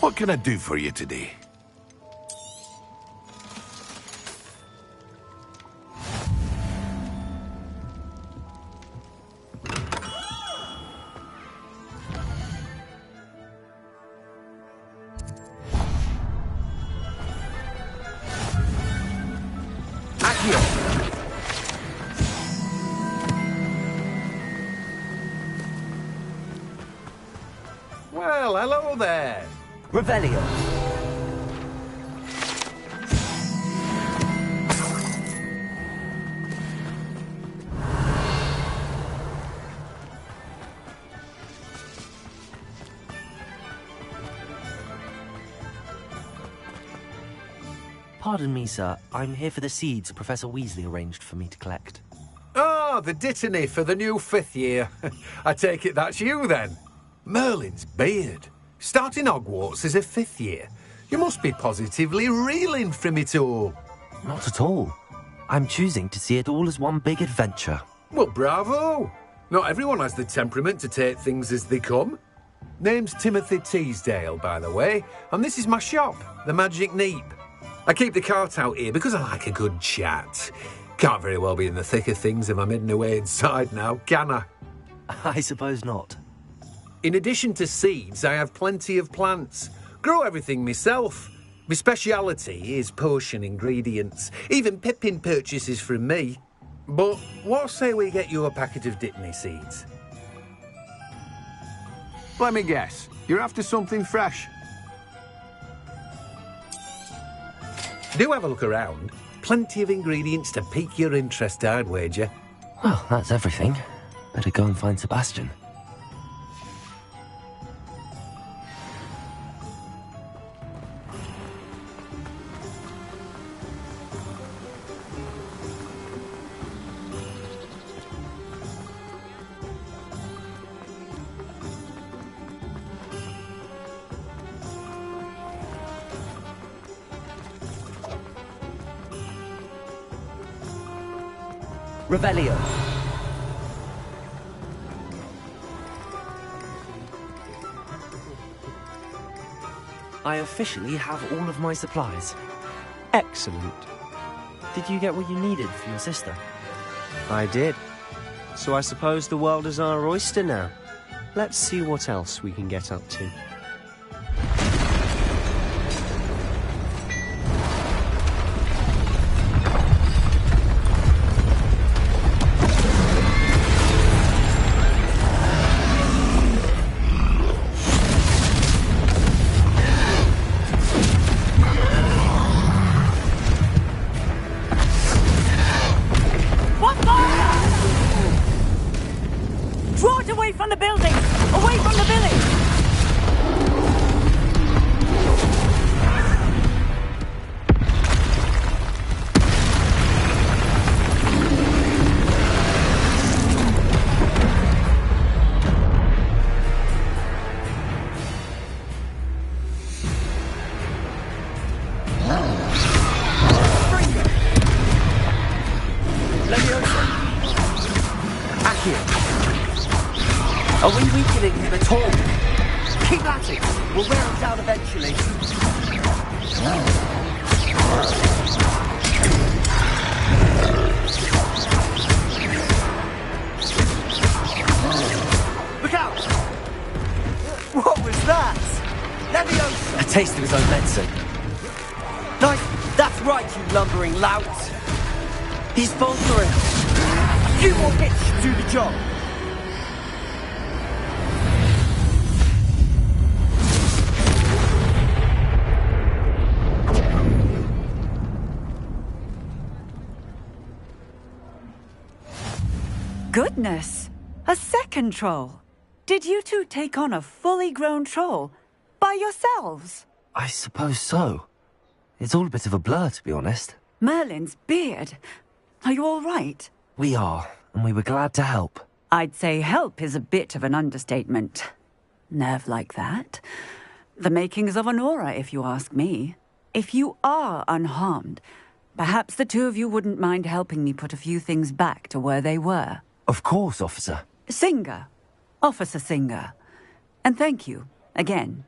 What can I do for you today? Well, hello there. Revelio. Pardon me, sir. I'm here for the seeds Professor Weasley arranged for me to collect. Ah, the dittany for the new 5th year. I take it that's you, then. Merlin's beard. Starting Hogwarts as a 5th year. You must be positively reeling from it all. Not at all. I'm choosing to see it all as one big adventure. Well, bravo. Not everyone has the temperament to take things as they come. Name's Timothy Teasdale, by the way, and this is my shop, the Magic Neep. I keep the cart out here because I like a good chat. Can't very well be in the thick of things if I'm hidden away inside now, can I? I suppose not. In addition to seeds, I have plenty of plants. Grow everything myself. My speciality is potion ingredients. Even Pippin purchases from me. But what say we get you a packet of Dittany seeds? Let me guess. You're after something fresh. Do have a look around. Plenty of ingredients to pique your interest, I'd wager. Well, that's everything. Better go and find Sebastian. Revelio. I officially have all of my supplies. Excellent. Did you get what you needed for your sister? I did. So I suppose the world is our oyster now. Let's see what else we can get up to. Are we weakening him at all? Keep at it. We'll wear him down eventually. Look out! What was that? Leviosa! A taste of his own medicine. Nice. That's right, you lumbering lout. He's faltering. A few more hits should do the job. Goodness! A second troll! Did you two take on a fully grown troll? By yourselves? I suppose so. It's all a bit of a blur, to be honest. Merlin's beard. Are you all right? We are, and we were glad to help. I'd say help is a bit of an understatement. Nerve like that. The makings of an aura, if you ask me. If you are unharmed, perhaps the two of you wouldn't mind helping me put a few things back to where they were. Of course, officer. Singer. Officer Singer. And thank you, again.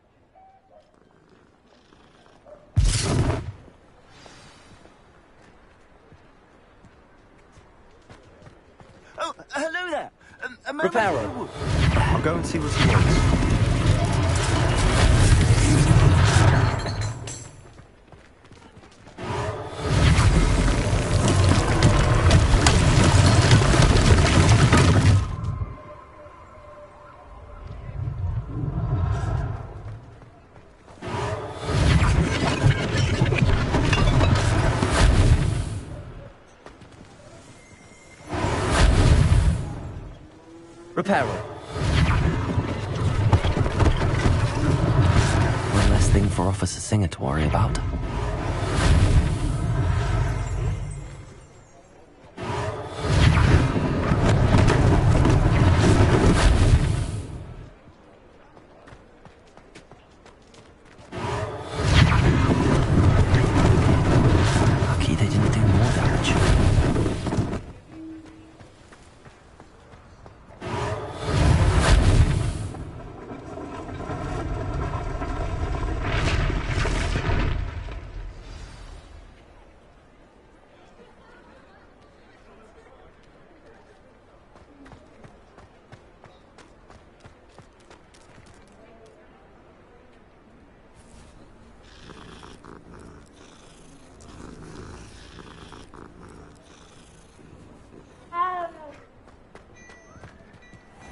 Oh, hello there. Reparo. I'll go and see what he wants. Reparo. One less thing for Officer Singer to worry about. Lucky they didn't do more damage.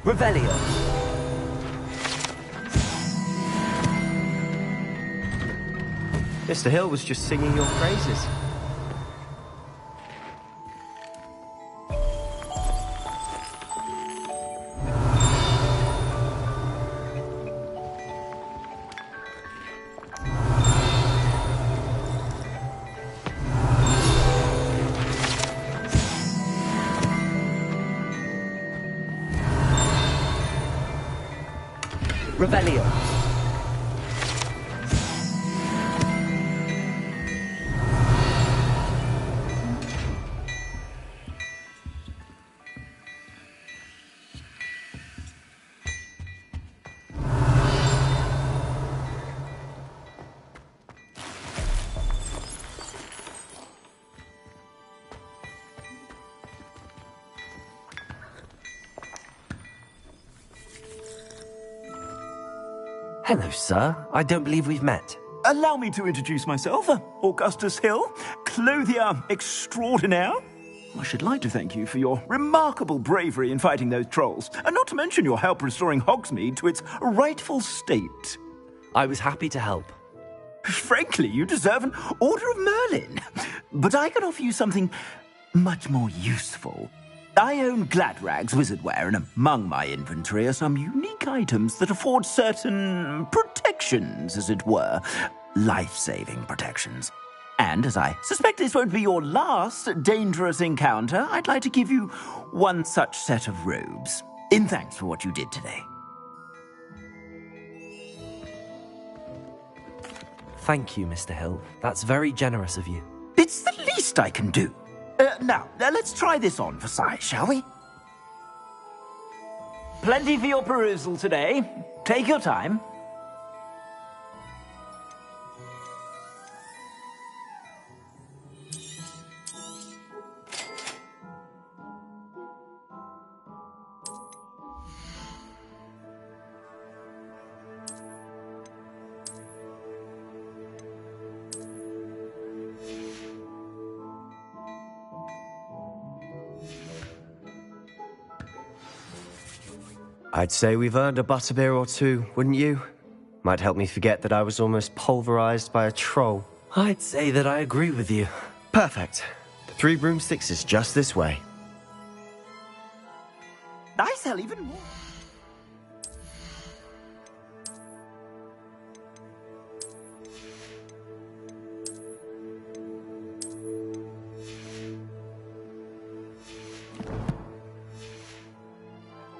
Revelio. Mr. Hill was just singing your praises. Revelio. Hello, sir. I don't believe we've met. Allow me to introduce myself, Augustus Hill, clothier extraordinaire. I should like to thank you for your remarkable bravery in fighting those trolls, and not to mention your help restoring Hogsmeade to its rightful state. I was happy to help. Frankly, you deserve an Order of Merlin. But I can offer you something much more useful. I own Gladrag's wizardware, and among my inventory are some unique items that afford certain protections, as it were. Life-saving protections. And as I suspect this won't be your last dangerous encounter, I'd like to give you one such set of robes, in thanks for what you did today. Thank you, Mr. Hill. That's very generous of you. It's the least I can do. Now, let's try this on for size, shall we? Plenty for your perusal today. Take your time. I'd say we've earned a butterbeer or two, wouldn't you? Might help me forget that I was almost pulverized by a troll. I'd say that I agree with you. Perfect. The 3 broomsticks is just this way. I sell even more.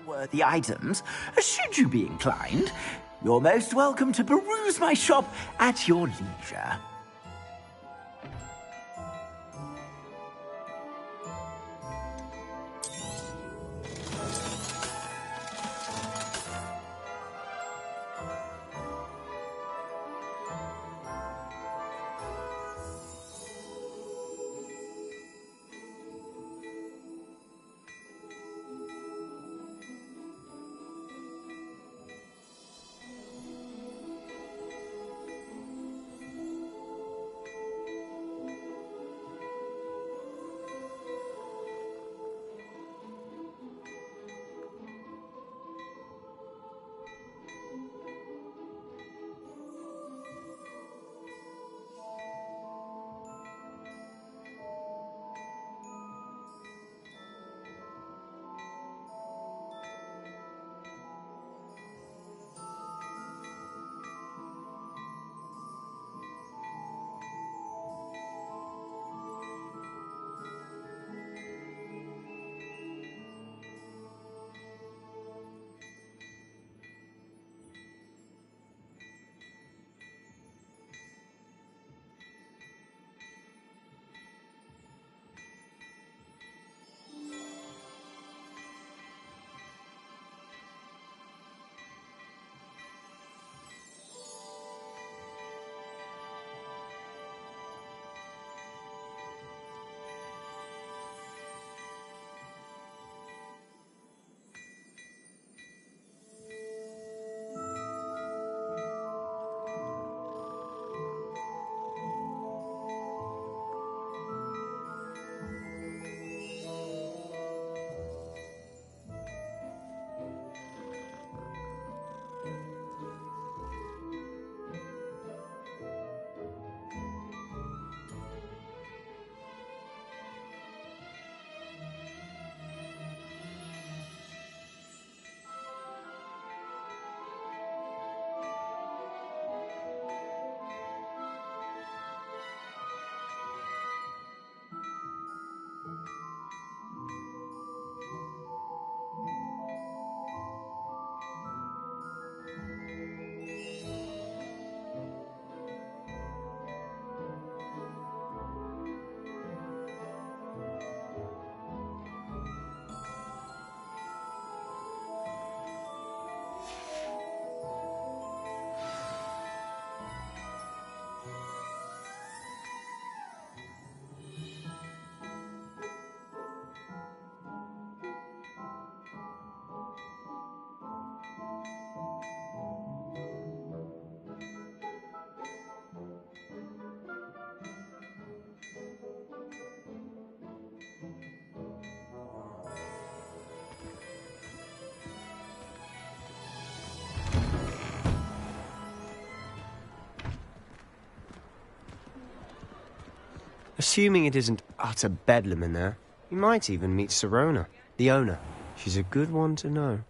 Worthy items, should you be inclined, you're most welcome to peruse my shop at your leisure. Assuming it isn't utter bedlam in there, you might even meet Sirona, the owner. She's a good one to know.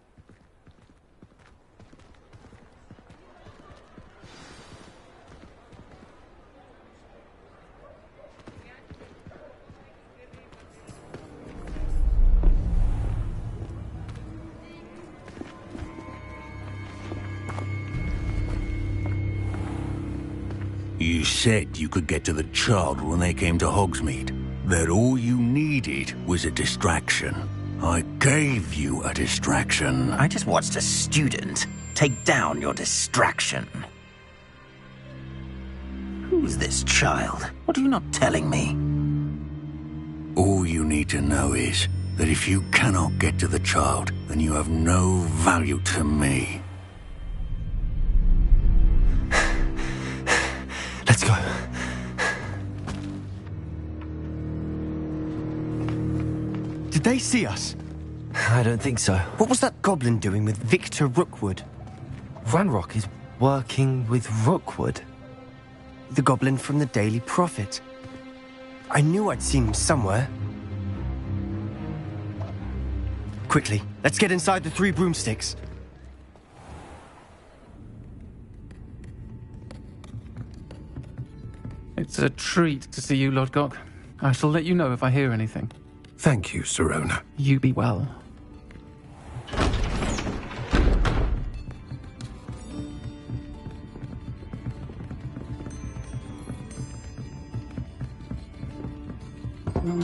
You said you could get to the child when they came to Hogsmeade. That all you needed was a distraction. I gave you a distraction. I just watched a student take down your distraction. Who's this child? What are you not telling me? All you need to know is that if you cannot get to the child, then you have no value to me. Let's go. Did they see us? I don't think so. What was that goblin doing with Victor Rookwood? Ranrock is working with Rookwood. The goblin from the Daily Prophet. I knew I'd seen him somewhere. Quickly, let's get inside the 3 broomsticks. It's a treat to see you, Lodgok. I shall let you know if I hear anything. Thank you, Sirona. You be well.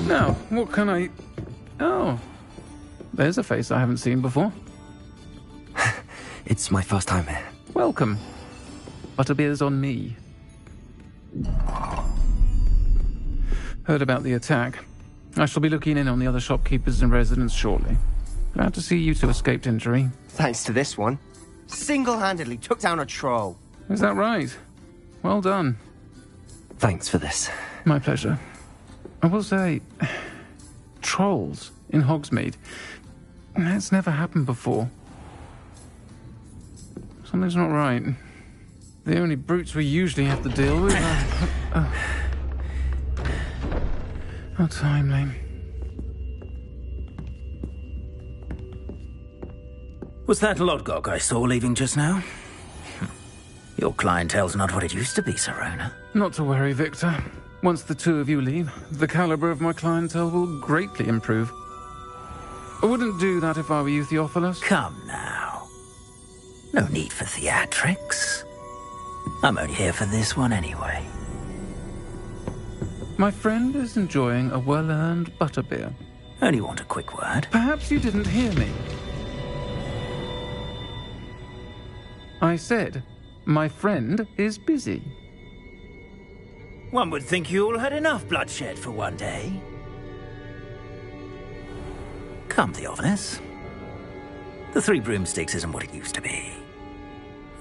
Now, what can I... Oh, there's a face I haven't seen before. It's my first time here. Welcome. Butterbeer's on me. Heard about the attack. I shall be looking in on the other shopkeepers and residents shortly. Glad to see you two escaped injury. Thanks to this one. Single-handedly took down a troll. Is that right? Well done. Thanks for this. My pleasure. I will say, trolls in Hogsmeade. That's never happened before. Something's not right. The only brutes we usually have to deal with are... How timely. Was that Lodgok I saw leaving just now? Your clientele's not what it used to be, Sirona. Not to worry, Victor. Once the 2 of you leave, the caliber of my clientele will greatly improve. I wouldn't do that if I were you, Theophilus. Come now. No need for theatrics. I'm only here for this one anyway. My friend is enjoying a well-earned butterbeer. Only want a quick word. Perhaps you didn't hear me. I said, my friend is busy. One would think you all had enough bloodshed for one day. Come, Theophilus. The 3 broomsticks isn't what it used to be.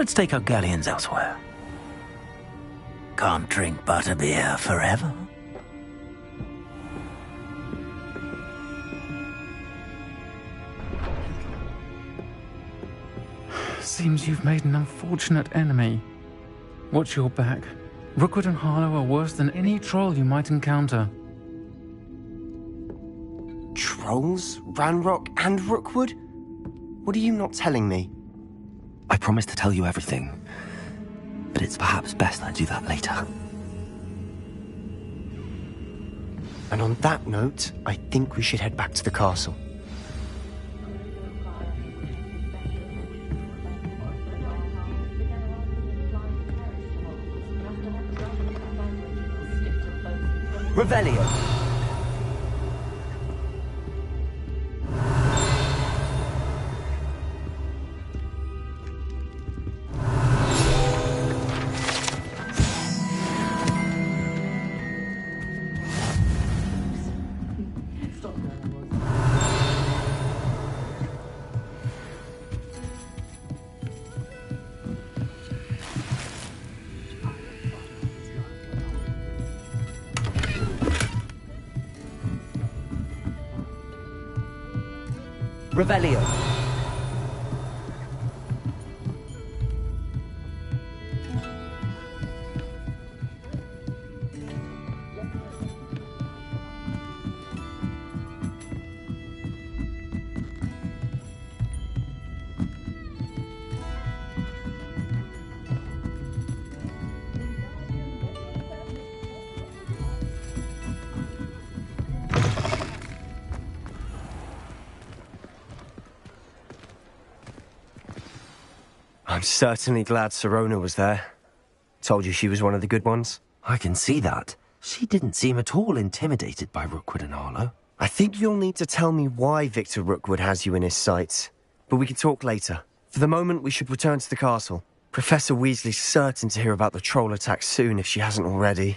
Let's take our galleons elsewhere. Can't drink butterbeer forever. Seems you've made an unfortunate enemy. Watch your back. Rookwood and Harlow are worse than any troll you might encounter. Trolls? Ranrock and Rookwood? What are you not telling me? I promised to tell you everything, but it's perhaps best I do that later. And on that note, I think we should head back to the castle. Revelio. Revelio. I'm certainly glad Sirona was there. Told you she was one of the good ones. I can see that. She didn't seem at all intimidated by Rookwood and Harlow. I think you'll need to tell me why Victor Rookwood has you in his sights. But we can talk later. For the moment, we should return to the castle. Professor Weasley's certain to hear about the troll attack soon if she hasn't already.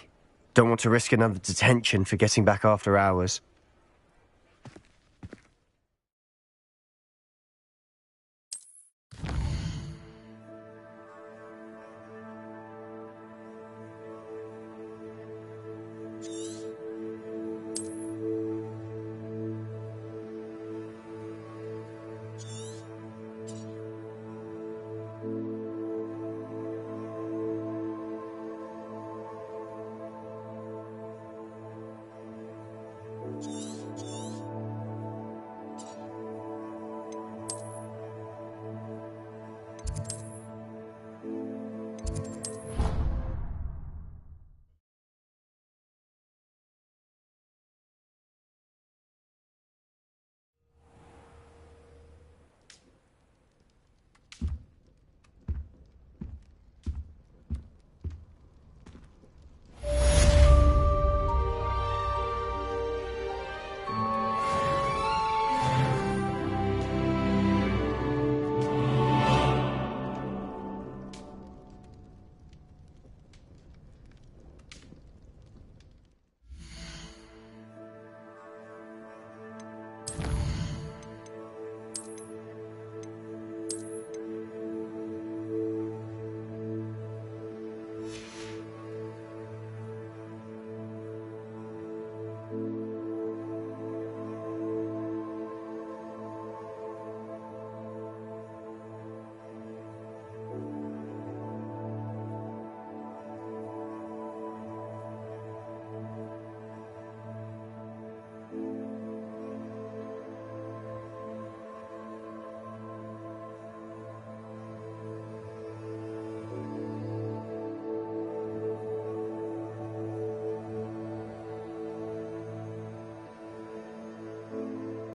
Don't want to risk another detention for getting back after hours.